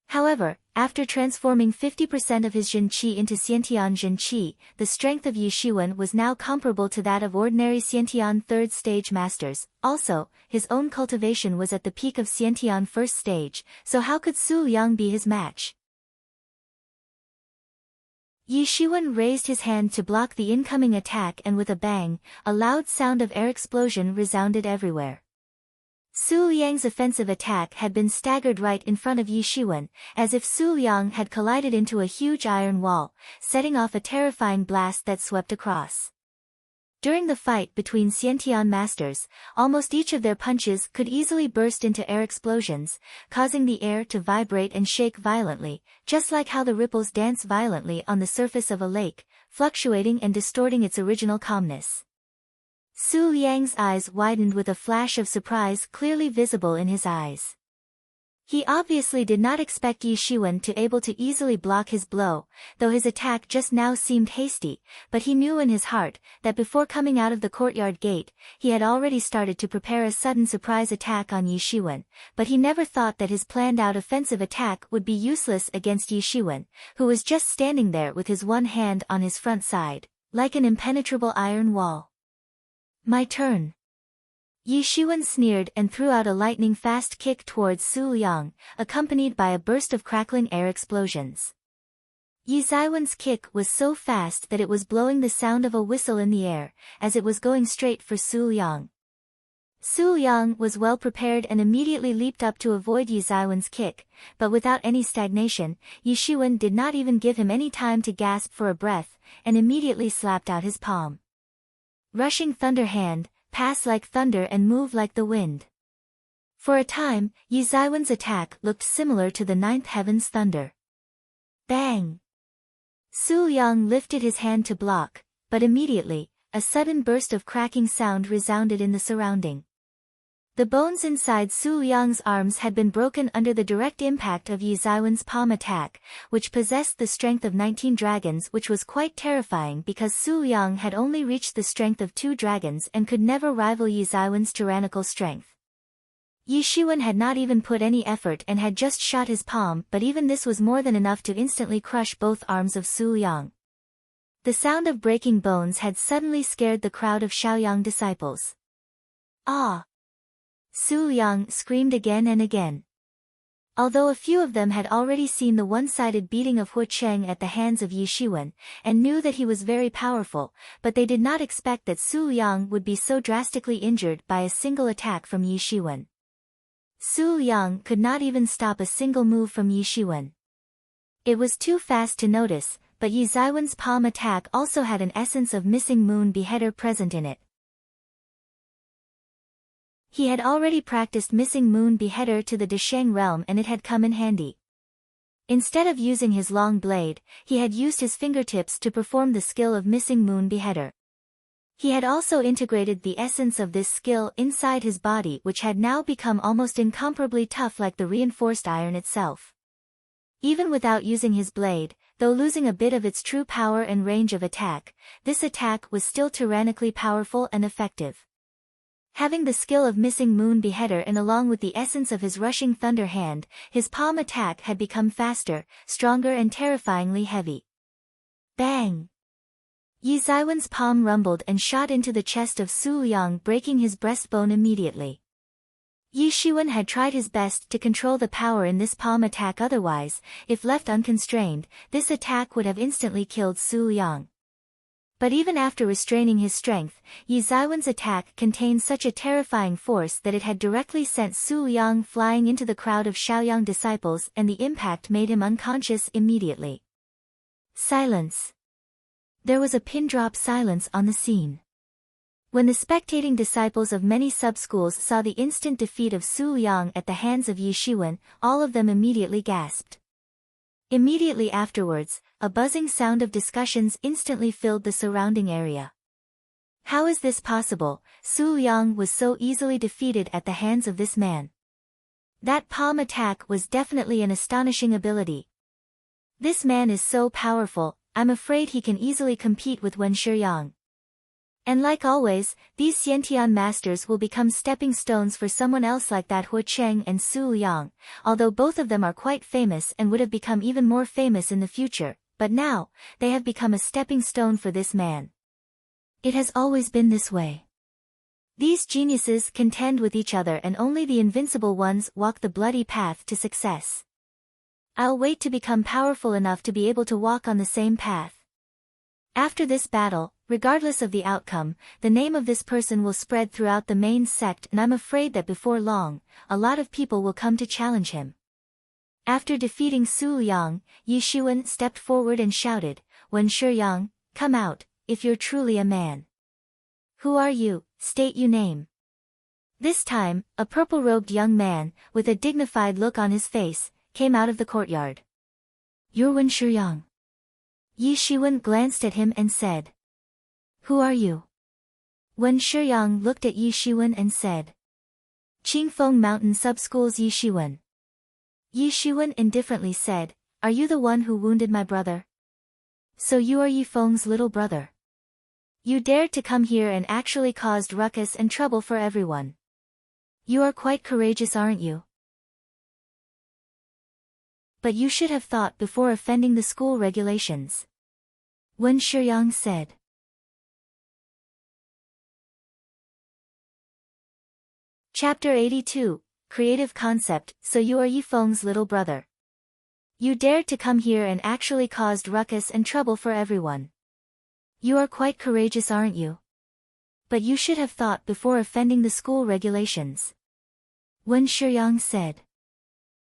However, after transforming 50% of his Jin Qi into Xiantian Jin Qi, the strength of Yi Shiwen was now comparable to that of ordinary Xiantian 3rd stage masters. Also, his own cultivation was at the peak of Xiantian 1st stage, so how could Su Yang be his match? Yi Shiwen raised his hand to block the incoming attack, and with a bang, a loud sound of air explosion resounded everywhere. Su Yang's offensive attack had been staggered right in front of Yi Shiwen, as if Su Yang had collided into a huge iron wall, setting off a terrifying blast that swept across. During the fight between Xiantian masters, almost each of their punches could easily burst into air explosions, causing the air to vibrate and shake violently, just like how the ripples dance violently on the surface of a lake, fluctuating and distorting its original calmness. Su Yang's eyes widened with a flash of surprise clearly visible in his eyes. He obviously did not expect Yi Shiwen to able to easily block his blow, though his attack just now seemed hasty, but he knew in his heart that before coming out of the courtyard gate, he had already started to prepare a sudden surprise attack on Yi Shiwen, but he never thought that his planned-out offensive attack would be useless against Yi Shiwen, who was just standing there with his one hand on his front side, like an impenetrable iron wall. My turn. Yi Shiwen sneered and threw out a lightning-fast kick towards Su Yang, accompanied by a burst of crackling air explosions. Yi Ziwen's kick was so fast that it was blowing the sound of a whistle in the air, as it was going straight for Su Yang. Su Yang was well prepared and immediately leaped up to avoid Yi Ziwen's kick, but without any stagnation, Yi Shiwen did not even give him any time to gasp for a breath, and immediately slapped out his palm. Rushing thunder hand, pass like thunder and move like the wind. For a time, Yi Ziwen's attack looked similar to the ninth heaven's thunder. Bang! Su Yang lifted his hand to block, but immediately, a sudden burst of cracking sound resounded in the surrounding. The bones inside Su Liang's arms had been broken under the direct impact of Yi Zaiwen's palm attack, which possessed the strength of 19 dragons, which was quite terrifying because Su Liang had only reached the strength of 2 dragons and could never rival Yi Zaiwen's tyrannical strength. Yi Shiwen had not even put any effort and had just shot his palm, but even this was more than enough to instantly crush both arms of Su Liang. The sound of breaking bones had suddenly scared the crowd of Shaoyang disciples. Ah! Su Liang screamed again and again. Although a few of them had already seen the one-sided beating of Hu Cheng at the hands of Yi Shiwen, and knew that he was very powerful, but they did not expect that Su Liang would be so drastically injured by a single attack from Yi Shiwen. Su Liang could not even stop a single move from Yi Shiwen. It was too fast to notice, but Yi Zaiwen's palm attack also had an essence of missing moon beheader present in it. He had already practiced missing moon beheader to the Desheng realm and it had come in handy. Instead of using his long blade, he had used his fingertips to perform the skill of missing moon beheader. He had also integrated the essence of this skill inside his body, which had now become almost incomparably tough like the reinforced iron itself. Even without using his blade, though losing a bit of its true power and range of attack, this attack was still tyrannically powerful and effective. Having the skill of missing moon beheader and along with the essence of his rushing thunder hand, his palm attack had become faster, stronger and terrifyingly heavy. Bang! Yi Zaiwen's palm rumbled and shot into the chest of Su Liang, breaking his breastbone immediately. Yi Shiwen had tried his best to control the power in this palm attack, otherwise, if left unconstrained, this attack would have instantly killed Su Liang. But even after restraining his strength, Yi Zaiwen's attack contained such a terrifying force that it had directly sent Su Liang flying into the crowd of Shaoyang disciples, and the impact made him unconscious immediately. Silence. There was a pin-drop silence on the scene. When the spectating disciples of many sub-schools saw the instant defeat of Su Liang at the hands of Yi Shiwen, all of them immediately gasped. Immediately afterwards, a buzzing sound of discussions instantly filled the surrounding area. How is this possible? Su Liang was so easily defeated at the hands of this man. That palm attack was definitely an astonishing ability. This man is so powerful, I'm afraid he can easily compete with Wen Shiyang. And like always, these Xiantian masters will become stepping stones for someone else like that Hu Cheng and Su Liang, although both of them are quite famous and would have become even more famous in the future, but now, they have become a stepping stone for this man. It has always been this way. These geniuses contend with each other and only the invincible ones walk the bloody path to success. I'll wait to become powerful enough to be able to walk on the same path. After this battle, regardless of the outcome, the name of this person will spread throughout the main sect, and I'm afraid that before long, a lot of people will come to challenge him. After defeating Su Liang, Yi Shiwen stepped forward and shouted, "Wen Shiyang, come out, if you're truly a man. Who are you? State your name." This time, a purple-robed young man, with a dignified look on his face, came out of the courtyard. "You're Wen Shiyang." Yi Shiwen glanced at him and said, "Who are you?" Wen Shiyang looked at Yi Shiwen and said, "Qingfeng Mountain Sub-School's Yi Shiwen." Yi Shiwen indifferently said, "Are you the one who wounded my brother? So you are Yi Feng's little brother. You dared to come here and actually caused ruckus and trouble for everyone. You are quite courageous, aren't you? But you should have thought before offending the school regulations," Wen Shiyang said. Chapter 82, Creative Concept. So you are Yi Feng's little brother. You dared to come here and actually caused ruckus and trouble for everyone. You are quite courageous, aren't you? But you should have thought before offending the school regulations, Wen Shiyang said.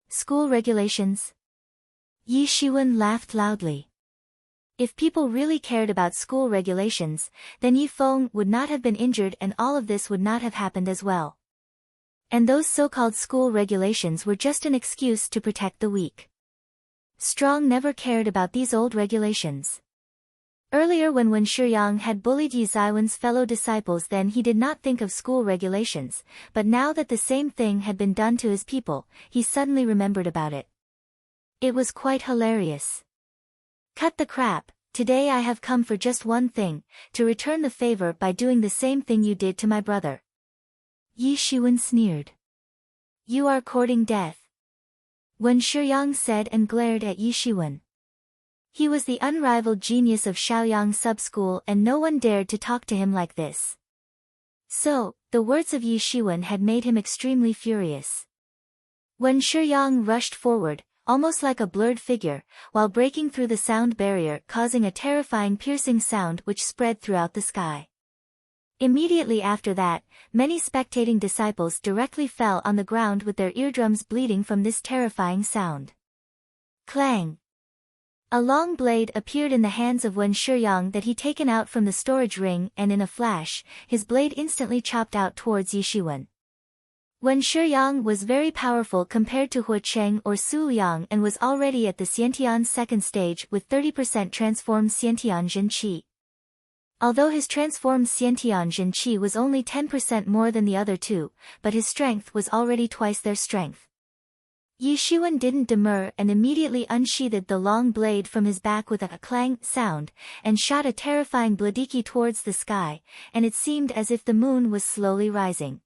School regulations? Yi Shiwen laughed loudly. If people really cared about school regulations, then Yi Feng would not have been injured and all of this would not have happened as well. And those so-called school regulations were just an excuse to protect the weak. Strong never cared about these old regulations. Earlier when Wen Shiyang had bullied Yi Zaiwen's fellow disciples, then he did not think of school regulations, but now that the same thing had been done to his people, he suddenly remembered about it. It was quite hilarious. Cut the crap, today I have come for just one thing, to return the favor by doing the same thing you did to my brother. Yi Shiwen sneered. You are courting death. Wen Shiyang said and glared at Yi Shiwen. He was the unrivaled genius of Shaoyang sub-school and no one dared to talk to him like this. So, the words of Yi Shiwen had made him extremely furious. Wen Shiyang rushed forward, almost like a blurred figure, while breaking through the sound barrier, causing a terrifying piercing sound which spread throughout the sky. Immediately after that, many spectating disciples directly fell on the ground with their eardrums bleeding from this terrifying sound. Clang! A long blade appeared in the hands of Wen Shiyang that he taken out from the storage ring, and in a flash, his blade instantly chopped out towards Yi Shiwen. Wen Shiyang was very powerful compared to Hua Cheng or Su Yang and was already at the Xiantian second stage with 30% transformed Xiantian Jin Qi. Although his transformed Xiantian Jin Qi was only 10% more than the other two, but his strength was already twice their strength. Yi Shiwen didn't demur and immediately unsheathed the long blade from his back with a clang sound, and shot a terrifying bladiki towards the sky, and it seemed as if the moon was slowly rising.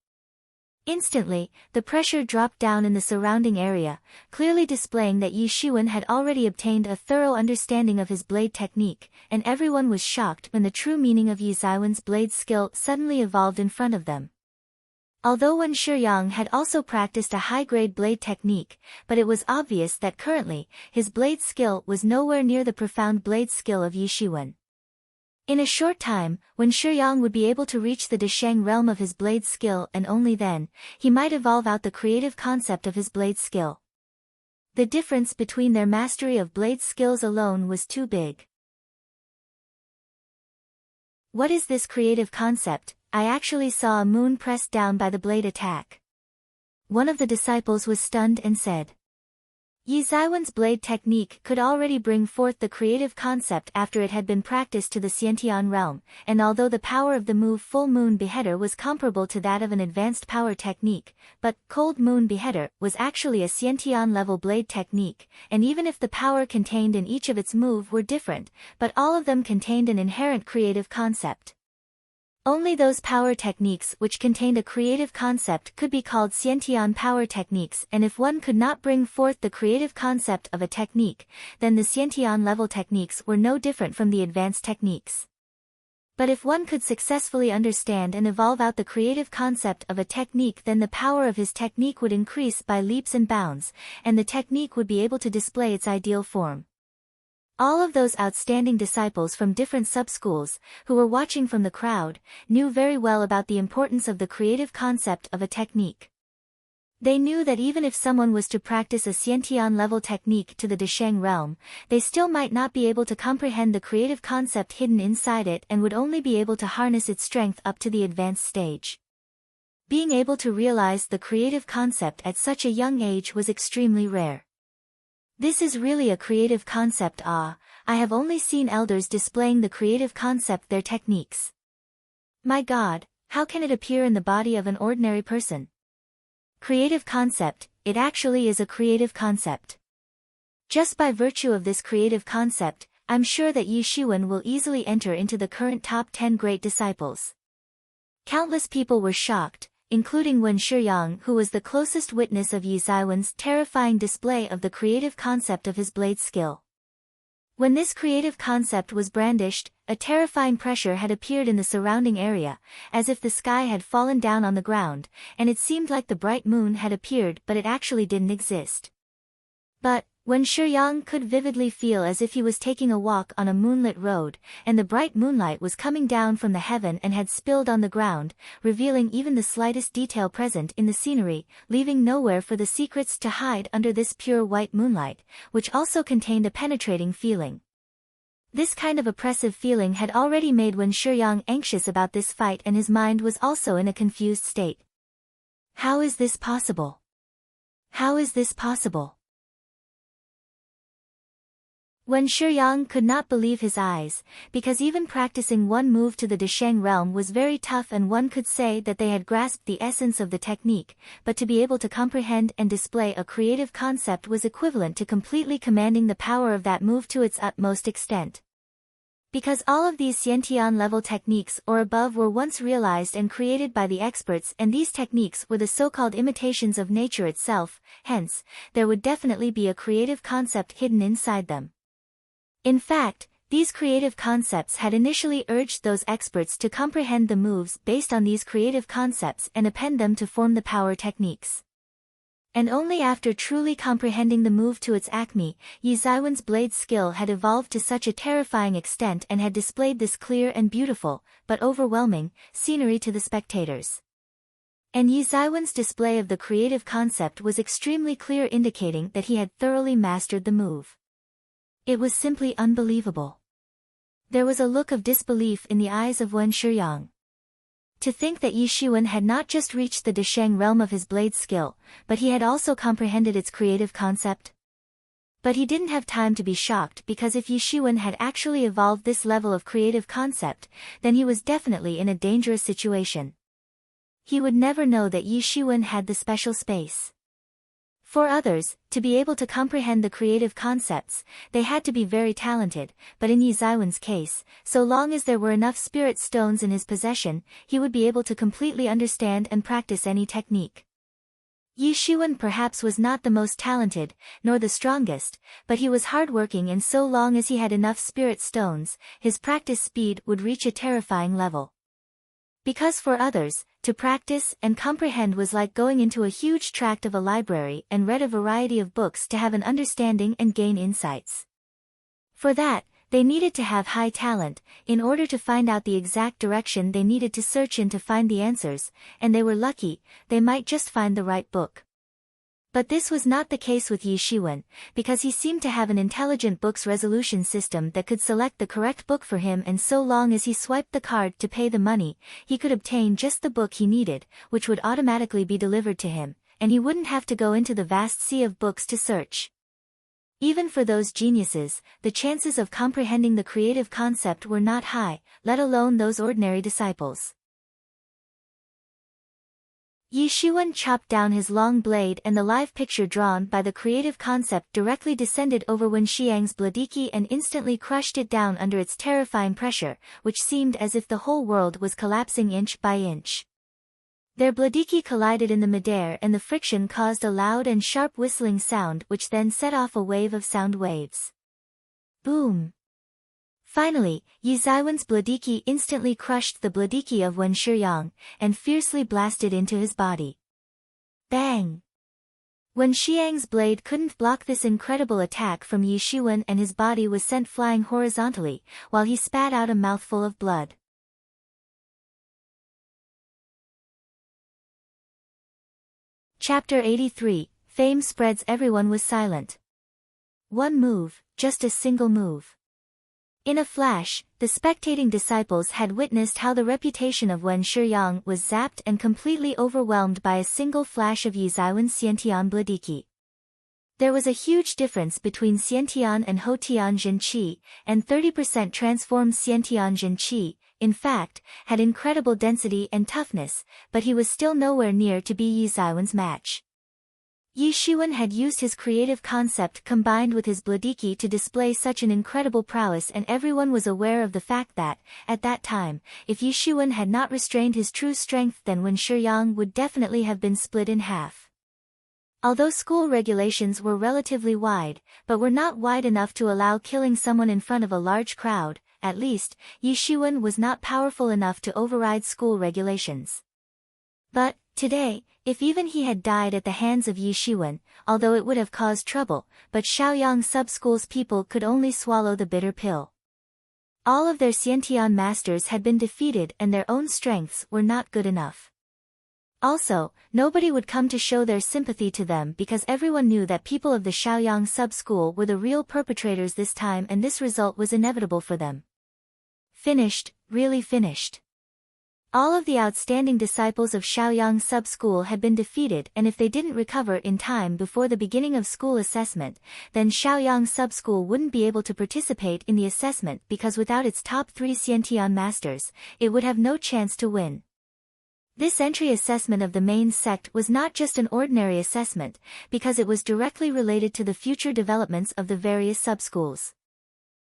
Instantly, the pressure dropped down in the surrounding area, clearly displaying that Yi Shiwen had already obtained a thorough understanding of his blade technique, and everyone was shocked when the true meaning of Yi Zaiwen's blade skill suddenly evolved in front of them. Although Wen Shiyang had also practiced a high-grade blade technique, but it was obvious that currently, his blade skill was nowhere near the profound blade skill of Yi Shiwen. In a short time, Wen Shiyang would be able to reach the Desheng realm of his blade skill, and only then, he might evolve out the creative concept of his blade skill. The difference between their mastery of blade skills alone was too big. What is this creative concept? I actually saw a moon pressed down by the blade attack. One of the disciples was stunned and said. Yi Zaiwen's blade technique could already bring forth the creative concept after it had been practiced to the Xiantian realm, and although the power of the move Full Moon Beheader was comparable to that of an advanced power technique, but Cold Moon Beheader was actually a Xiantian level blade technique, and even if the power contained in each of its move were different, but all of them contained an inherent creative concept. Only those power techniques which contained a creative concept could be called Xiantian power techniques, and if one could not bring forth the creative concept of a technique, then the Xiantian level techniques were no different from the advanced techniques. But if one could successfully understand and evolve out the creative concept of a technique, then the power of his technique would increase by leaps and bounds, and the technique would be able to display its ideal form. All of those outstanding disciples from different sub-schools, who were watching from the crowd, knew very well about the importance of the creative concept of a technique. They knew that even if someone was to practice a Xiantian level technique to the Desheng realm, they still might not be able to comprehend the creative concept hidden inside it and would only be able to harness its strength up to the advanced stage. Being able to realize the creative concept at such a young age was extremely rare. This is really a creative concept. I have only seen elders displaying the creative concept their techniques. My God, how can it appear in the body of an ordinary person? Creative concept, it actually is a creative concept. Just by virtue of this creative concept, I'm sure that Yi Shiwen will easily enter into the current top 10 great disciples. Countless people were shocked, including Wen Shiyang, who was the closest witness of Yi Zaiwen's terrifying display of the creative concept of his blade skill. When this creative concept was brandished, a terrifying pressure had appeared in the surrounding area, as if the sky had fallen down on the ground, and it seemed like the bright moon had appeared, but it actually didn't exist. But, Wen Shiyang could vividly feel as if he was taking a walk on a moonlit road, and the bright moonlight was coming down from the heaven and had spilled on the ground, revealing even the slightest detail present in the scenery, leaving nowhere for the secrets to hide under this pure white moonlight, which also contained a penetrating feeling. This kind of oppressive feeling had already made Wen Shiyang anxious about this fight, and his mind was also in a confused state. How is this possible? How is this possible? Wen Shiyang could not believe his eyes, because even practicing one move to the Desheng realm was very tough, and one could say that they had grasped the essence of the technique, but to be able to comprehend and display a creative concept was equivalent to completely commanding the power of that move to its utmost extent. Because all of these Xiantian level techniques or above were once realized and created by the experts, and these techniques were the so-called imitations of nature itself, hence, there would definitely be a creative concept hidden inside them. In fact, these creative concepts had initially urged those experts to comprehend the moves based on these creative concepts and append them to form the power techniques. And only after truly comprehending the move to its acme, Yi Zaiwen's blade skill had evolved to such a terrifying extent and had displayed this clear and beautiful, but overwhelming, scenery to the spectators. And Yi Zaiwen's display of the creative concept was extremely clear, indicating that he had thoroughly mastered the move. It was simply unbelievable. There was a look of disbelief in the eyes of Wen Shiyang. To think that Yi Shiwen had not just reached the Desheng realm of his blade skill, but he had also comprehended its creative concept. But he didn't have time to be shocked, because if Yi Shiwen had actually evolved this level of creative concept, then he was definitely in a dangerous situation. He would never know that Yi Shiwen had the special space. For others, to be able to comprehend the creative concepts, they had to be very talented, but in Yi Zaiwen's case, so long as there were enough spirit stones in his possession, he would be able to completely understand and practice any technique. Yi Shiwen perhaps was not the most talented, nor the strongest, but he was hardworking, and so long as he had enough spirit stones, his practice speed would reach a terrifying level. Because for others, to practice and comprehend was like going into a huge tract of a library and read a variety of books to have an understanding and gain insights. For that, they needed to have high talent, in order to find out the exact direction they needed to search in to find the answers, and they were lucky, they might just find the right book. But this was not the case with Yi Shiwen, because he seemed to have an intelligent book's resolution system that could select the correct book for him, and so long as he swiped the card to pay the money, he could obtain just the book he needed, which would automatically be delivered to him, and he wouldn't have to go into the vast sea of books to search. Even for those geniuses, the chances of comprehending the creative concept were not high, let alone those ordinary disciples. Yi Shiwen chopped down his long blade, and the live picture drawn by the creative concept directly descended over Wen Xiang's bladiki and instantly crushed it down under its terrifying pressure, which seemed as if the whole world was collapsing inch by inch. Their bladiki collided in the midair, and the friction caused a loud and sharp whistling sound, which then set off a wave of sound waves. Boom! Finally, Yi Zaiwen's bladiki instantly crushed the bladiki of Wen Shiyang, and fiercely blasted into his body. Bang! Wen Xiang's blade couldn't block this incredible attack from Yi Shiwen, and his body was sent flying horizontally, while he spat out a mouthful of blood. Chapter 83, Fame Spreads. Everyone was silent. One move, just a single move. In a flash, the spectating disciples had witnessed how the reputation of Wen Shiyang was zapped and completely overwhelmed by a single flash of Yi Zaiwen's Xiantian bladiki. There was a huge difference between Xiantian and Houtian Zhenqi, and 30% transformed Xiantian Zhenqi, in fact, had incredible density and toughness, but he was still nowhere near to be Yi Zaiwen's match. Yi Shiwen had used his creative concept combined with his bladiki to display such an incredible prowess, and everyone was aware of the fact that, at that time, if Yi Shiwen had not restrained his true strength, then Wen Shiyang would definitely have been split in half. Although school regulations were relatively wide, but were not wide enough to allow killing someone in front of a large crowd, at least, Yi Shiwen was not powerful enough to override school regulations. But, today, if even he had died at the hands of Yi Shiwen, although it would have caused trouble, but Shaoyang sub-school's people could only swallow the bitter pill. All of their Xiantian masters had been defeated, and their own strengths were not good enough. Also, nobody would come to show their sympathy to them, because everyone knew that people of the Shaoyang sub-school were the real perpetrators this time, and this result was inevitable for them. Finished, really finished. All of the outstanding disciples of Shaoyang sub-school had been defeated, and if they didn't recover in time before the beginning of school assessment, then Shaoyang sub-school wouldn't be able to participate in the assessment because without its top 3 Xiantian masters, it would have no chance to win. This entry assessment of the main sect was not just an ordinary assessment, because it was directly related to the future developments of the various sub-schools.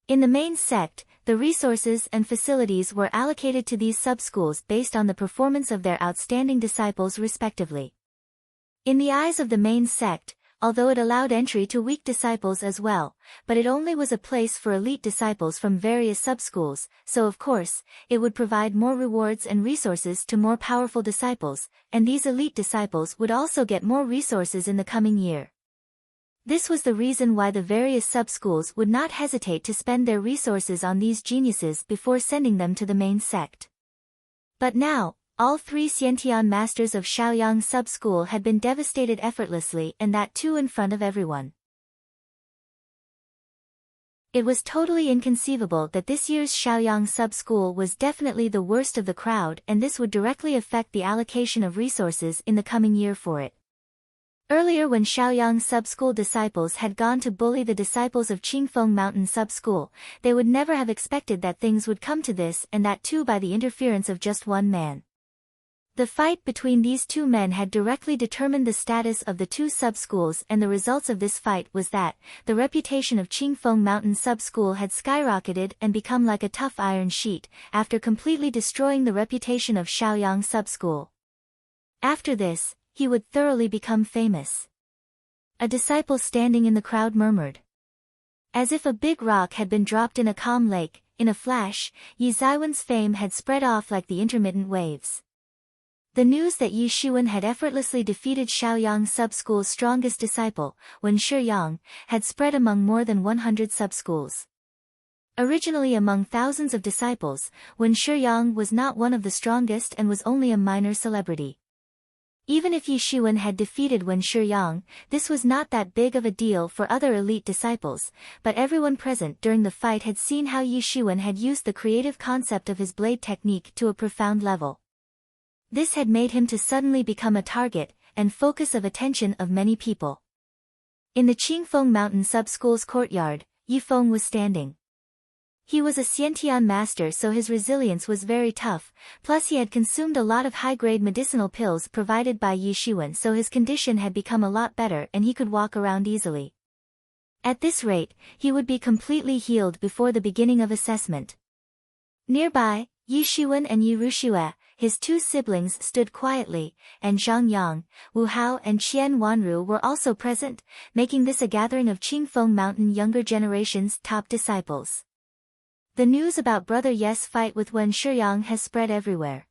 In the main sect, the resources and facilities were allocated to these sub-schools based on the performance of their outstanding disciples respectively. In the eyes of the main sect, although it allowed entry to weak disciples as well, but it only was a place for elite disciples from various sub-schools, so of course, it would provide more rewards and resources to more powerful disciples, and these elite disciples would also get more resources in the coming year. This was the reason why the various sub-schools would not hesitate to spend their resources on these geniuses before sending them to the main sect. But now, all 3 Xiantian masters of Shaoyang sub-school had been devastated effortlessly, and that too in front of everyone. It was totally inconceivable that this year's Shaoyang sub-school was definitely the worst of the crowd, and this would directly affect the allocation of resources in the coming year for it. Earlier when Shaoyang sub-school disciples had gone to bully the disciples of Qingfeng Mountain sub-school, they would never have expected that things would come to this, and that too by the interference of just one man. The fight between these 2 men had directly determined the status of the 2 sub-schools, and the results of this fight was that the reputation of Qingfeng Mountain sub-school had skyrocketed and become like a tough iron sheet, after completely destroying the reputation of Shaoyang sub-school. After this, he would thoroughly become famous. A disciple standing in the crowd murmured. As if a big rock had been dropped in a calm lake, in a flash, Yi Zaiwen's fame had spread off like the intermittent waves. The news that Yi Xuan had effortlessly defeated Shaoyang sub-school's strongest disciple, Wen Shiyang, had spread among more than 100 sub-schools. Originally among thousands of disciples, Wen Shiyang was not one of the strongest and was only a minor celebrity. Even if Yi Xuan had defeated Wen Shiyang, this was not that big of a deal for other elite disciples, but everyone present during the fight had seen how Yi Xuan had used the creative concept of his blade technique to a profound level. This had made him to suddenly become a target and focus of attention of many people. In the Qingfeng Mountain sub-school's courtyard, Yi Feng was standing. He was a Xiantian master, so his resilience was very tough, plus he had consumed a lot of high-grade medicinal pills provided by Yi Xuan, so his condition had become a lot better and he could walk around easily. At this rate, he would be completely healed before the beginning of assessment. Nearby, Yi Xuan and Yi Ruxue, his 2 siblings, stood quietly, and Zhang Yang, Wu Hao and Qian Wanru were also present, making this a gathering of Qingfeng Mountain younger generation's top disciples. The news about Brother Ye's fight with Wen Shiyang has spread everywhere.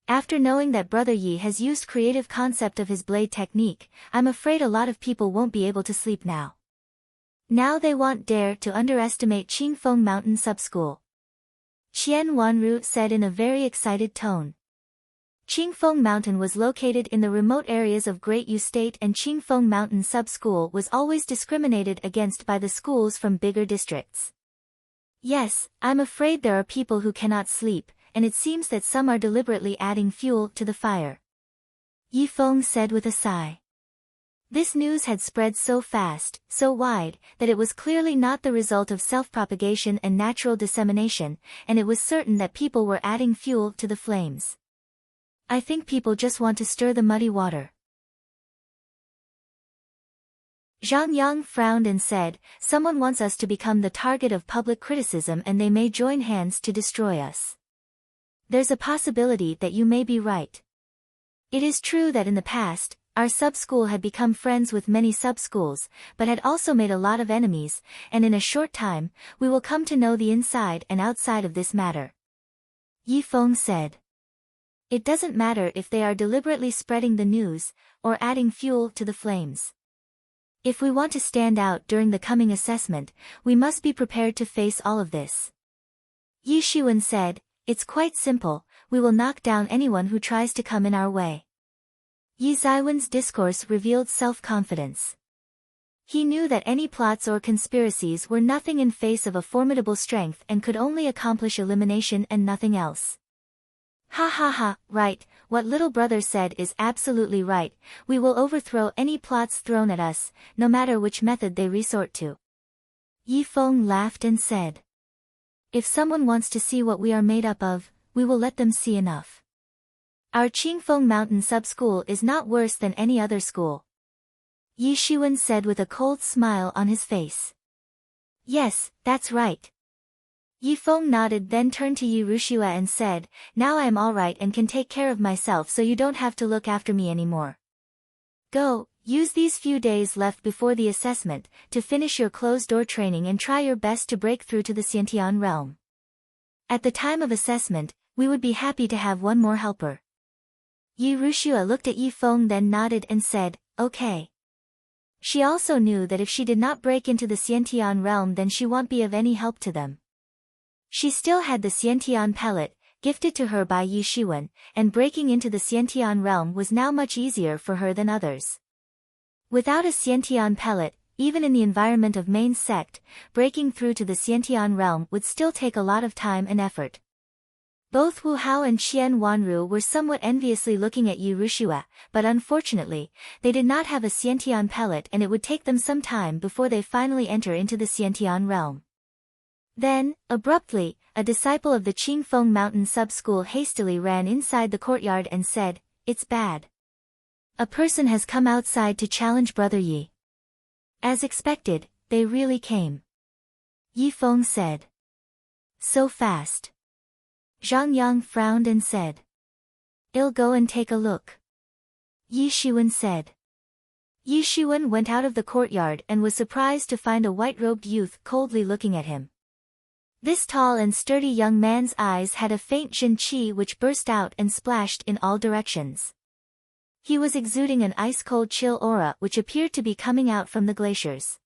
After knowing that Brother Yi has used creative concept of his blade technique, I'm afraid a lot of people won't be able to sleep now. Now they won't dare to underestimate Qingfeng Mountain sub-school. Qian Wanru said in a very excited tone. Qingfeng Mountain was located in the remote areas of Great Yu State, and Qingfeng Mountain sub-school was always discriminated against by the schools from bigger districts. Yes, I'm afraid there are people who cannot sleep, and it seems that some are deliberately adding fuel to the fire. Yi Feng said with a sigh. This news had spread so fast, so wide, that it was clearly not the result of self-propagation and natural dissemination, and it was certain that people were adding fuel to the flames. I think people just want to stir the muddy water. Zhang Yang frowned and said, someone wants us to become the target of public criticism and they may join hands to destroy us. There's a possibility that you may be right. It is true that in the past, our sub-school had become friends with many sub-schools, but had also made a lot of enemies, and in a short time, we will come to know the inside and outside of this matter. Yi Feng said. It doesn't matter if they are deliberately spreading the news, or adding fuel to the flames. If we want to stand out during the coming assessment, we must be prepared to face all of this. Yi Xuan said, it's quite simple, we will knock down anyone who tries to come in our way. Yi Zaiwen's discourse revealed self-confidence. He knew that any plots or conspiracies were nothing in face of a formidable strength and could only accomplish elimination and nothing else. Ha ha ha, right, what little brother said is absolutely right, we will overthrow any plots thrown at us, no matter which method they resort to. Yifeng laughed and said. If someone wants to see what we are made up of, we will let them see enough. Our Qingfeng Mountain Sub-School is not worse than any other school. Yi Shiwen said with a cold smile on his face. Yes, that's right. Yifeng nodded, then turned to Yi Rushua and said, now I am alright and can take care of myself, so you don't have to look after me anymore. Go, use these few days left before the assessment, to finish your closed-door training and try your best to break through to the Xiantian realm. At the time of assessment, we would be happy to have one more helper. Yi Rushua looked at Yifeng, then nodded and said, okay. She also knew that if she did not break into the Xiantian realm, then she won't be of any help to them. She still had the Xiantian pellet, gifted to her by Yi Shiwen, and breaking into the Xiantian realm was now much easier for her than others. Without a Xiantian pellet, even in the environment of main sect, breaking through to the Xiantian realm would still take a lot of time and effort. Both Wu Hao and Qian Wanru were somewhat enviously looking at Yi Rushua, but unfortunately, they did not have a Xiantian pellet and it would take them some time before they finally enter into the Xiantian realm. Then, abruptly, a disciple of the Qingfeng Mountain Sub-School hastily ran inside the courtyard and said, it's bad. A person has come outside to challenge Brother Yi. As expected, they really came. Yifeng said. So fast. Zhang Yang frowned and said. I'll go and take a look. Yi Shiwen said. Yi Shiwen went out of the courtyard and was surprised to find a white-robed youth coldly looking at him. This tall and sturdy young man's eyes had a faint Jin qi which burst out and splashed in all directions. He was exuding an ice-cold chill aura which appeared to be coming out from the glaciers.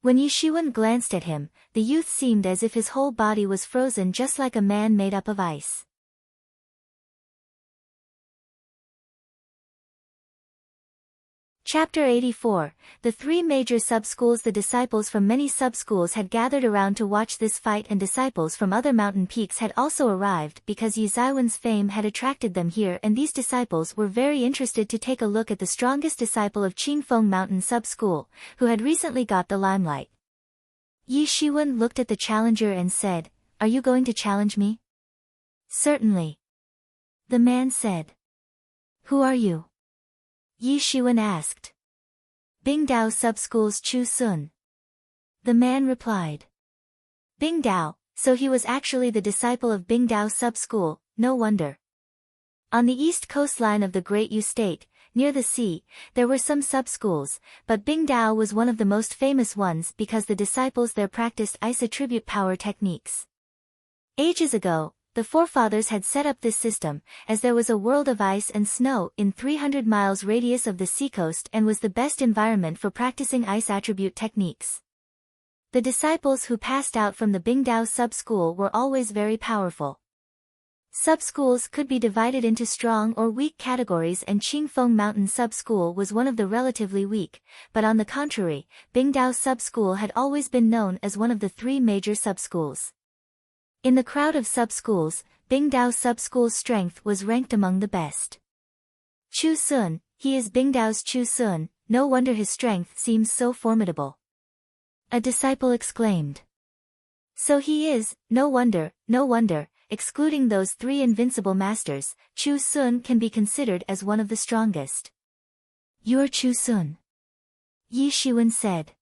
When Yi Shiwen glanced at him, the youth seemed as if his whole body was frozen, just like a man made up of ice. Chapter 84. The three major sub-schools. The disciples from many sub-schools had gathered around to watch this fight, and disciples from other mountain peaks had also arrived because Yi Zaiwen's fame had attracted them here, and these disciples were very interested to take a look at the strongest disciple of Qingfeng Mountain Sub-School, who had recently got the limelight. Yi Shiwen looked at the challenger and said, are you going to challenge me? Certainly. The man said. Who are you? Yi Shiwen asked. Bingdao Sub-School's Chu Sun. The man replied. Bingdao, so he was actually the disciple of Bingdao Sub-School, no wonder. On the east coastline of the Great Yu State, near the sea, there were some sub-schools, but Bingdao was one of the most famous ones because the disciples there practiced ice attribute power techniques. Ages ago, the forefathers had set up this system, as there was a world of ice and snow in 300 miles radius of the seacoast and was the best environment for practicing ice attribute techniques. The disciples who passed out from the Bingdao sub-school were always very powerful. Sub-schools could be divided into strong or weak categories, and Qingfeng Mountain Sub-School was one of the relatively weak, but on the contrary, Bingdao Sub-School had always been known as one of the three major sub-schools. In the crowd of sub-schools, Bingdao Sub-School's strength was ranked among the best. Chu Sun, he is Bingdao's Chu Sun, no wonder his strength seems so formidable. A disciple exclaimed. So he is, no wonder, excluding those three invincible masters, Chu Sun can be considered as one of the strongest. You're Chu Sun. Yi Shiwen said.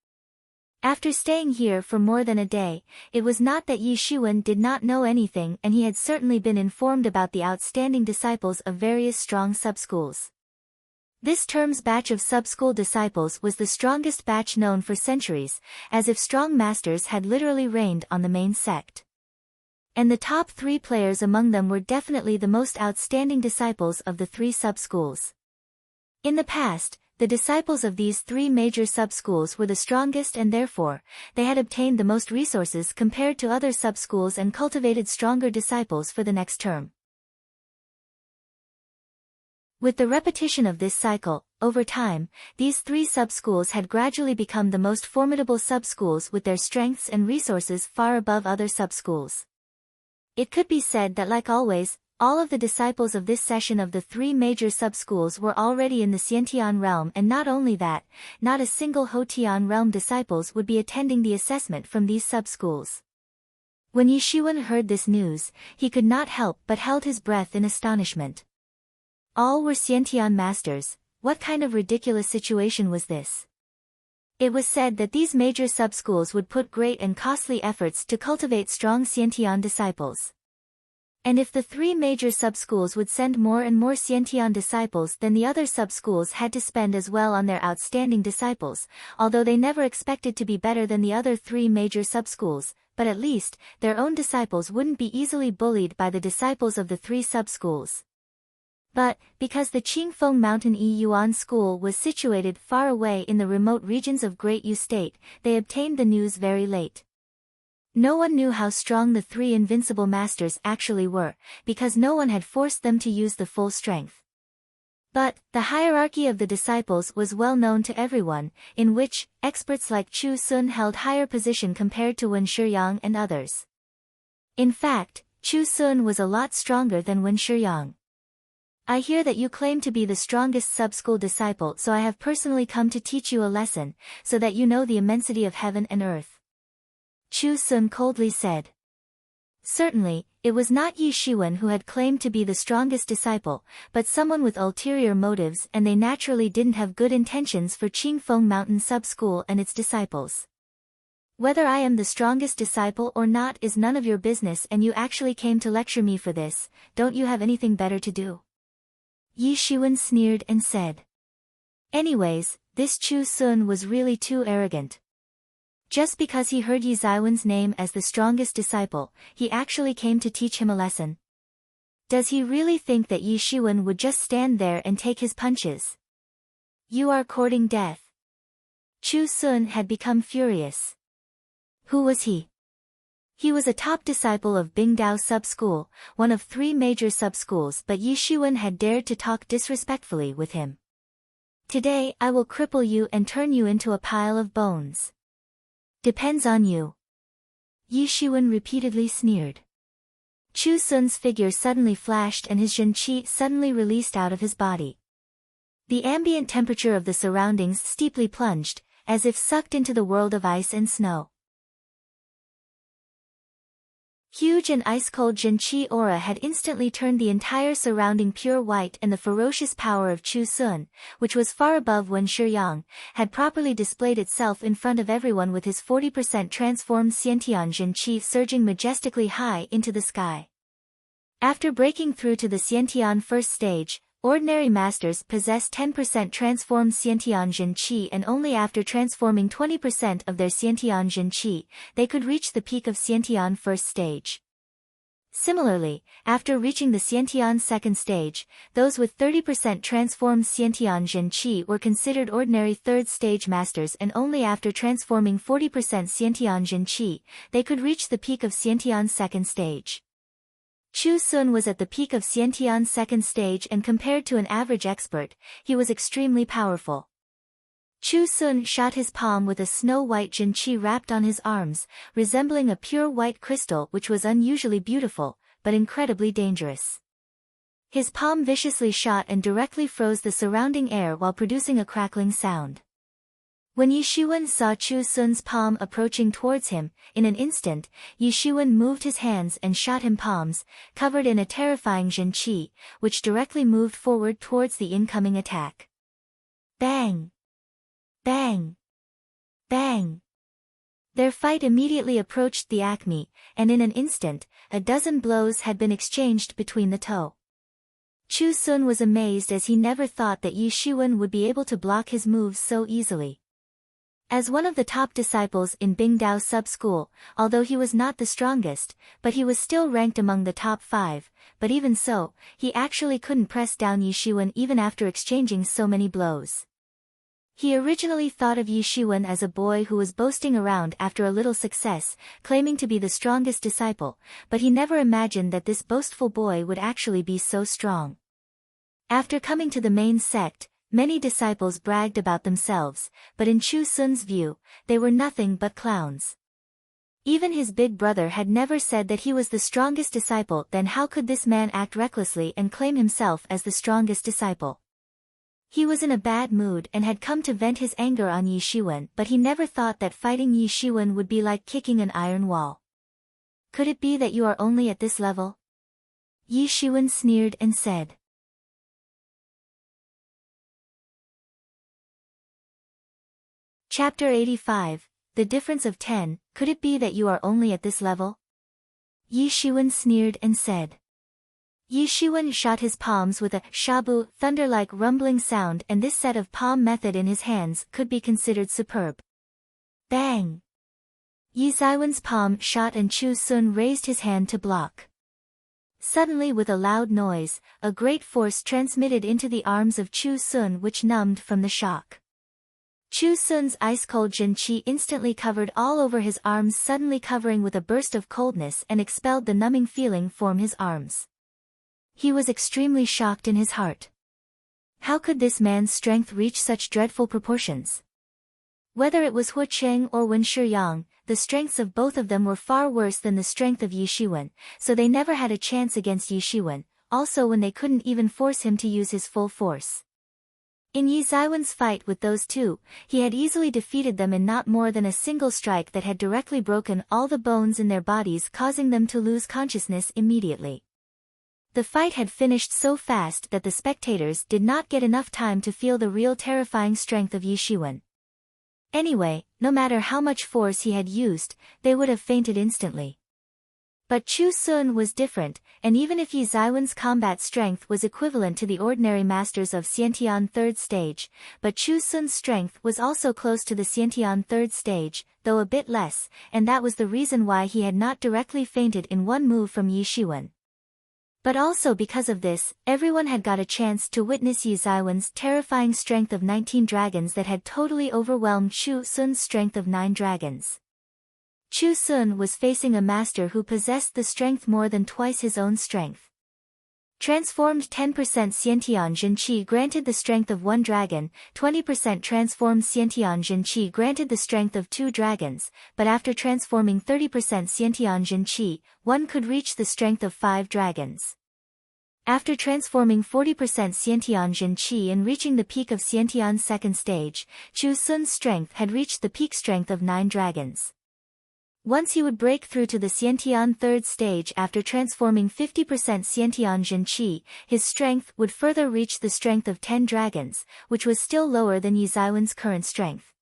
After staying here for more than a day, it was not that Yi Shiwen did not know anything, and he had certainly been informed about the outstanding disciples of various strong sub-schools. This term's batch of sub-school disciples was the strongest batch known for centuries, as if strong masters had literally reigned on the main sect. And the top three players among them were definitely the most outstanding disciples of the three sub-schools. In the past, the disciples of these three major sub-schools were the strongest, and therefore, they had obtained the most resources compared to other sub-schools and cultivated stronger disciples for the next term. With the repetition of this cycle, over time, these three sub-schools had gradually become the most formidable sub-schools with their strengths and resources far above other sub-schools. It could be said that, like always, all of the disciples of this session of the three major sub-schools were already in the Xiantian realm, and not only that, not a single Hotian realm disciples would be attending the assessment from these sub-schools. When Yi Shiwen heard this news, he could not help but held his breath in astonishment. All were Xiantian masters. What kind of ridiculous situation was this? It was said that these major sub-schools would put great and costly efforts to cultivate strong Xiantian disciples. And if the three major sub-schools would send more and more Xiantian disciples, then the other sub-schools had to spend as well on their outstanding disciples, although they never expected to be better than the other three major sub-schools, but at least, their own disciples wouldn't be easily bullied by the disciples of the three sub-schools. But, because the Qingfeng Mountain Yi Yuan School was situated far away in the remote regions of Great Yu State, they obtained the news very late. No one knew how strong the three invincible masters actually were, because no one had forced them to use the full strength. But, the hierarchy of the disciples was well known to everyone, in which, experts like Chu Sun held higher position compared to Wen Shiyang and others. In fact, Chu Sun was a lot stronger than Wen Shiyang. I hear that you claim to be the strongest sub-school disciple, so I have personally come to teach you a lesson, so that you know the immensity of heaven and earth. Chu Sun coldly said. Certainly, it was not Yi Shiwen who had claimed to be the strongest disciple, but someone with ulterior motives, and they naturally didn't have good intentions for Qingfeng Mountain Sub-School and its disciples. Whether I am the strongest disciple or not is none of your business, and you actually came to lecture me for this. Don't you have anything better to do? Yi Shiwen sneered and said. Anyways, this Chu Sun was really too arrogant. Just because he heard Yi Ziwen's name as the strongest disciple, he actually came to teach him a lesson. Does he really think that Yi Shiwen would just stand there and take his punches? You are courting death. Chu Sun had become furious. Who was he? He was a top disciple of Bingdao Sub-School, one of three major sub-schools, but Yi Shiwen had dared to talk disrespectfully with him. Today I will cripple you and turn you into a pile of bones. Depends on you. Yi Shiwen repeatedly sneered. Chu Sun's figure suddenly flashed and his Zhen Qi suddenly released out of his body. The ambient temperature of the surroundings steeply plunged, as if sucked into the world of ice and snow. Huge and ice-cold Zhen Qi aura had instantly turned the entire surrounding pure white, and the ferocious power of Chu Sun, which was far above Wen Shiyang, had properly displayed itself in front of everyone, with his 40% transformed Xiantian Zhen Qi surging majestically high into the sky. After breaking through to the Xiantian first stage, ordinary masters possess 10% transformed Xiantian Zhen Qi, and only after transforming 20% of their Xiantian Zhen Qi, they could reach the peak of Xiantian first stage. Similarly, after reaching the Xiantian second stage, those with 30% transformed Xiantian Zhen Qi were considered ordinary third stage masters, and only after transforming 40% Xiantian Zhen Qi, they could reach the peak of Xiantian second stage. Chu Sun was at the peak of Xiantian second stage, and compared to an average expert, he was extremely powerful. Chu Sun shot his palm with a snow-white Zhen Qi wrapped on his arms, resembling a pure white crystal, which was unusually beautiful, but incredibly dangerous. His palm viciously shot and directly froze the surrounding air while producing a crackling sound. When Yi Shiwen saw Chu Sun's palm approaching towards him, in an instant, Yi Shiwen moved his hands and shot him palms, covered in a terrifying Zhen Qi, which directly moved forward towards the incoming attack. Bang! Bang! Bang! Their fight immediately approached the acme, and in an instant, a dozen blows had been exchanged between the two. Chu Sun was amazed, as he never thought that Yi Shiwen would be able to block his moves so easily. As one of the top disciples in Bingdao Sub-School, although he was not the strongest, but he was still ranked among the top 5, but even so, he actually couldn't press down Yi Shiwen even after exchanging so many blows. He originally thought of Yi Shiwen as a boy who was boasting around after a little success, claiming to be the strongest disciple, but he never imagined that this boastful boy would actually be so strong. After coming to the main sect, many disciples bragged about themselves, but in Chu Sun's view, they were nothing but clowns. Even his big brother had never said that he was the strongest disciple, then how could this man act recklessly and claim himself as the strongest disciple? He was in a bad mood and had come to vent his anger on Yi Shiwen, but he never thought that fighting Yi Shiwen would be like kicking an iron wall. Could it be that you are only at this level? Yi Shiwen sneered and said. Chapter 85, The Difference of 10, Could it be that you are only at this level? Yi Shiwen sneered and said. Yi Shiwen shot his palms with a shabu, thunder-like rumbling sound, and this set of palm method in his hands could be considered superb. Bang! Yi Zaiwen's palm shot and Chu Sun raised his hand to block. Suddenly, with a loud noise, a great force transmitted into the arms of Chu Sun which numbed from the shock. Chu Sun's ice-cold Jin Qi instantly covered all over his arms, suddenly covering with a burst of coldness, and expelled the numbing feeling from his arms. He was extremely shocked in his heart. How could this man's strength reach such dreadful proportions? Whether it was Hu Cheng or Wen Shiyang, the strengths of both of them were far worse than the strength of Yi Shiwen, so they never had a chance against Yi Shiwen, also when they couldn't even force him to use his full force. In Yi Zaiwen's fight with those two, he had easily defeated them in not more than a single strike that had directly broken all the bones in their bodies, causing them to lose consciousness immediately. The fight had finished so fast that the spectators did not get enough time to feel the real terrifying strength of Yi Shiwen. Anyway, no matter how much force he had used, they would have fainted instantly. But Chu Sun was different, and even if Yi Zaiwen's combat strength was equivalent to the ordinary masters of Xiantian third stage, but Chu Sun's strength was also close to the Xiantian third stage, though a bit less, and that was the reason why he had not directly fainted in one move from Yi Shiwen. But also because of this, everyone had got a chance to witness Yi Zaiwen's terrifying strength of 19 dragons that had totally overwhelmed Chu Sun's strength of 9 dragons. Chu Sun was facing a master who possessed the strength more than twice his own strength. Transformed 10% Xiantian Jin Qi granted the strength of 1 dragon, 20% transformed Xiantian Jin Qi granted the strength of 2 dragons, but after transforming 30% Xiantian Jin Qi, one could reach the strength of 5 dragons. After transforming 40% Xiantian Jin Qi and reaching the peak of Xiantian's second stage, Chu Sun's strength had reached the peak strength of 9 dragons. Once he would break through to the Xiantian third stage after transforming 50% Xiantian Jin Qi, his strength would further reach the strength of 10 dragons, which was still lower than Yi Zaiwen's current strength.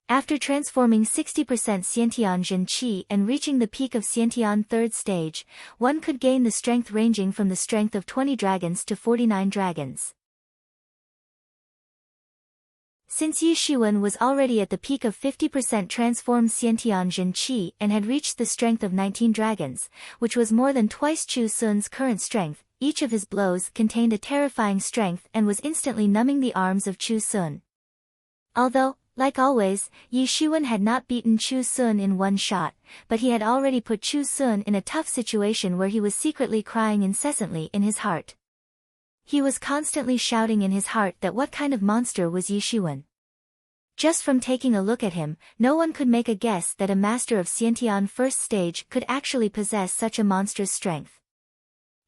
After transforming 60% Xiantian Jin Qi and reaching the peak of Xiantian third stage, one could gain the strength ranging from the strength of 20 dragons to 49 dragons. Since Yi Shiwen was already at the peak of 50% transformed Xiantian Jin Qi and had reached the strength of 19 dragons, which was more than twice Chu Sun's current strength, each of his blows contained a terrifying strength and was instantly numbing the arms of Chu Sun. Although, like always, Yi Shiwen had not beaten Chu Sun in one shot, but he had already put Chu Sun in a tough situation where he was secretly crying incessantly in his heart. He was constantly shouting in his heart that what kind of monster was Yi Shiwen. Just from taking a look at him, no one could make a guess that a master of Xiantian first stage could actually possess such a monstrous strength.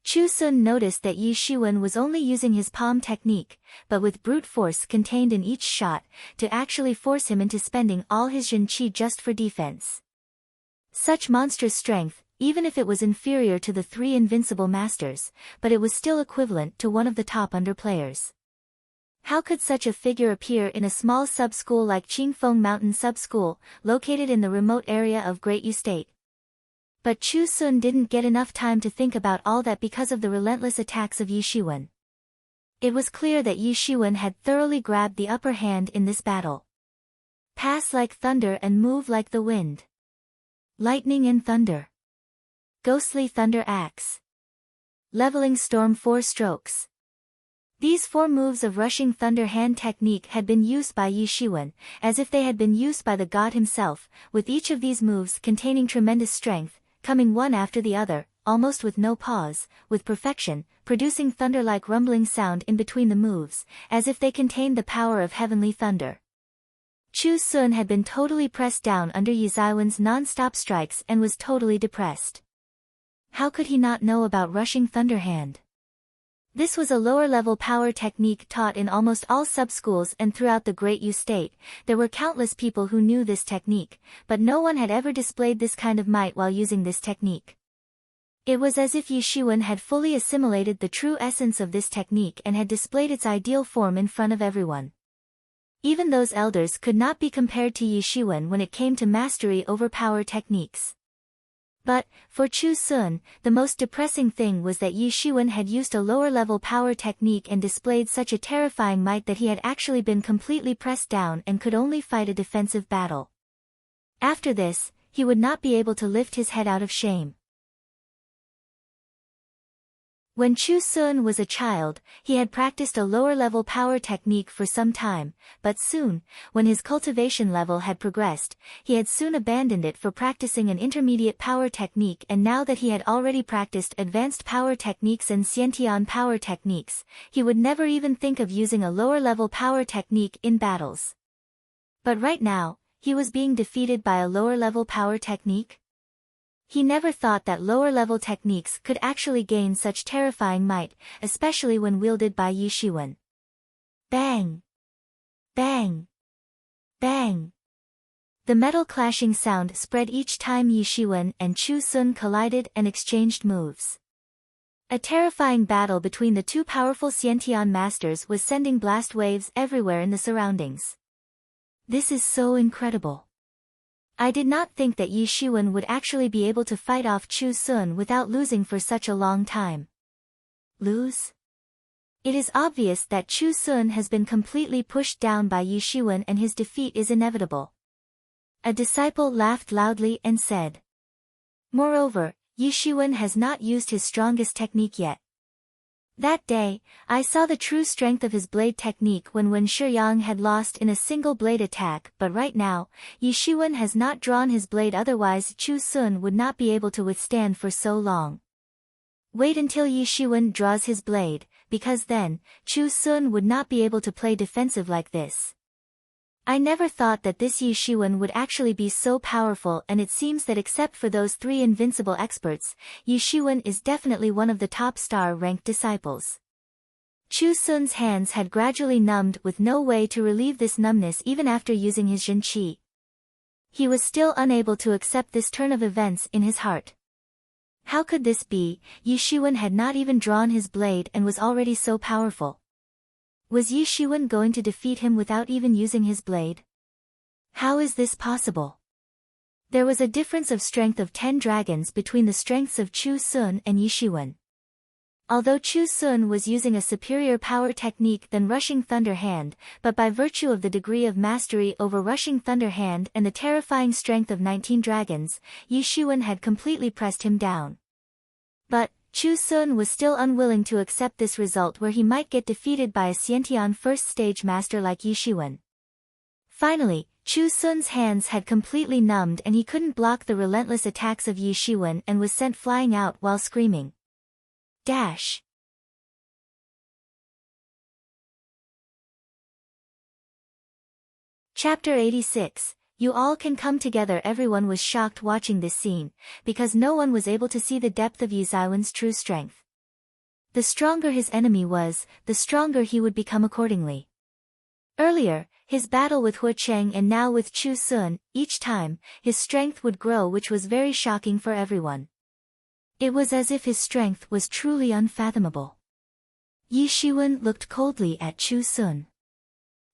Chu Sun noticed that Yi Shiwen was only using his palm technique, but with brute force contained in each shot, to actually force him into spending all his Jin Qi just for defense. Such monstrous strength, even if it was inferior to the 3 invincible masters, but it was still equivalent to one of the top underplayers. How could such a figure appear in a small sub-school like Qingfeng Mountain Sub-School, located in the remote area of Great Yu State? But Chu Sun didn't get enough time to think about all that because of the relentless attacks of Yi Shiwen. It was clear that Yi Shiwen had thoroughly grabbed the upper hand in this battle. Pass like thunder and move like the wind. Lightning and thunder. Ghostly thunder axe. Leveling storm 4 strokes. These 4 moves of rushing thunder hand technique had been used by Yi Shiwen, as if they had been used by the god himself, with each of these moves containing tremendous strength, coming one after the other, almost with no pause, with perfection, producing thunder-like rumbling sound in between the moves, as if they contained the power of heavenly thunder. Chu Sun had been totally pressed down under Yi Zaiwen's non-stop strikes and was totally depressed. How could he not know about Rushing Thunder Hand? This was a lower-level power technique taught in almost all sub-schools and throughout the Great Yu State. There were countless people who knew this technique, but no one had ever displayed this kind of might while using this technique. It was as if Yi Shiwen had fully assimilated the true essence of this technique and had displayed its ideal form in front of everyone. Even those elders could not be compared to Yi Shiwen when it came to mastery over power techniques. But, for Chu Sun, the most depressing thing was that Yi Shiwen had used a lower-level power technique and displayed such a terrifying might that he had actually been completely pressed down and could only fight a defensive battle. After this, he would not be able to lift his head out of shame. When Chu Sun was a child, he had practiced a lower-level power technique for some time, but soon, when his cultivation level had progressed, he had soon abandoned it for practicing an intermediate power technique, and now that he had already practiced advanced power techniques and Xiantian power techniques, he would never even think of using a lower-level power technique in battles. But right now, he was being defeated by a lower-level power technique? He never thought that lower-level techniques could actually gain such terrifying might, especially when wielded by Yi Shiwen. Bang! Bang! Bang! The metal clashing sound spread each time Yi Shiwen and Chu Sun collided and exchanged moves. A terrifying battle between the two powerful Xiantian masters was sending blast waves everywhere in the surroundings. This is so incredible. I did not think that Yi Shiwen would actually be able to fight off Chu Sun without losing for such a long time. Lose? It is obvious that Chu Sun has been completely pushed down by Yi Shiwen and his defeat is inevitable. A disciple laughed loudly and said. Moreover, Yi Shiwen has not used his strongest technique yet. That day, I saw the true strength of his blade technique when Wen Shiyang had lost in a single blade attack, but right now, Yi Shiwen has not drawn his blade, otherwise Chu Sun would not be able to withstand for so long. Wait until Yi Shiwen draws his blade, because then, Chu Sun would not be able to play defensive like this. I never thought that this Yi Shiwen would actually be so powerful, and it seems that except for those three invincible experts, Yi Shiwen is definitely one of the top star-ranked disciples. Chu Sun's hands had gradually numbed with no way to relieve this numbness even after using his Jin Qi. He was still unable to accept this turn of events in his heart. How could this be? Yi Shiwen had not even drawn his blade and was already so powerful. Was Yi Shiwen going to defeat him without even using his blade? How is this possible? There was a difference of strength of 10 dragons between the strengths of Chu Sun and Yi Shiwen. Although Chu Sun was using a superior power technique than Rushing Thunder Hand, but by virtue of the degree of mastery over Rushing Thunder Hand and the terrifying strength of 19 dragons, Yi Shiwen had completely pressed him down. But, Chu Sun was still unwilling to accept this result where he might get defeated by a Xiantian first stage master like Yi Shiwen. Finally, Chu Sun's hands had completely numbed and he couldn't block the relentless attacks of Yi Shiwen and was sent flying out while screaming. Dash! Chapter 86. You all can come together. Everyone was shocked watching this scene, because no one was able to see the depth of Yi Zaiwen's true strength. The stronger his enemy was, the stronger he would become accordingly. Earlier, his battle with Hu Cheng and now with Chu Sun, each time, his strength would grow, which was very shocking for everyone. It was as if his strength was truly unfathomable. Yi Shiwen looked coldly at Chu Sun.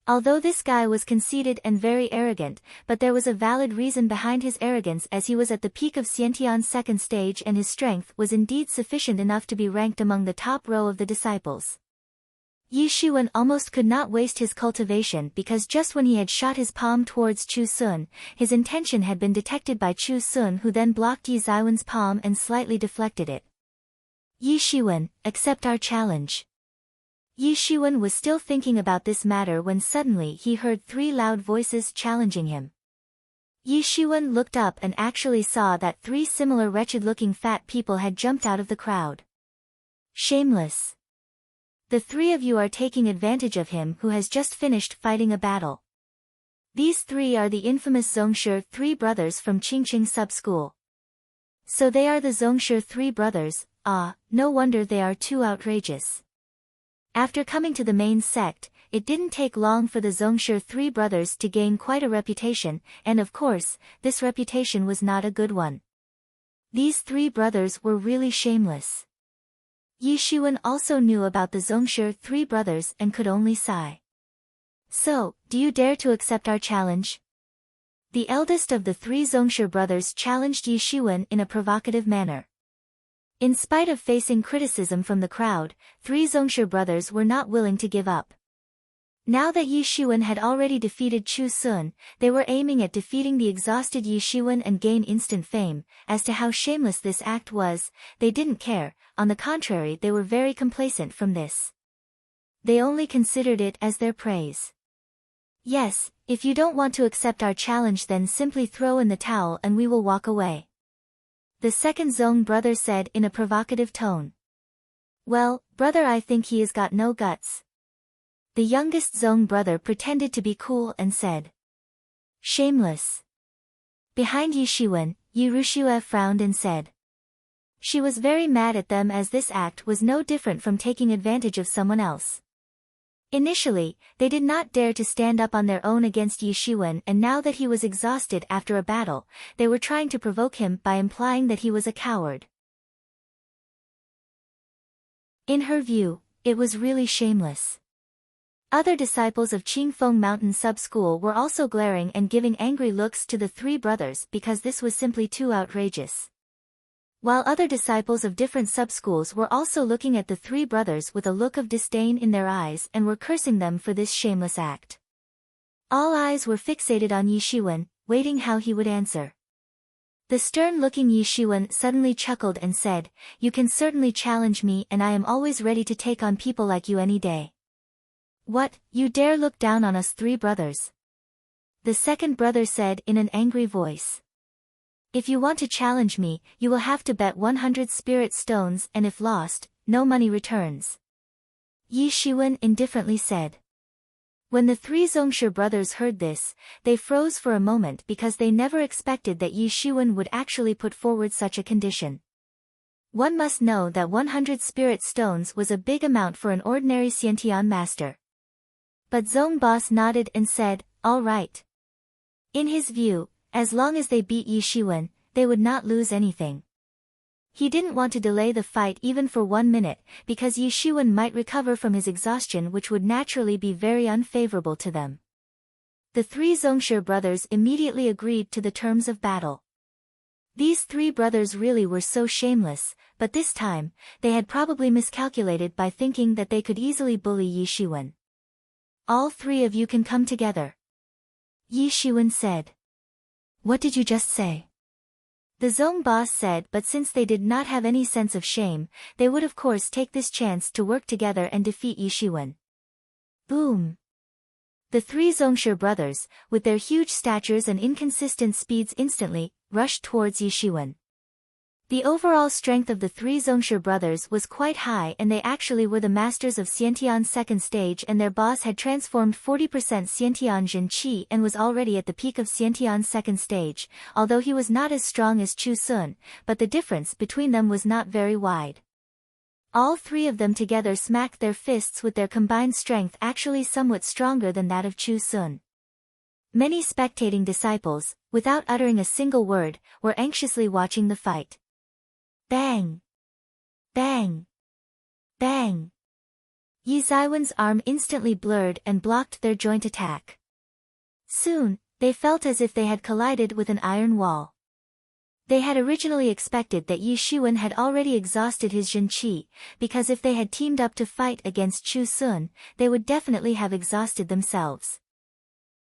Although this guy was conceited and very arrogant, but there was a valid reason behind his arrogance, as he was at the peak of Xiantian's second stage and his strength was indeed sufficient enough to be ranked among the top row of the disciples. Yi Shiwen almost could not waste his cultivation because just when he had shot his palm towards Chu Sun, his intention had been detected by Chu Sun, who then blocked Yi Zaiwen's palm and slightly deflected it. Yi Shiwen, accept our challenge. Yi Shiwen was still thinking about this matter when suddenly he heard 3 loud voices challenging him. Yi Shiwen looked up and actually saw that 3 similar wretched-looking fat people had jumped out of the crowd. Shameless! The 3 of you are taking advantage of him who has just finished fighting a battle. These three are the infamous Zhongshe three brothers from Qingqing sub-school. So they are the Zhongshe three brothers. Ah, no wonder they are too outrageous. After coming to the main sect, it didn't take long for the Zhongshe three brothers to gain quite a reputation, and of course, this reputation was not a good one. These three brothers were really shameless. Yi Shiwen also knew about the Zhongshe three brothers and could only sigh. So, do you dare to accept our challenge? The eldest of the three Zhongshe brothers challenged Yi Shiwen in a provocative manner. In spite of facing criticism from the crowd, three Zhongshe brothers were not willing to give up. Now that Yi Shiwen had already defeated Chu Sun, they were aiming at defeating the exhausted Yi Shiwen and gain instant fame. As to how shameless this act was, they didn't care, on the contrary they were very complacent from this. They only considered it as their praise. Yes, if you don't want to accept our challenge then simply throw in the towel and we will walk away. The second Zhong brother said in a provocative tone. Well, brother, I think he has got no guts. The youngest Zhong brother pretended to be cool and said. Shameless. Behind Yi Shiwen, Yi Rushue frowned and said. She was very mad at them as this act was no different from taking advantage of someone else. Initially, they did not dare to stand up on their own against Yi Shiwen, and now that he was exhausted after a battle, they were trying to provoke him by implying that he was a coward. In her view, it was really shameless. Other disciples of Qingfeng Mountain Sub-School were also glaring and giving angry looks to the three brothers because this was simply too outrageous. While other disciples of different sub-schools were also looking at the three brothers with a look of disdain in their eyes and were cursing them for this shameless act. All eyes were fixated on Yi Shiwen, waiting how he would answer. The stern-looking Yi Shiwen suddenly chuckled and said, You can certainly challenge me and I am always ready to take on people like you any day. What, you dare look down on us three brothers? The second brother said in an angry voice. If you want to challenge me, you will have to bet 100 spirit stones and if lost, no money returns. Yi Shiwen indifferently said. When the three Zhongshe brothers heard this, they froze for a moment because they never expected that Yi Shiwen would actually put forward such a condition. One must know that 100 spirit stones was a big amount for an ordinary Xiantian master. But Zhong boss nodded and said, all right. In his view, as long as they beat Yi Shiwen, they would not lose anything. He didn't want to delay the fight even for 1 minute, because Yi Shiwen might recover from his exhaustion, which would naturally be very unfavorable to them. The three Zhongshe brothers immediately agreed to the terms of battle. These three brothers really were so shameless, but this time, they had probably miscalculated by thinking that they could easily bully Yi Shiwen. All three of you can come together. Yi Shiwen said. What did you just say? The Zhong boss said, but since they did not have any sense of shame, they would of course take this chance to work together and defeat Yi Shiwen. Boom! The three Zhongshe brothers, with their huge statures and inconsistent speeds instantly, rushed towards Yi Shiwen. The overall strength of the three Zhongshe brothers was quite high and they actually were the masters of Xiantian's second stage and their boss had transformed 40% Xiantian Jin Qi and was already at the peak of Xiantian's second stage, although he was not as strong as Chu Sun, but the difference between them was not very wide. All three of them together smacked their fists with their combined strength actually somewhat stronger than that of Chu Sun. Many spectating disciples, without uttering a single word, were anxiously watching the fight. Bang! Bang! Bang! Yi Ziwen's arm instantly blurred and blocked their joint attack. Soon, they felt as if they had collided with an iron wall. They had originally expected that Yi Shiwen had already exhausted his Jin Qi, because if they had teamed up to fight against Chu Sun, they would definitely have exhausted themselves.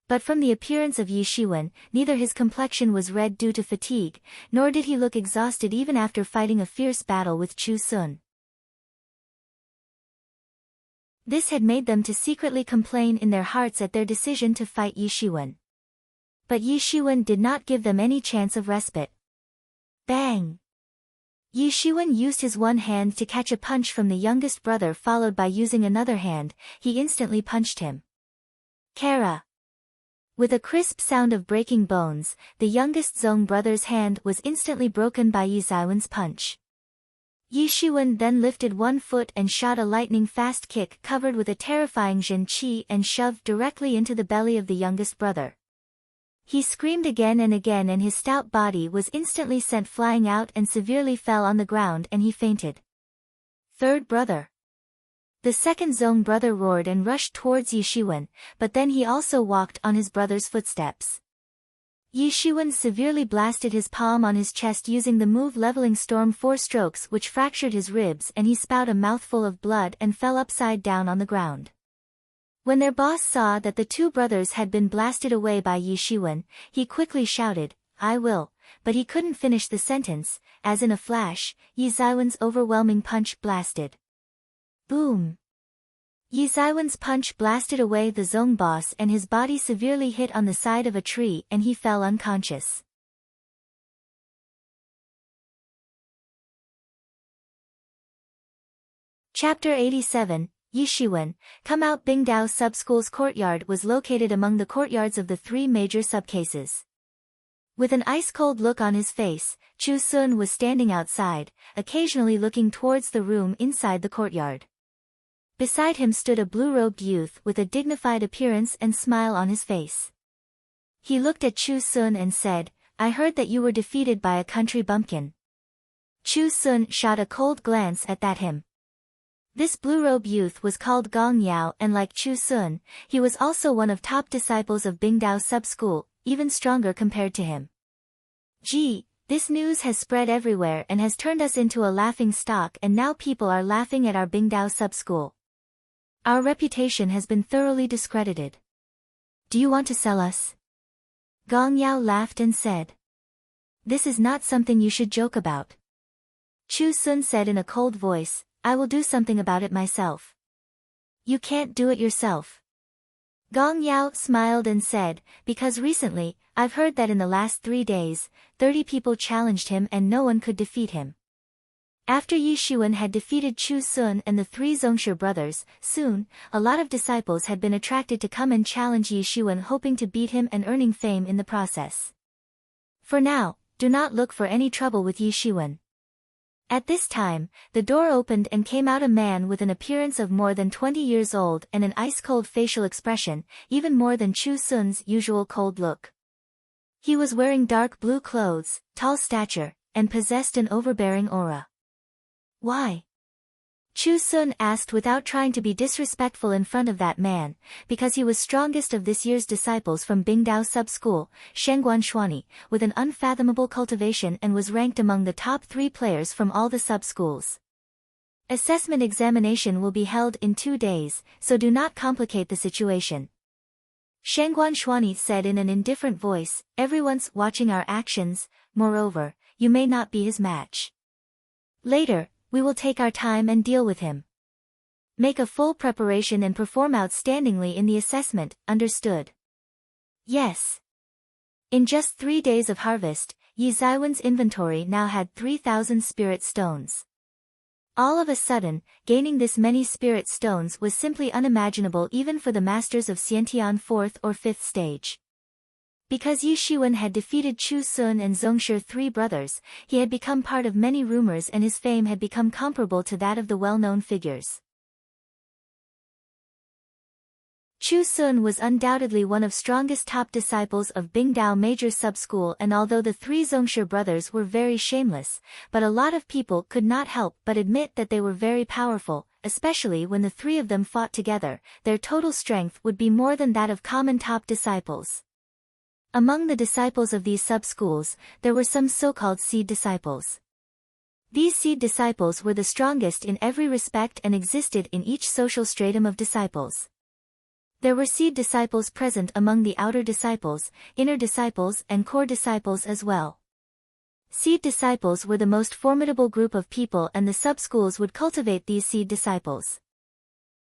But from the appearance of Yi Shiwen, neither his complexion was red due to fatigue, nor did he look exhausted even after fighting a fierce battle with Chu Sun. This had made them to secretly complain in their hearts at their decision to fight Yi Shiwen. But Yi Shiwen did not give them any chance of respite. Bang! Yi Shiwen used his one hand to catch a punch from the youngest brother, followed by using another hand, he instantly punched him. Kara! With a crisp sound of breaking bones, the youngest Zong brother's hand was instantly broken by Yi Zaiwen's punch. Yi Shiwen then lifted one foot and shot a lightning-fast kick covered with a terrifying Zhen Qi and shoved directly into the belly of the youngest brother. He screamed again and again and his stout body was instantly sent flying out and severely fell on the ground and he fainted. Third brother. The second Zong brother roared and rushed towards Yi Shiwen, but then he also walked on his brother's footsteps. Yi Shiwen severely blasted his palm on his chest using the move Leveling Storm 4 strokes which fractured his ribs and he spat a mouthful of blood and fell upside down on the ground. When their boss saw that the two brothers had been blasted away by Yi Shiwen, he quickly shouted, "I will," but he couldn't finish the sentence, as in a flash, Yi Zaiwen's overwhelming punch blasted. Boom! Yi Zaiwen's punch blasted away the Zong boss and his body severely hit on the side of a tree and he fell unconscious. Chapter 87, Yi Shiwen, Come Out. Bingdao Sub-School's courtyard was located among the courtyards of the three major subcases. With an ice-cold look on his face, Chu Sun was standing outside, occasionally looking towards the room inside the courtyard. Beside him stood a blue-robed youth with a dignified appearance and smile on his face. He looked at Chu Sun and said, "I heard that you were defeated by a country bumpkin." Chu Sun shot a cold glance at him. This blue-robed youth was called Gong Yao and like Chu Sun, he was also one of top disciples of Bingdao Sub-School, even stronger compared to him. Gee, this news has spread everywhere and has turned us into a laughing stock and now people are laughing at our Bingdao Sub-School. Our reputation has been thoroughly discredited. Do you want to sell us? Gong Yao laughed and said. This is not something you should joke about. Chu Sun said in a cold voice, I will do something about it myself. You can't do it yourself. Gong Yao smiled and said, because recently, I've heard that in the last 3 days, 30 people challenged him and no one could defeat him. After Yi Shiwen had defeated Chu Sun and the three Zongshi brothers, soon, a lot of disciples had been attracted to come and challenge Yi Shiwen hoping to beat him and earning fame in the process. For now, do not look for any trouble with Yi Shiwen. At this time, the door opened and came out a man with an appearance of more than 20 years old and an ice-cold facial expression, even more than Chu Sun's usual cold look. He was wearing dark blue clothes, tall stature, and possessed an overbearing aura. Why? Chu Sun asked without trying to be disrespectful in front of that man, because he was strongest of this year's disciples from Bingdao Sub-School, Shengguan Shuani, with an unfathomable cultivation and was ranked among the top 3 players from all the sub-schools. Assessment examination will be held in 2 days, so do not complicate the situation. Shengguan Shuani said in an indifferent voice, everyone's watching our actions, moreover, you may not be his match. Later, we will take our time and deal with him. Make a full preparation and perform outstandingly in the assessment, understood? Yes. In just 3 days of harvest, Yi Zaiwen's inventory now had 3,000 spirit stones. All of a sudden, gaining this many spirit stones was simply unimaginable even for the masters of Xiantian 4th or 5th stage. Because Yi Shiwen had defeated Chu Sun and Zongshi 3 brothers, he had become part of many rumors and his fame had become comparable to that of the well-known figures. Chu Sun was undoubtedly one of strongest top disciples of Bingdao Major Sub-School and although the 3 Zongshi brothers were very shameless, but a lot of people could not help but admit that they were very powerful, especially when the 3 of them fought together, their total strength would be more than that of common top disciples. Among the disciples of these sub-schools, there were some so-called seed disciples. These seed disciples were the strongest in every respect and existed in each social stratum of disciples. There were seed disciples present among the outer disciples, inner disciples and core disciples as well. Seed disciples were the most formidable group of people and the sub-schools would cultivate these seed disciples.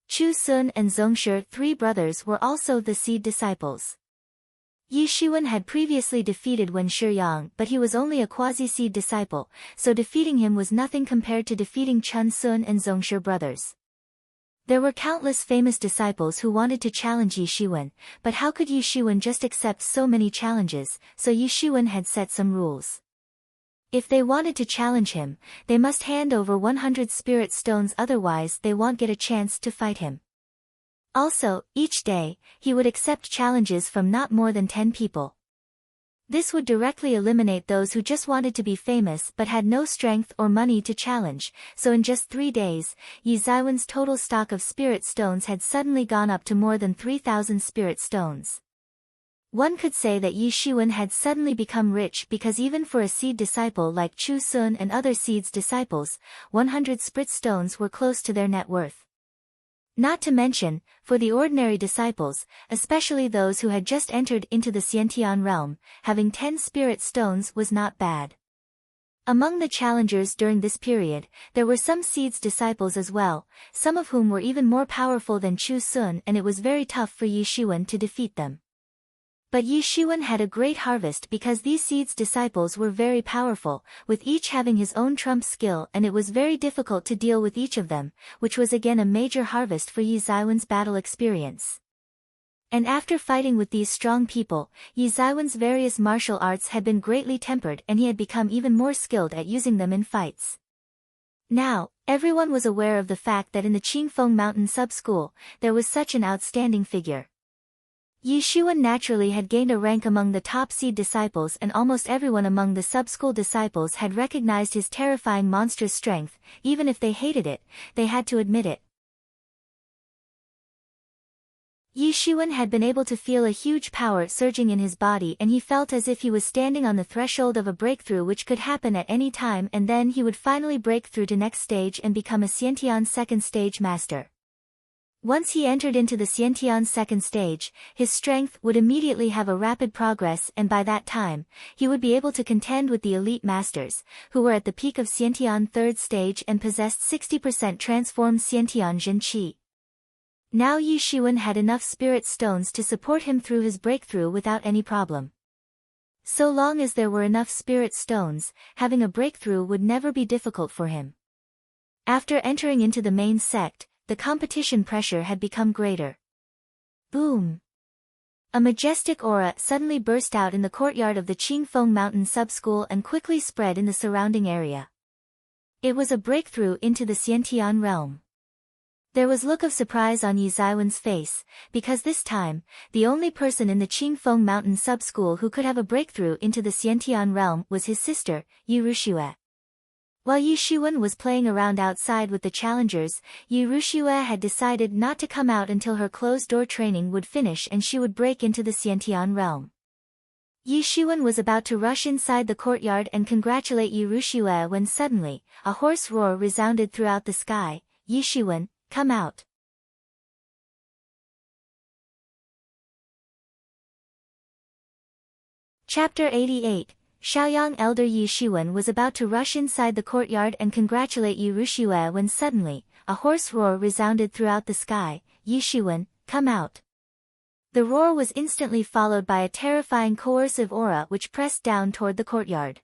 Chu Sun and Zongshi 3 brothers were also the seed disciples. Yi Shiwen had previously defeated Wen Shiyang but he was only a quasi-seed disciple, so defeating him was nothing compared to defeating Chun Sun and Zongshi brothers. There were countless famous disciples who wanted to challenge Yi Shiwen, but how could Yi Shiwen just accept so many challenges, so Yi Shiwen had set some rules. If they wanted to challenge him, they must hand over 100 spirit stones, otherwise they won't get a chance to fight him. Also, each day, he would accept challenges from not more than 10 people. This would directly eliminate those who just wanted to be famous but had no strength or money to challenge, so in just 3 days, Yi Ziwen's total stock of spirit stones had suddenly gone up to more than 3,000 spirit stones. One could say that Yi Shiwen had suddenly become rich because even for a seed disciple like Chu Sun and other seeds disciples, 100 spirit stones were close to their net worth. Not to mention, for the ordinary disciples, especially those who had just entered into the Xiantian realm, having 10 spirit stones was not bad. Among the challengers during this period, there were some seeds disciples as well, some of whom were even more powerful than Chu Sun, and it was very tough for Yi Shiwen to defeat them. But Yi Shiwen had a great harvest because these seeds disciples were very powerful, with each having his own trump skill, and it was very difficult to deal with each of them, which was again a major harvest for Yi Ziwen's battle experience. And after fighting with these strong people, Yi Ziwen's various martial arts had been greatly tempered and he had become even more skilled at using them in fights. Now, everyone was aware of the fact that in the Qingfeng Mountain Sub-School, there was such an outstanding figure. Yi Shiwen naturally had gained a rank among the top seed disciples, and almost everyone among the sub-school disciples had recognized his terrifying monstrous strength. Even if they hated it, they had to admit it. Yi Shiwen had been able to feel a huge power surging in his body, and he felt as if he was standing on the threshold of a breakthrough which could happen at any time, and then he would finally break through to next stage and become a Xiantian second stage master. Once he entered into the Xiantian second stage, his strength would immediately have a rapid progress, and by that time, he would be able to contend with the elite masters, who were at the peak of Xiantian third stage and possessed 60% transformed Xiantian Jin Qi. Now Yi Shiwen had enough spirit stones to support him through his breakthrough without any problem. So long as there were enough spirit stones, having a breakthrough would never be difficult for him. After entering into the main sect, the competition pressure had become greater. Boom! A majestic aura suddenly burst out in the courtyard of the Qingfeng Mountain Sub-School and quickly spread in the surrounding area. It was a breakthrough into the Xiantian realm. There was a look of surprise on Yi Ziwen's face, because this time, the only person in the Qingfeng Mountain Sub-School who could have a breakthrough into the Xiantian realm was his sister, Yi Ruxue. While Yi Shiwen was playing around outside with the challengers, Yi Ruxue had decided not to come out until her closed-door training would finish and she would break into the Xiantian realm. Yi Shiwen was about to rush inside the courtyard and congratulate Yi Ruxue when suddenly, a hoarse roar resounded throughout the sky. Yi Shiwen, come out! Chapter 88. Shaoyang elder Yi Shiwen was about to rush inside the courtyard and congratulate Yi Ruxue when suddenly, a hoarse roar resounded throughout the sky. Yi Shiwen, come out! The roar was instantly followed by a terrifying coercive aura which pressed down toward the courtyard.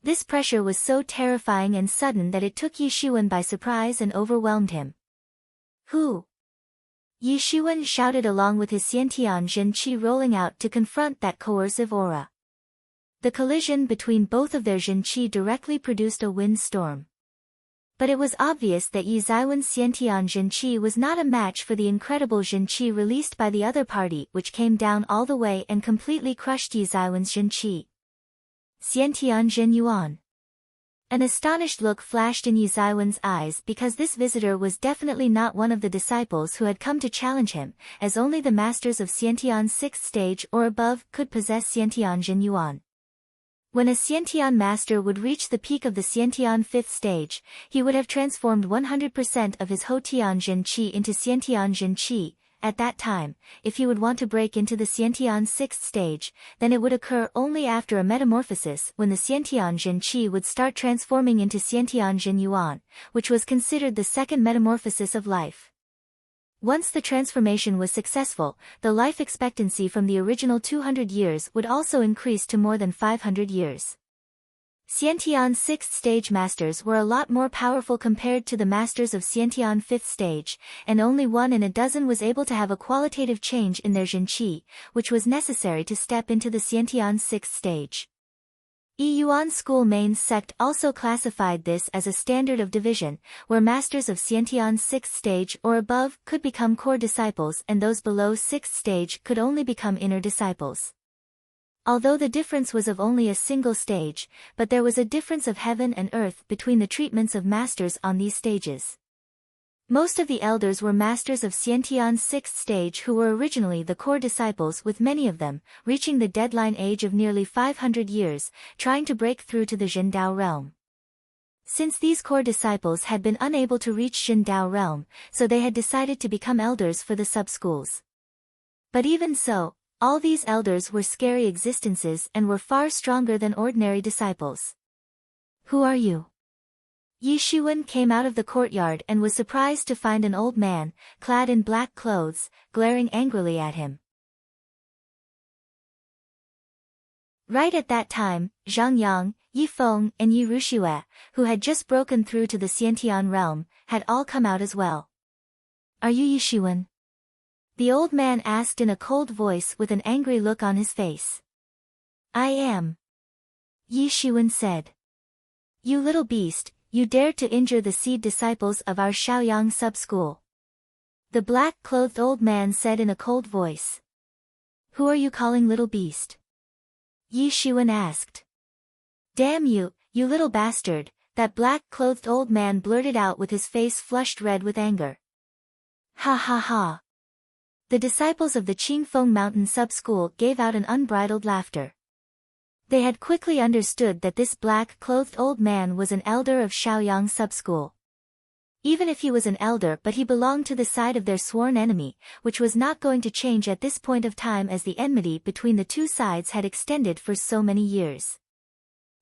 This pressure was so terrifying and sudden that it took Yi Shiwen by surprise and overwhelmed him. Who? Yi Shiwen shouted along with his Xiantian Jin Qi rolling out to confront that coercive aura. The collision between both of their Jin Qi directly produced a wind storm. But it was obvious that Yi Ziwen's Xiantian Jin Qi was not a match for the incredible Jin Qi released by the other party, which came down all the way and completely crushed Yi Ziwen's Jin Qi. Xiantian Jin Yuan. An astonished look flashed in Yi Ziwen's eyes because this visitor was definitely not one of the disciples who had come to challenge him, as only the masters of Xiantian's 6th stage or above could possess Xiantian Jin Yuan. When a Xiantian master would reach the peak of the Xiantian 5th stage, he would have transformed 100% of his Houtian Jin Qi into Xiantian Jin Qi. At that time, if he would want to break into the Xiantian 6th stage, then it would occur only after a metamorphosis when the Xiantian Jin Qi would start transforming into Xiantian Jin Yuan, which was considered the second metamorphosis of life. Once the transformation was successful, the life expectancy from the original 200 years would also increase to more than 500 years. Xiantian 6th stage masters were a lot more powerful compared to the masters of Xiantian 5th stage, and only 1 in a dozen was able to have a qualitative change in their Jin Qi, which was necessary to step into the Xiantian 6th stage. Yuan School main sect also classified this as a standard of division, where masters of Xiantian 6th stage or above could become core disciples and those below 6th stage could only become inner disciples. Although the difference was of only a single stage, but there was a difference of heaven and earth between the treatments of masters on these stages. Most of the elders were masters of Xiantian 6th stage who were originally the core disciples, with many of them, reaching the deadline age of nearly 500 years, trying to break through to the Jin Dao realm. Since these core disciples had been unable to reach Jin Dao realm, so they had decided to become elders for the sub-schools. But even so, all these elders were scary existences and were far stronger than ordinary disciples. "Who are you?" Yi Shiwen came out of the courtyard and was surprised to find an old man, clad in black clothes, glaring angrily at him. Right at that time, Zhang Yang, Yi Feng, and Yi Ruxue, who had just broken through to the Xiantian realm, had all come out as well. "Are you Yi Shiwen?" the old man asked in a cold voice with an angry look on his face. "I am," Yi Shiwen said. "You little beast, you dared to injure the seed disciples of our Shaoyang sub-school," the black-clothed old man said in a cold voice. "Who are you calling little beast?" Yi Shiwen asked. "Damn you, you little bastard," that black-clothed old man blurted out with his face flushed red with anger. "Ha ha ha." The disciples of the Qingfeng Mountain sub-school gave out an unbridled laughter. They had quickly understood that this black-clothed old man was an elder of Shaoyang sub-school. Even if he was an elder, but he belonged to the side of their sworn enemy, which was not going to change at this point of time as the enmity between the two sides had extended for so many years.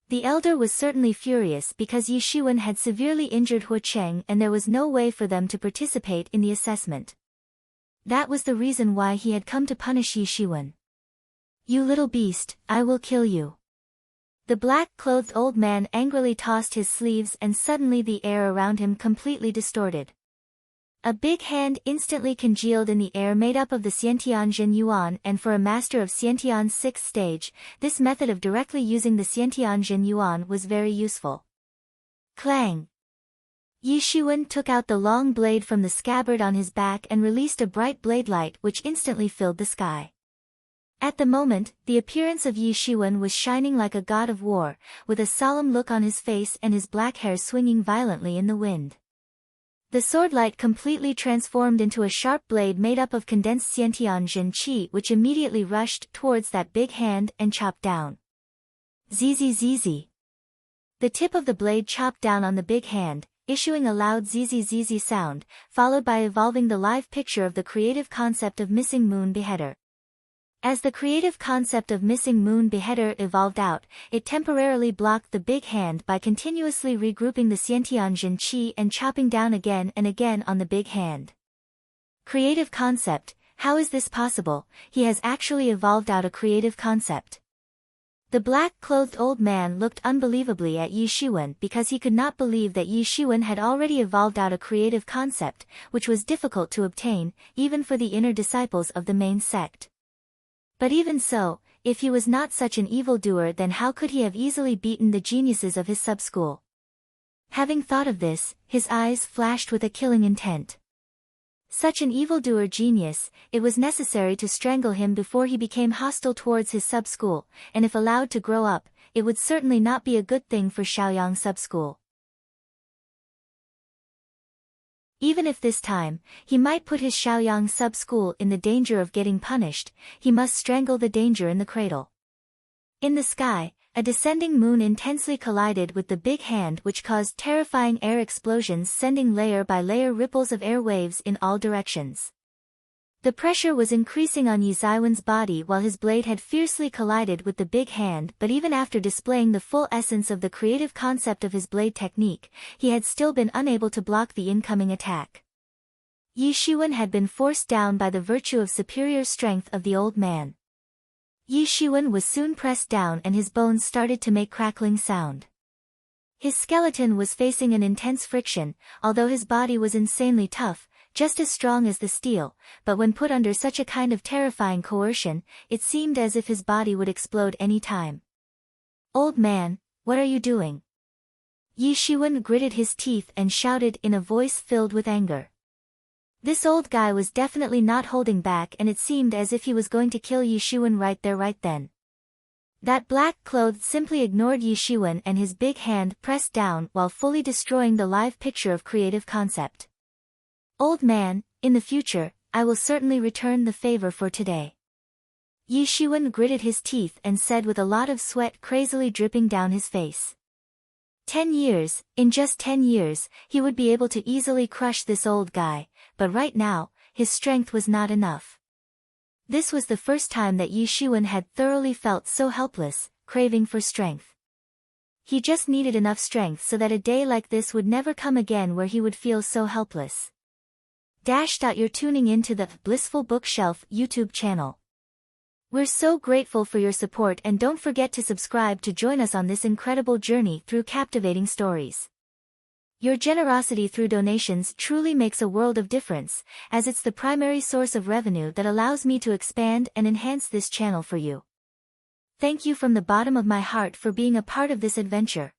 The elder was certainly furious because Yi Shiwen had severely injured Hu Cheng and there was no way for them to participate in the assessment. That was the reason why he had come to punish Yi Shiwen. "You little beast, I will kill you." The black-clothed old man angrily tossed his sleeves and suddenly the air around him completely distorted. A big hand instantly congealed in the air made up of the Xiantian Jin Yuan, and for a master of Xiantian 6th stage, this method of directly using the Xiantian Jin Yuan was very useful. Clang! Yi Shiwen took out the long blade from the scabbard on his back and released a bright blade light which instantly filled the sky. At the moment, the appearance of Yi Shiwen was shining like a god of war, with a solemn look on his face and his black hair swinging violently in the wind. The sword light completely transformed into a sharp blade made up of condensed Xiantian Jin Qi which immediately rushed towards that big hand and chopped down. Zzz. The tip of the blade chopped down on the big hand, issuing a loud zzz sound, followed by evolving the live picture of the creative concept of Missing Moon Beheader. As the creative concept of Missing Moon Beheader evolved out, it temporarily blocked the big hand by continuously regrouping the Xiantian Jin Qi and chopping down again and again on the big hand. Creative concept, how is this possible? He has actually evolved out a creative concept. The black-clothed old man looked unbelievably at Yi Shiwen because he could not believe that Yi Shiwen had already evolved out a creative concept, which was difficult to obtain, even for the inner disciples of the main sect. But even so, if he was not such an evildoer, then how could he have easily beaten the geniuses of his sub-school? Having thought of this, his eyes flashed with a killing intent. Such an evildoer genius, it was necessary to strangle him before he became hostile towards his sub-school, and if allowed to grow up, it would certainly not be a good thing for Shaoyang sub-school. Even if this time, he might put his Shaoyang sub-school in the danger of getting punished, he must strangle the danger in the cradle. In the sky, a descending moon intensely collided with the big hand which caused terrifying air explosions sending layer by layer ripples of air waves in all directions. The pressure was increasing on Yi Ziwen's body while his blade had fiercely collided with the big hand, but even after displaying the full essence of the creative concept of his blade technique, he had still been unable to block the incoming attack. Yi Shiwen had been forced down by the virtue of superior strength of the old man. Yi Shiwen was soon pressed down and his bones started to make crackling sound. His skeleton was facing an intense friction, although his body was insanely tough, just as strong as the steel, but when put under such a kind of terrifying coercion, it seemed as if his body would explode any time. "Old man, what are you doing?" Yi Shiwen gritted his teeth and shouted in a voice filled with anger. This old guy was definitely not holding back, and it seemed as if he was going to kill Yi Shiwen right there right then. That black cloth simply ignored Yi Shiwen, and his big hand pressed down while fully destroying the live picture of creative concept. "Old man, in the future, I will certainly return the favor for today." Yi Shiwen gritted his teeth and said with a lot of sweat crazily dripping down his face. 10 years, in just 10 years, he would be able to easily crush this old guy, but right now, his strength was not enough. This was the first time that Yi Shiwen had thoroughly felt so helpless, craving for strength. He just needed enough strength so that a day like this would never come again where he would feel so helpless. You're tuning into the Blissful Bookshelf YouTube channel. We're so grateful for your support, and don't forget to subscribe to join us on this incredible journey through captivating stories. Your generosity through donations truly makes a world of difference, as it's the primary source of revenue that allows me to expand and enhance this channel for you. Thank you from the bottom of my heart for being a part of this adventure.